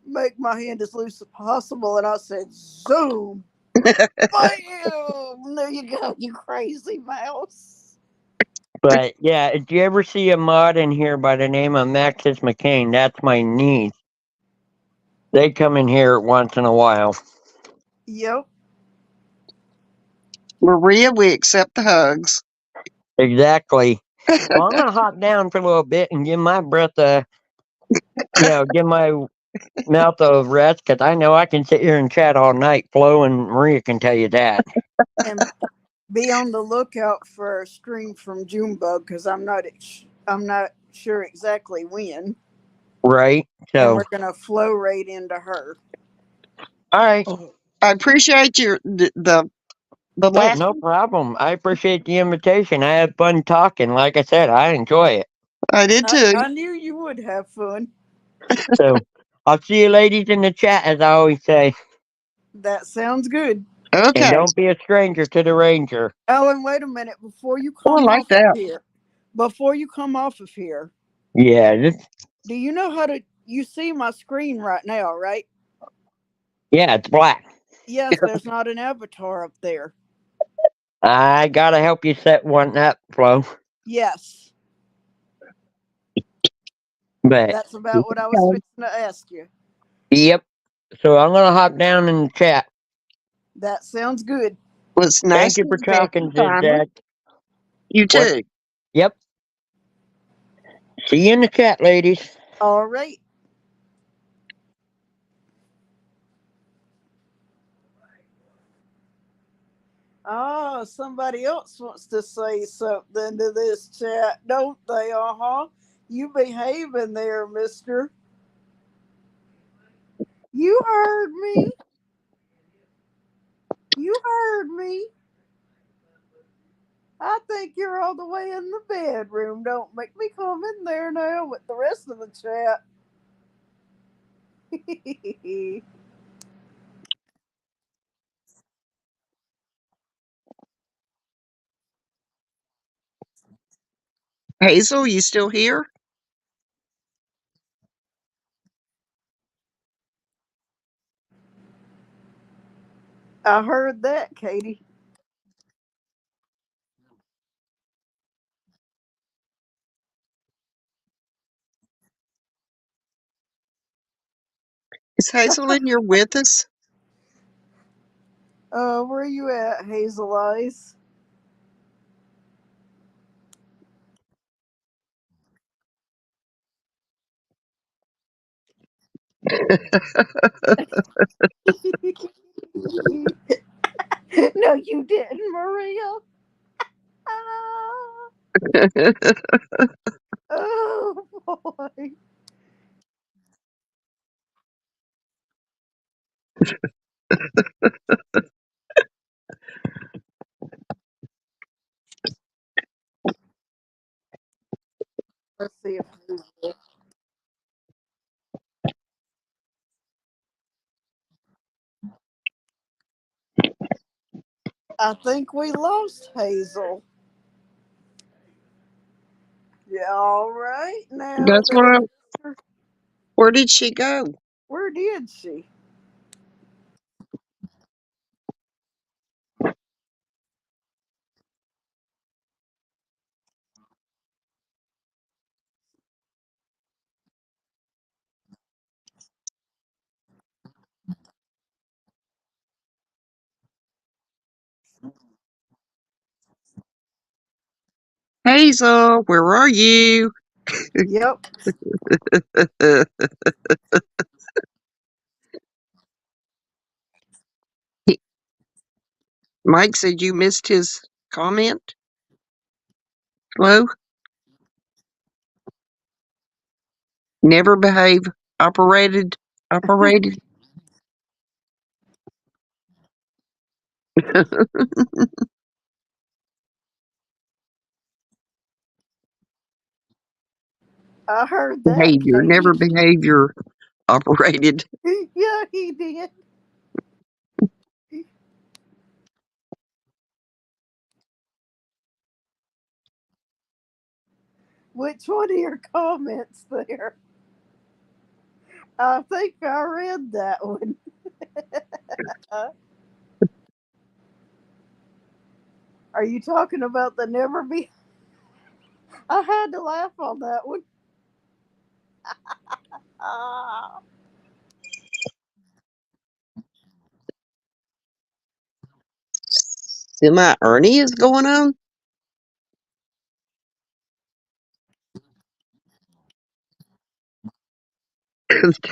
make my hand as loose as possible, and I said, "Zoom, bam! There you go, you crazy mouse." But yeah, did you ever see a mod in here by the name of Maxis McCain? That's my niece. They come in here once in a while. Yep. Maria, we accept the hugs. Exactly. Well, I'm gonna hop down for a little bit and give my breath a, give my mouth a rest because I know I can sit here and chat all night. Flo and Maria can tell you that, And be on the lookout for a stream from Junebug because I'm not sure exactly when, right? and So, we're gonna flow right into her. all right. I appreciate the Oh, no laughter. problem. I appreciate the invitation. I had fun talking. Like I said, I enjoy it. I did too. I knew you would have fun. So, I'll see you ladies in the chat, as I always say. That sounds good. And Okay. don't be a stranger to the ranger. Oh, and wait a minute before you Oh, I come like off of that. here. Before you come off of here, Yeah, just, do you know how to? You see my screen right now, right? yeah, it's black. Yes, there's not an avatar up there. I gotta help you set one up, Flo. Yes, But, that's about what I was fixing to ask you. yep. So I'm gonna hop down in the chat. That sounds good. Well, it's nice Thank you to for meet you talking, finally. Zigzag. You What? too. Yep. See you in the chat, ladies. All right. Oh, somebody else wants to say something to this chat, don't they? You behaving there, mister. You heard me. You heard me. I think you're all the way in the bedroom. Don't make me come in there now with the rest of the chat. Hazel, you still here? I heard that, Katie. Is Hazel in here with us? Where you at, Hazel Eyes? No, you didn't, Maria. Ah, oh boy. Let's see if I think we lost Hazel. Yeah, all right now. That's what where did she go? Where did she? Hazel, where are you? Yep. Mike said you missed his comment. Hello? Never behave. Operated. Operated. I heard that, Behavior. Katie. Never behavior. Operated. Yeah, he did. Which one of your comments there? I think I read that one. Are you talking about the never be? I had to laugh on that one. Ah, See, my Ernie is going on.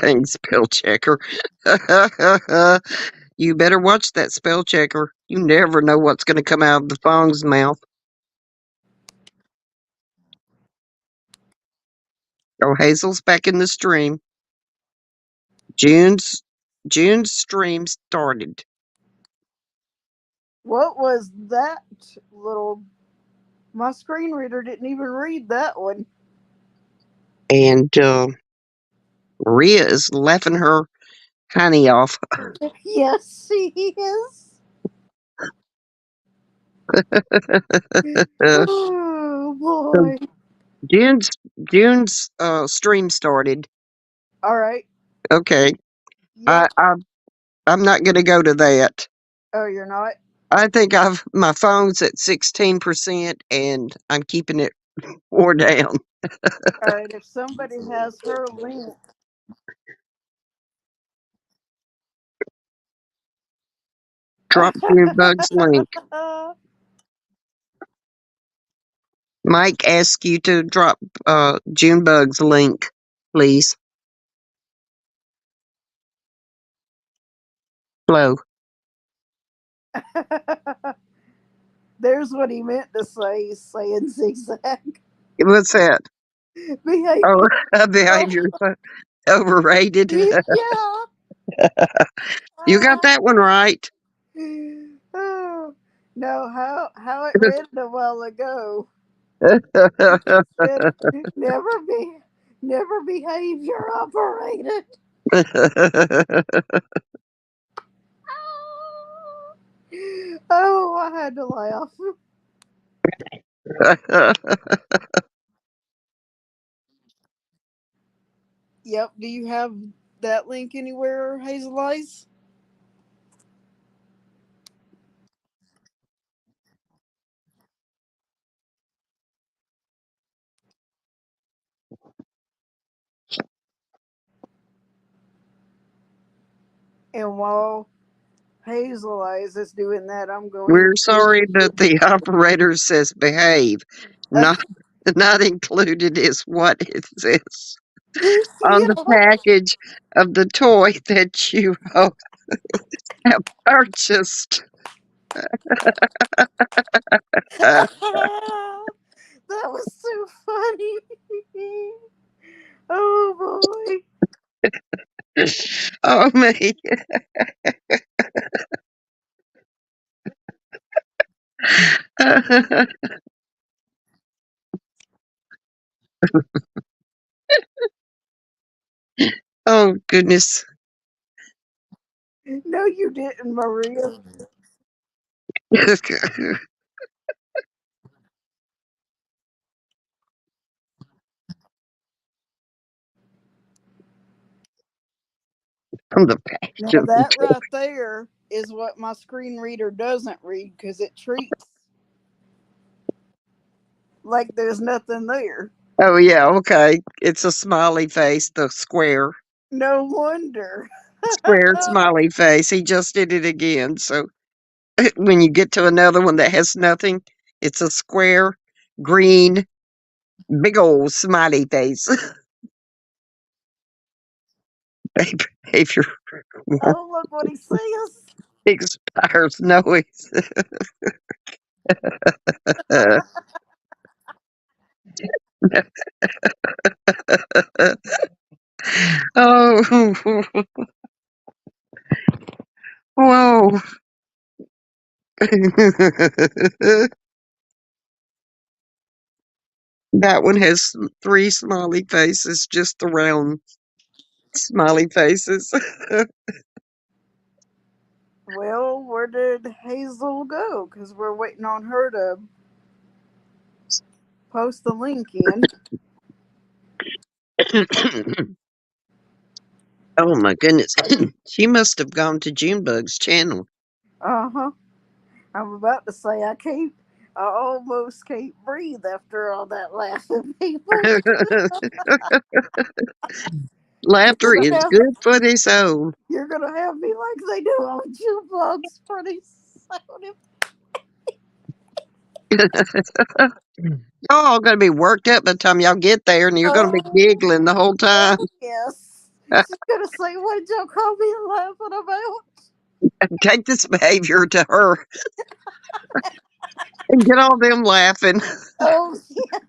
Dang spell checker. You better watch that spell checker. You never know what's going to come out of the Fong's mouth. Oh, Hazel's back in the stream. June's stream started. What was that little? My screen reader didn't even read that one. And Maria is laughing her honey off. Yes, she is. Uh, Oh so boy. June's stream started. All right. Okay. Yep. I'm not going to go to that. Oh, you're not? I think my phone's at 16% and I'm keeping it or down. All right. If somebody has her link. Drop Junebug's link. Mike asked you to drop Junebug's link, please. Flo. There's what he meant to say. He's saying zigzag. What's that? Behave. Oh, behavior overrated. Yeah. You got that one right. Oh, no, how it read a while ago. It said, never behavior operated. Oh, I had to laugh. Yep. Do you have that link anywhere, Hazel Eyes? And while Hazel Eyes is doing that, I'm going We're to. sorry that the operator says behave. Not included is what it says on the Yeah. package of the toy that you have purchased. That was so funny. Oh boy. Oh me. Oh goodness. No, you didn't, Maria. From the package Now of the that toy. right there is what my screen reader doesn't read because it treats like there's nothing there. Oh yeah, okay. It's a smiley face, the square. No wonder. Square smiley face. He just did it again. So when you get to another one that has nothing, it's a square, green, big old smiley face. Behavior Oh, look what he says. expires noise. Oh, whoa. That one has 3 smiley faces, just the round smiley faces. Well, where did Hazel go? Because we're waiting on her to post the link in. Oh my goodness. She must have gone to Junebug's channel. Uh huh. I'm about to say I almost can't breathe after all that laughing, people. Laughter You're is gonna have, good for the soul. you're gonna have me like they do on jukebox pretty soon. Y'all gonna be worked up by the time y'all get there, and you're gonna be Oh, giggling the whole time. yes. She's gonna say, "What did y'all call me laughing about?" Take this behavior to her and get all them laughing. Oh, yeah.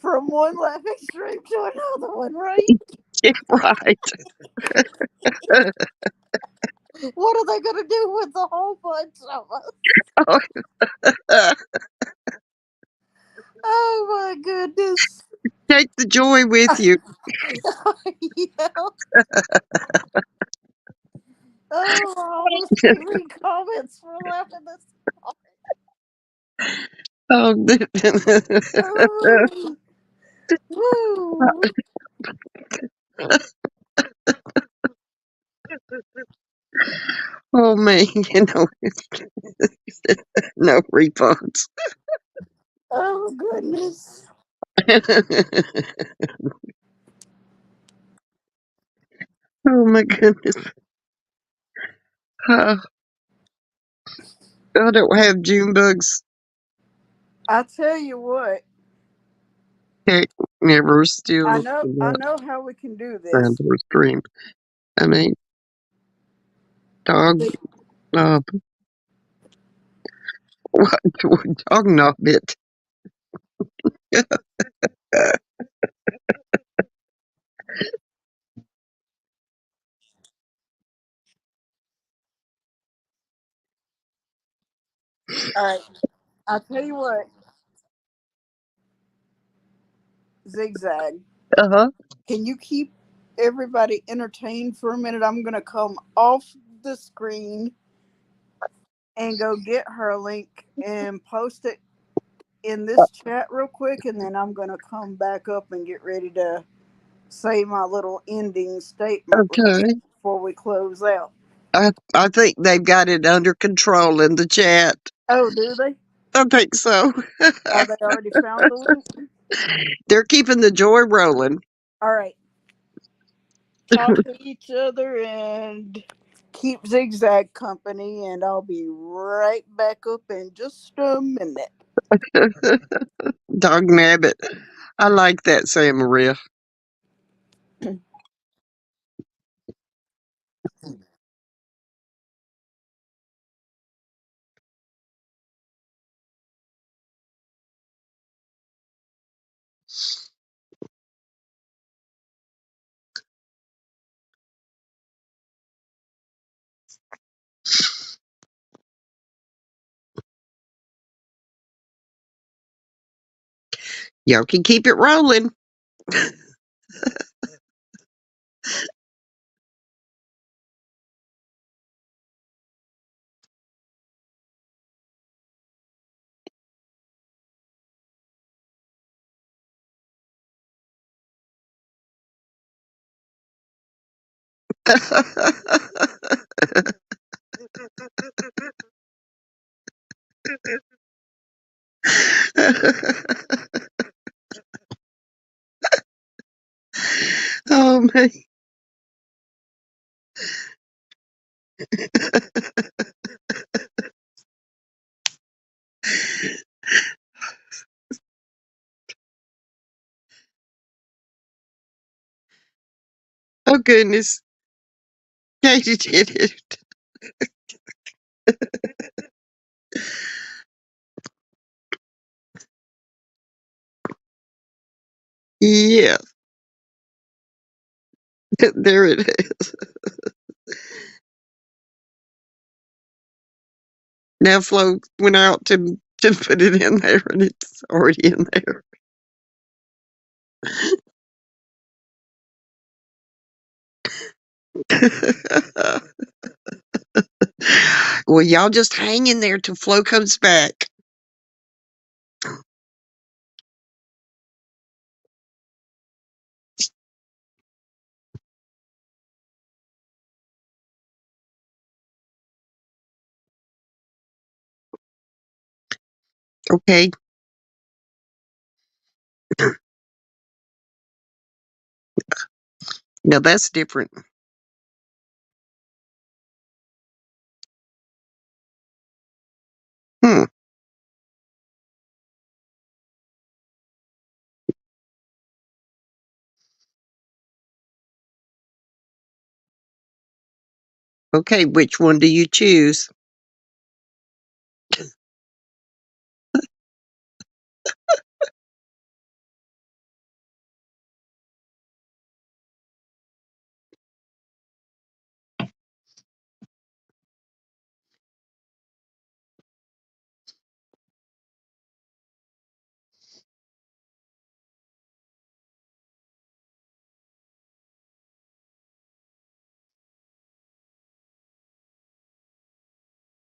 From one laughing stream to another one, right? Yeah, right. What are they gonna do with the whole bunch of us? Oh my goodness. Take the joy with you. Yeah. Oh, I almost can't read comments for laughing this Oh, hard. Woo. oh man, no refunds. Oh goodness. oh my goodness. Uh, I don't have June bugs. I tell you what, Heck, never still I know how we can do around this. the stream. I mean, dog, uh, what, dog knob it. All right. I'll tell you what, Zigzag. Uh-huh. Can you keep everybody entertained for a minute? I'm gonna come off the screen and go get her link and post it in this chat real quick, and then I'm gonna come back up and get ready to say my little ending statement Okay. before we close out. I think they've got it under control in the chat. Oh, do they? I think so. Oh, they already found the link? They're keeping the joy rolling. All right. Talk to each other and keep Zigzag company, and I'll be right back up in just a minute. Dog nabbit. I like that, Sam Maria. Y'all can keep it rolling. oh man. oh goodness. Katie did it. Yeah. there it is. Now Flo went out to put it in there and it's already in there. well, y'all just hang in there till Flo comes back. Okay. Now that's different. Hmm. Okay, which one do you choose?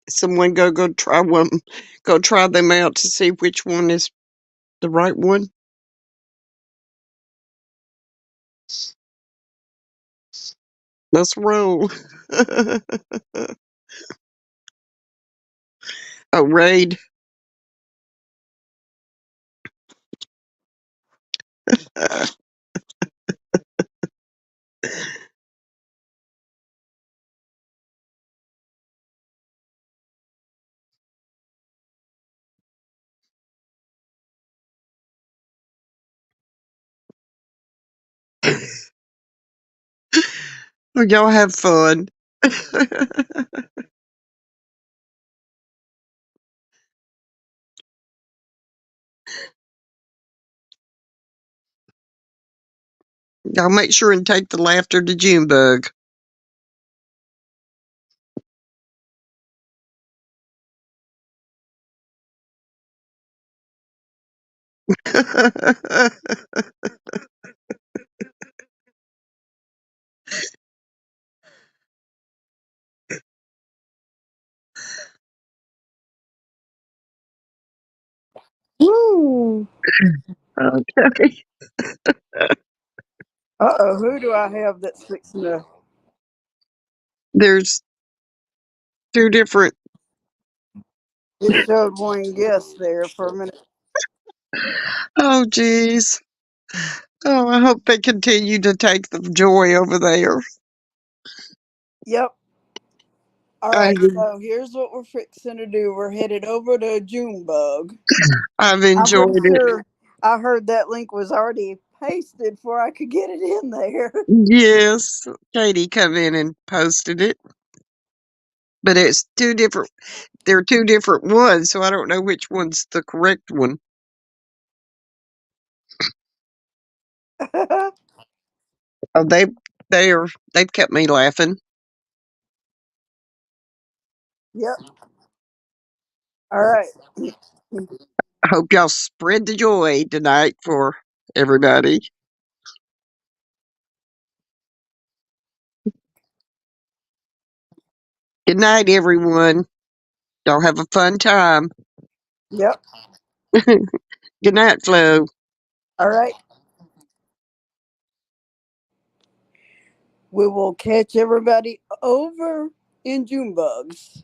Someone go try one. Go try them out to see which one is the right one. Let's roll. Oh, Raid. Well, y'all have fun. Y'all make sure and take the laughter to Junebug. Woo. Okay. Who do I have that's fixing to? There's two different. It showed one guest there for a minute. Oh, geez. Oh, I hope they continue to take the joy over there. Yep. All I, right. So here's what we're fixing to do. We're headed over to Junebug. I've I'm pretty enjoyed it. sure I heard that link was already pasted before I could get it in there. Yes, Katie come in and posted it, but it's two different. There are two different ones, so I don't know which one's the correct one. Oh, they've kept me laughing. Yep. All right. I hope y'all spread the joy tonight for everybody. Good night, everyone. Y'all have a fun time. Yep. Good night, Flo. All right. We will catch everybody over in Junebugs.